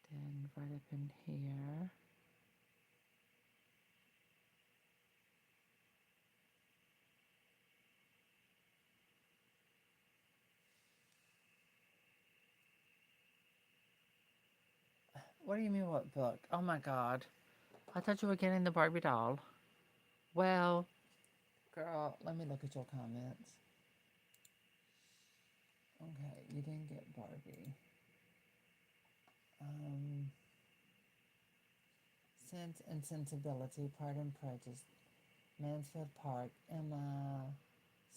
Then right up in here. What do you mean, what book? Oh my god. I thought you were getting the Barbie doll. Well, girl, let me look at your comments. Okay, you didn't get Barbie. Sense and Sensibility, Pride and Prejudice, Mansfield Park, Emma,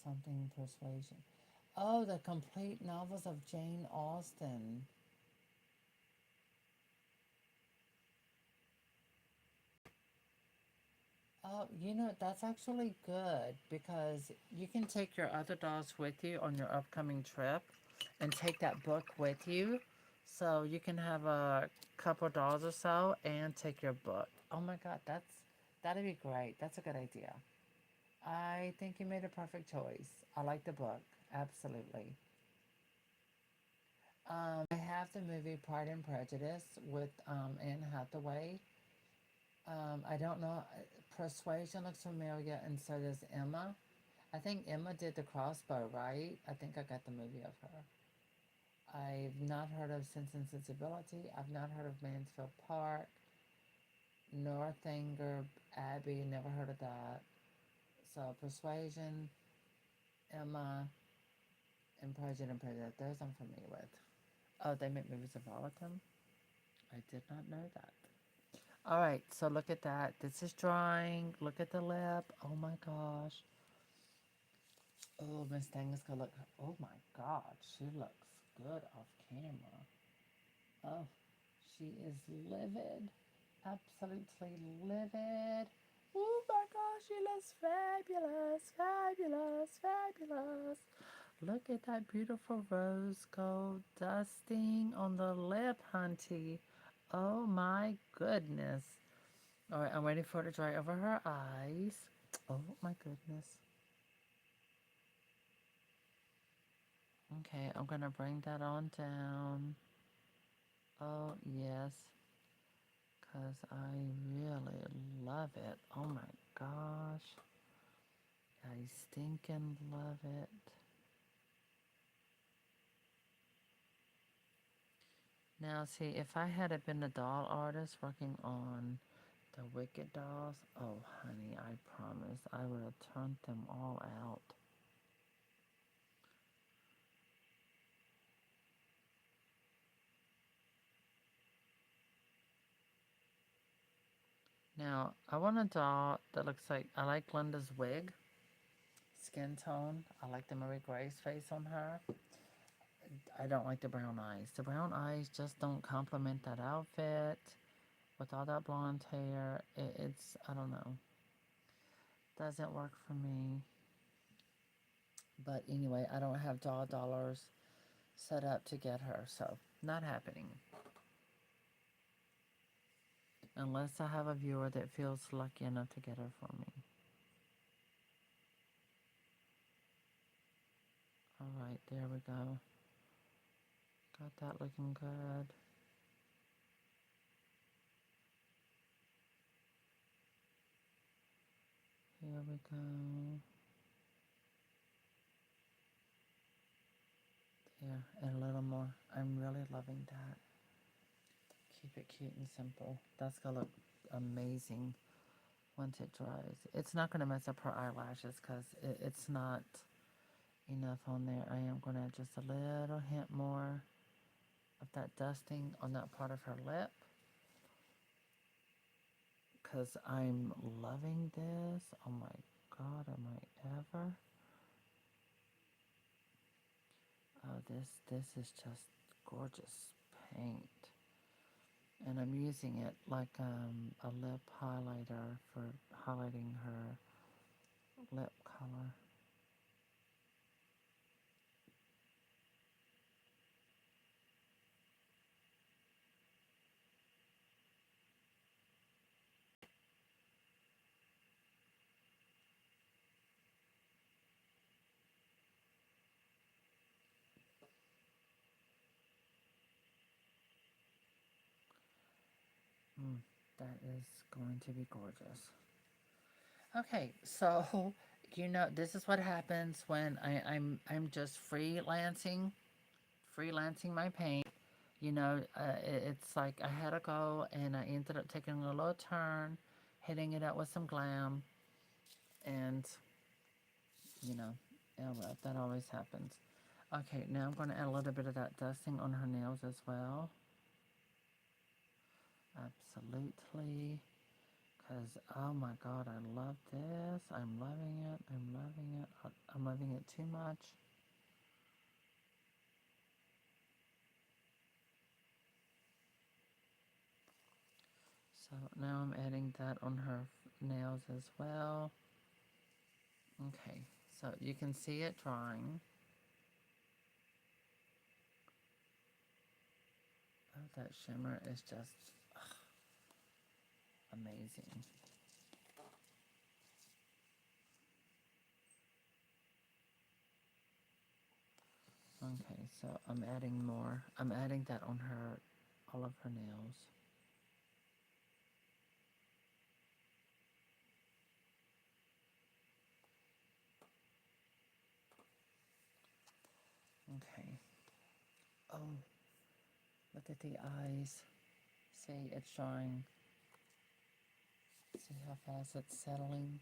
something Persuasion. Oh, the complete novels of Jane Austen. Oh, you know, that's actually good because you can take your other dolls with you on your upcoming trip and take that book with you. So you can have a couple dolls or so and take your book. Oh my God, that'd be great. That's a good idea. I think you made a perfect choice. I like the book. Absolutely. I have the movie Pride and Prejudice with Anne Hathaway. I don't know. Persuasion looks familiar, and so does Emma. I think Emma did the crossbow, right? I think I got the movie of her. I've not heard of Sense and Sensibility. I've not heard of Mansfield Park. Northanger Abbey, never heard of that. So Persuasion, Emma, and Pride and Prejudice, those I'm familiar with. Oh, they make movies of all of them? I did not know that. All right, so look at that. This is drying. Look at the lip. Oh my gosh. Oh, Miss Tanga's look. Oh my God, she looks good off camera. Oh, she is livid. Absolutely livid. Oh my gosh, she looks fabulous. Look at that beautiful rose gold dusting on the lip, hunty. Oh my goodness. All right, I'm waiting for it to dry over her eyes. Oh my goodness. Okay, I'm gonna bring that on down. Oh, yes, because I really love it. Oh my gosh. I stinking love it. Now, see, if I had been a doll artist working on the Wicked dolls, oh, honey, I promise I would have turned them all out. Now, I want a doll that looks like, I like Glenda's wig, skin tone. I like the Marie Grace face on her. I don't like the brown eyes. The brown eyes just don't complement that outfit with all that blonde hair. It's, I don't know, doesn't work for me. But anyway, I don't have dollars set up to get her, so not happening. Unless I have a viewer that feels lucky enough to get her for me. Alright, there we go. Got that looking good. Here we go. There, and a little more. I'm really loving that. Keep it cute and simple. That's gonna look amazing once it dries. It's not gonna mess up her eyelashes because it's not enough on there. I am gonna add just a little hint more of that dusting on that part of her lip because I'm loving this. Oh my god, am I ever? Oh, this is just gorgeous paint. And I'm using it like a lip highlighter for highlighting her lip color. That is going to be gorgeous. Okay, so you know this is what happens when I'm just freelancing my paint. You know, it's like I had to go and I ended up taking a little turn, hitting it up with some glam, and you know, yeah, well, that always happens. Okay, now I'm going to add a little bit of that dusting on her nails as well. Absolutely. Because, oh my god, I love this. I'm loving it. I'm loving it. I'm loving it too much. So now I'm adding that on her nails as well. Okay, so you can see it drying. Oh, that shimmer is just amazing. Okay, so I'm adding more. I'm adding that on her, all of her nails. Okay. Oh, look at the eyes. See, it's drying. See how fast it's settling?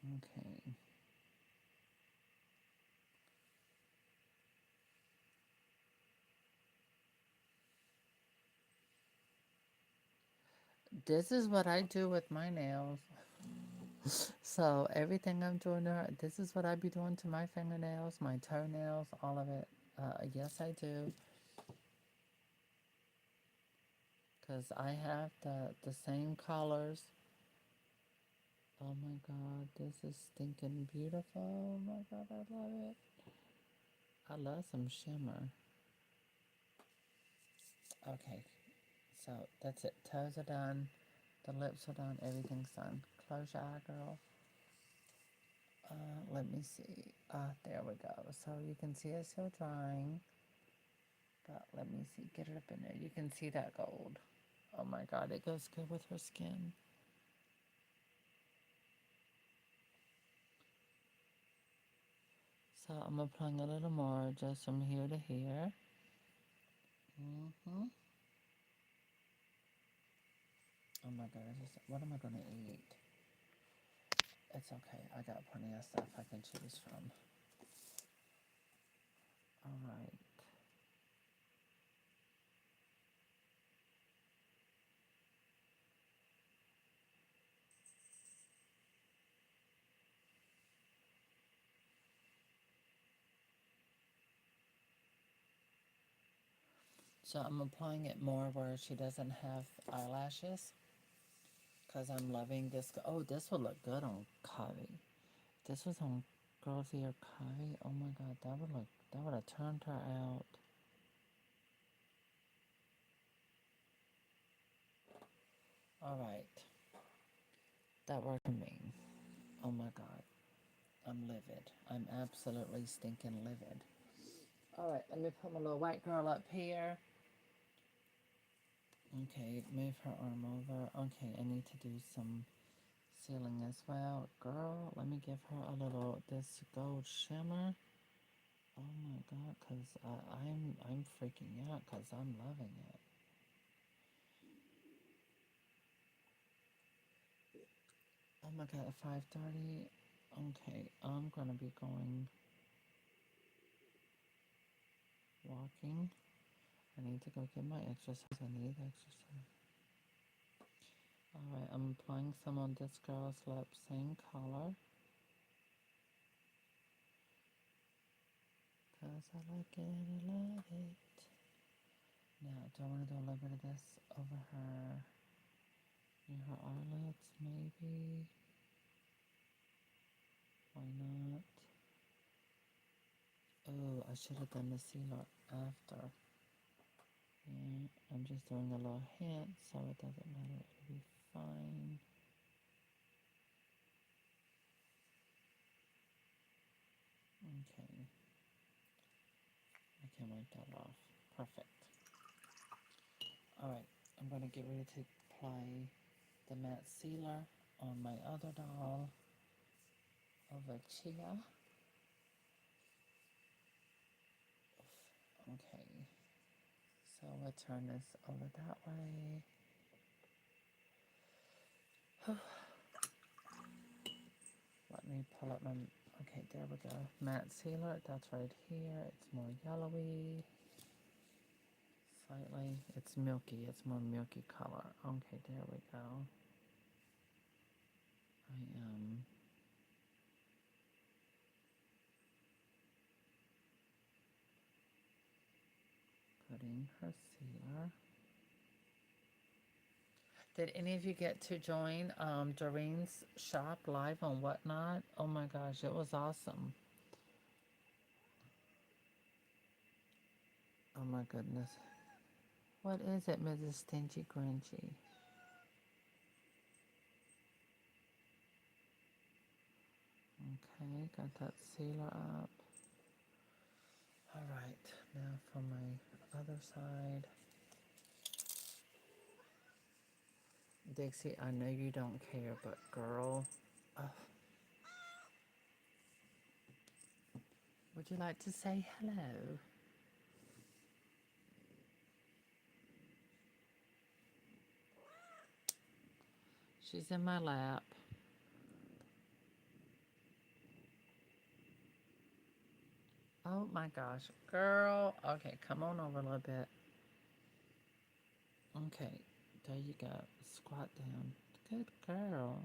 Okay. This is what I do with my nails. So everything I'm doing there, this is what I be doing to my fingernails, my toenails, all of it. Yes, I do. Because I have the same colors. Oh my god, this is stinking beautiful. Oh my god, I love it. I love some shimmer. Okay, so that's it. Toes are done. The lips are done. Everything's done. Close your eye, girl. Let me see. There we go. So you can see it's still drying. But let me see. Get it up in there. You can see that gold. Oh my god, it goes good with her skin. So I'm applying a little more just from here to here. Oh my god, what am I going to eat? It's okay. I got plenty of stuff I can choose from. Alright. So I'm applying it more where she doesn't have eyelashes. Because I'm loving this. Oh, this would look good on Covey. This was on Girls Ear Covey. Oh my god, that would have turned her out. Alright. That worked for me. Oh my god. I'm livid. I'm absolutely stinking livid. Alright, let me put my little white girl up here. Okay, move her arm over. Okay, I need to do some sealing as well. Girl, let me give her a little, this gold shimmer. Oh my god, because I'm freaking out because I'm loving it. Oh my god, at 5:30. Okay, I'm going to be going walking. I need to go get my exercise. I need exercise. Alright, I'm applying some on this girl's lips, same color. Cause I like it, I love it. Now, do I want to do a little bit of this over her, near her eyelids, maybe? Why not? Oh, I should have done the sealer after. Yeah, I'm just doing a little hint, so it doesn't matter. It'll be fine. Okay. I can wipe that off. Perfect. Alright, I'm going to get ready to apply the matte sealer on my other doll over Chia. Okay, so we'll turn this over that way. Let me pull up my, okay, there we go. Matte sealer, that's right here. It's more yellowy. Slightly, it's milky, it's more milky color. Okay, there we go. I am putting her sealer. Did any of you get to join Doreen's shop live on Whatnot? Oh my gosh, it was awesome. Oh my goodness. What is it, Mrs. Stingy Grinchy? Okay, got that sealer up. Alright, now for my other side. Dixie, I know you don't care, but girl, would you like to say hello? She's in my lap. Oh my gosh, girl. Okay, come on over a little bit. Okay, there you go. Squat down. Good girl.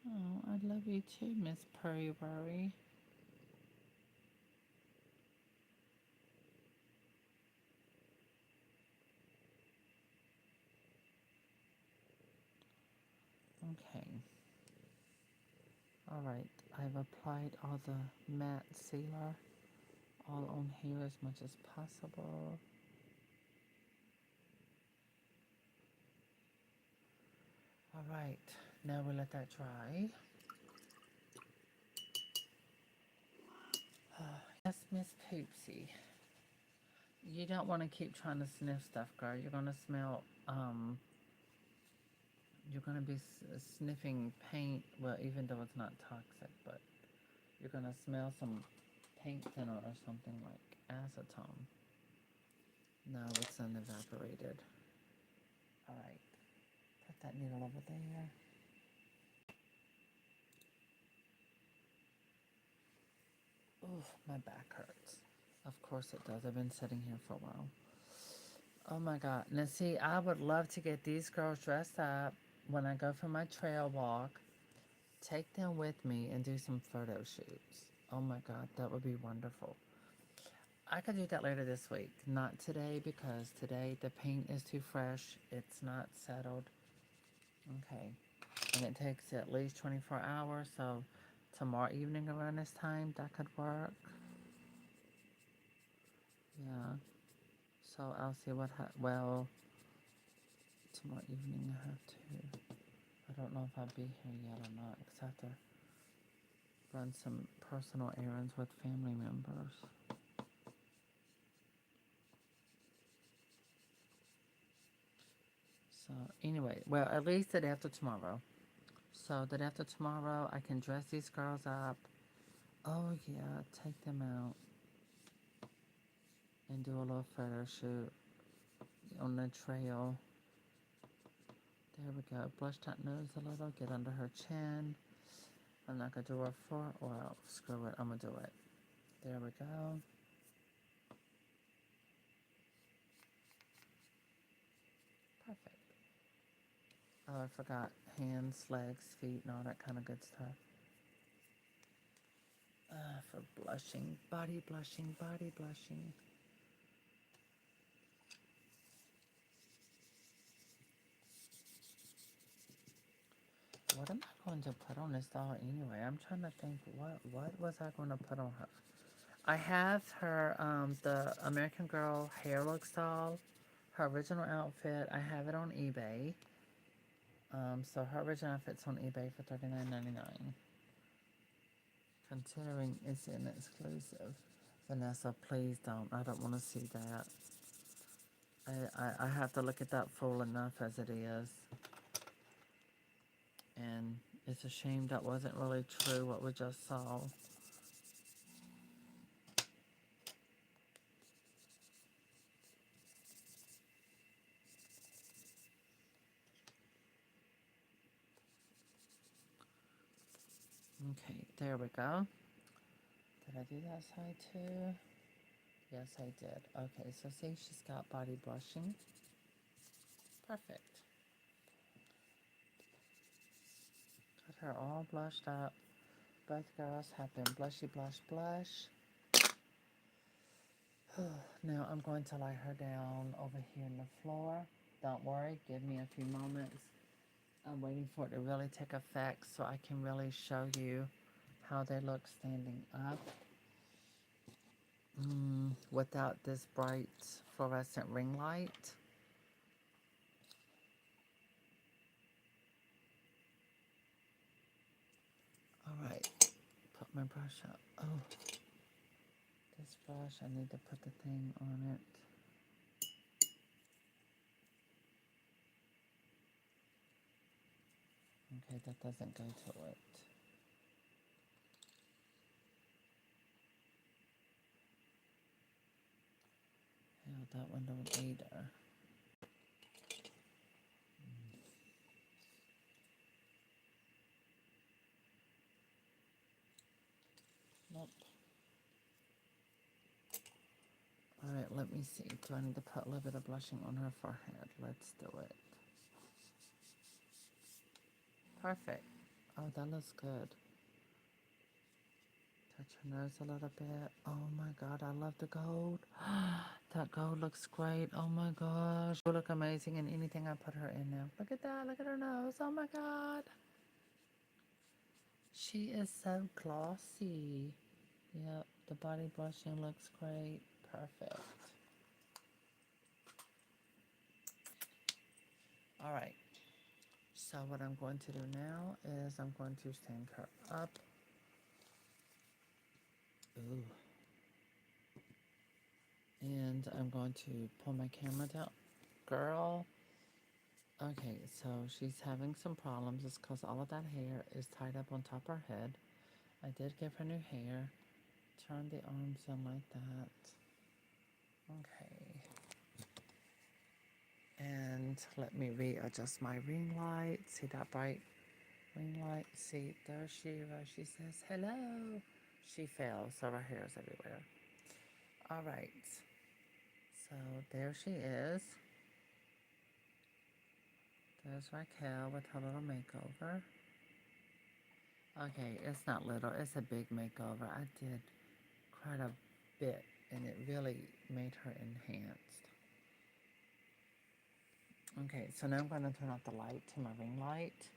Oh, I love you too, Miss Purry Worry. Okay. Alright, I've applied all the matte sealer all on here as much as possible. Alright, now we let that dry. Yes, Miss Poopsie. You don't want to keep trying to sniff stuff, girl. You're going to smell, you're going to be sniffing paint. Well, even though it's not toxic, but you're going to smell some paint thinner or something like acetone. No, it's unevaporated. Alright, put that needle over there. Ooh, my back hurts. Of course it does. I've been sitting here for a while. Oh my God. Now see, I would love to get these girls dressed up when I go for my trail walk. Take them with me and do some photo shoots. Oh my God, that would be wonderful. I could do that later this week. Not today because today the paint is too fresh. It's not settled. Okay. And it takes at least 24 hours, so tomorrow evening around this time, that could work. Yeah. So I'll see what well, tomorrow evening I have to. I don't know if I'll be here yet or not, because I have to run some personal errands with family members. So anyway, well, at least the day after tomorrow. So the day after tomorrow, I can dress these girls up. Oh yeah, take them out and do a little photo shoot on the trail. There we go. Blush that nose a little, get under her chin. I'm not going to do her for, well, screw it, I'm going to do it. There we go. Perfect. Oh, I forgot hands, legs, feet, and all that kind of good stuff. For blushing, body blushing, body blushing. What am I going to put on this doll anyway? I'm trying to think, what was I going to put on her? I have her, the American Girl hair look doll, her original outfit. I have it on eBay. So her original outfit's on eBay for $39.99. Considering it's an exclusive. Vanessa, please don't. I don't want to see that. I have to look at that full enough as it is. And it's a shame that wasn't really true what we just saw. Okay, there we go. Did I do that side too? Yes, I did. Okay, so see, she's got body blushing. Perfect. Got her all blushed up. Both girls have been blushy, blush, blush. Now I'm going to lay her down over here on the floor. Don't worry, give me a few moments. I'm waiting for it to really take effect so I can really show you how they look standing up. Without this bright fluorescent ring light. Alright, put my brush up. Oh, this brush, I need to put the thing on it. Okay, that doesn't go to it. Yeah, that one don't either. Nope. Alright, let me see. Do I need to put a little bit of blushing on her forehead? Let's do it. Perfect. Oh, that looks good. Touch her nose a little bit. Oh my God, I love the gold. That gold looks great. Oh my gosh. She'll look amazing in anything I put her in now. Look at that. Look at her nose. Oh my God. She is so glossy. Yep, the body blushing looks great. Perfect. All right. So what I'm going to do now is I'm going to stand her up. Ooh. And I'm going to pull my camera down. Girl. Okay, so she's having some problems. It's because all of that hair is tied up on top of her head. I did give her new hair. Turn the arms in like that. Okay. And let me readjust my ring light. See that bright ring light? See, there she says hello. She fell, so her hair is everywhere. All right. So there she is. There's Raquel with her little makeover. Okay, it's not little, it's a big makeover. I did quite a bit and it really made her enhanced. Okay, so now I'm going to turn off the light to my ring light.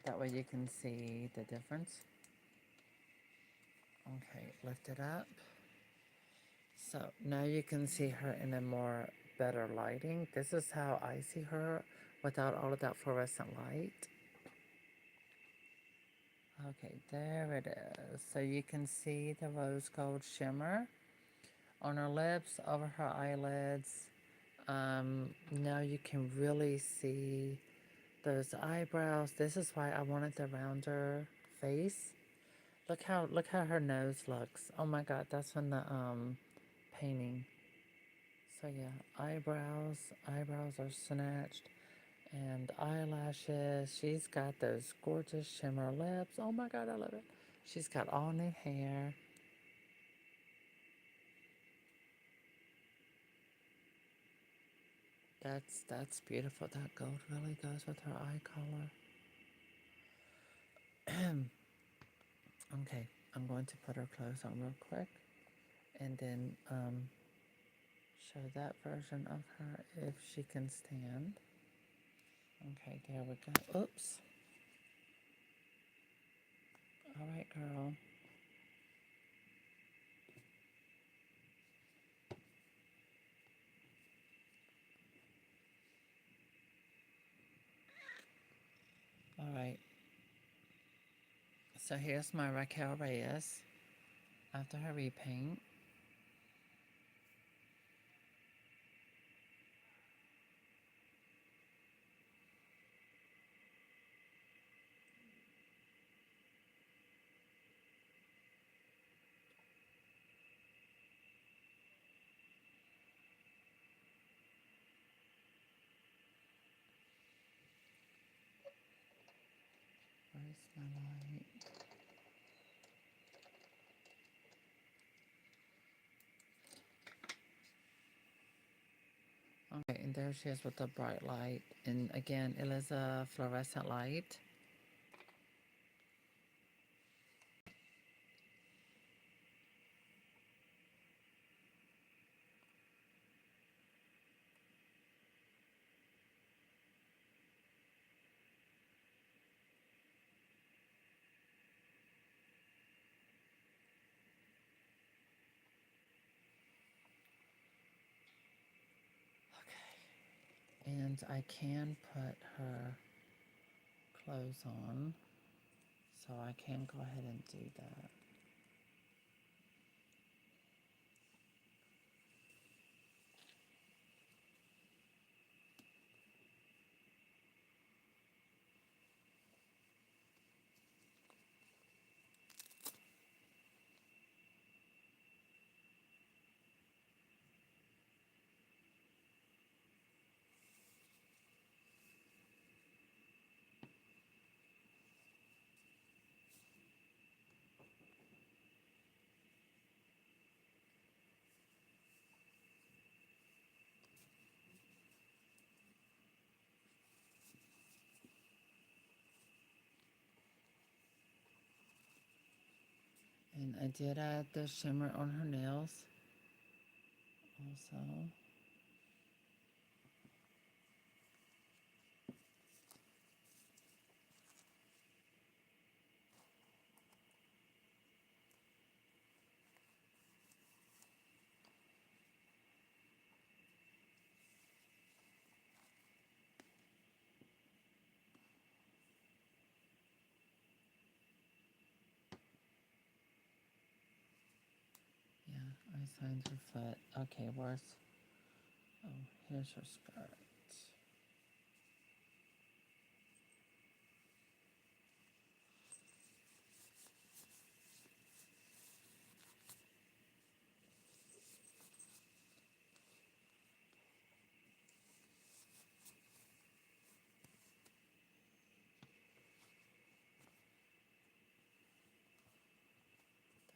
That way you can see the difference. Okay, lift it up. So now you can see her in a more better lighting. This is how I see her without all of that fluorescent light. Okay, there it is. So you can see the rose gold shimmer on her lips, over her eyelids. Now you can really see those eyebrows. This is why I wanted the rounder face. Look how her nose looks. Oh my god, that's from the painting. So yeah, eyebrows are snatched, and eyelashes. She's got those gorgeous shimmer lips. Oh my god, I love it. She's got all new hair. That's beautiful. That gold really goes with her eye color. Okay, I'm going to put her clothes on real quick, and then show that version of her if she can stand. Okay, there we go. Oops. All right, girl. All right. So here's my Raquel Reyes after her repaint. Where's my light? Okay, and there she is with the bright light. And again, it is a fluorescent light. Okay. And I can put her clothes on. So I can go ahead and do that. And I did add the shimmer on her nails also. I signed her foot. Okay, where's... Oh, here's her skirt.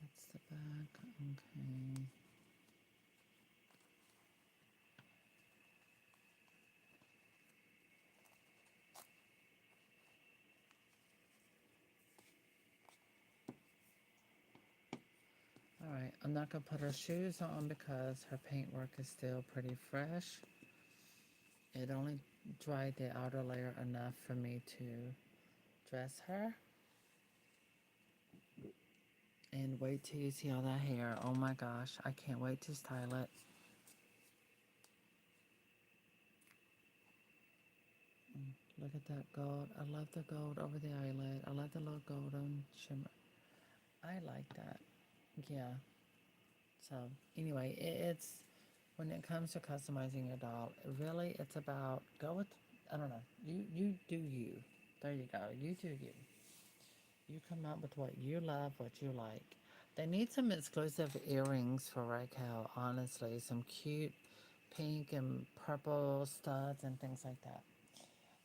That's the back. Okay. Alright, I'm not going to put her shoes on because her paintwork is still pretty fresh. It only dried the outer layer enough for me to dress her. And wait till you see all that hair. Oh my gosh, I can't wait to style it. Look at that gold. I love the gold over the eyelid. I love the little golden shimmer. I like that. Yeah. So anyway, it's when it comes to customizing your doll, really it's about go with, I don't know. You do you. There you go. You do you. You come up with what you love, what you like. They need some exclusive earrings for Raquel, honestly. Some cute pink and purple studs and things like that.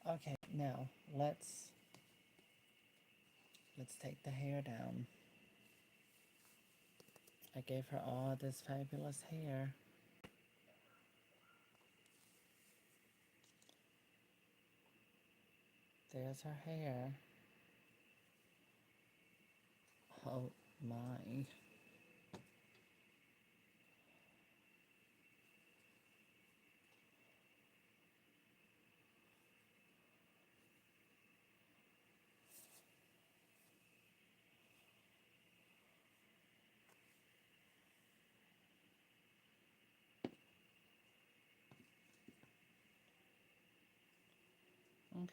Okay, now let's take the hair down. I gave her all this fabulous hair. There's her hair. Oh my.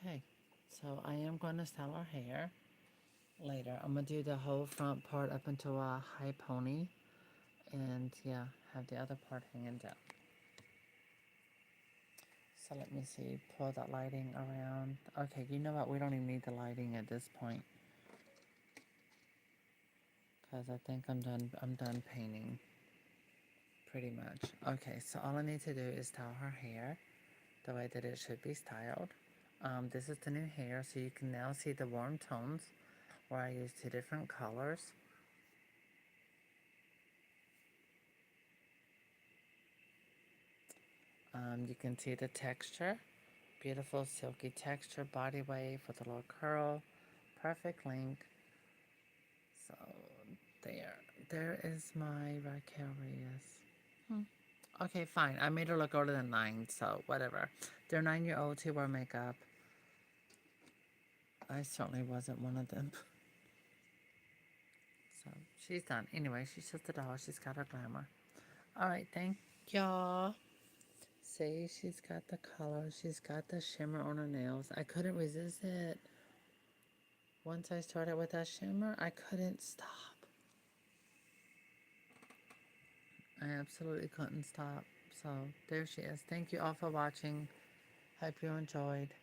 Okay, so I am going to style her hair later. I'm going to do the whole front part up into a high pony. And yeah, have the other part hanging down. So let me see, pull that lighting around. Okay, you know what? We don't even need the lighting at this point. Because I think I'm done painting. Pretty much. Okay, so all I need to do is style her hair the way that it should be styled. This is the new hair, so you can now see the warm tones where I use two different colors. You can see the texture. Beautiful silky texture, body wave with a little curl. Perfect length. So there is my Raquel Reyes. Okay, fine. I made her look older than 9, so whatever. They're 9-year-olds who wear makeup. I certainly wasn't one of them. So she's done. Anyway, she's just a doll. She's got her glamour. Alright, thank y'all. See, she's got the color. She's got the shimmer on her nails. I couldn't resist it. Once I started with that shimmer, I couldn't stop. I absolutely couldn't stop. So there she is. Thank you all for watching. Hope you enjoyed.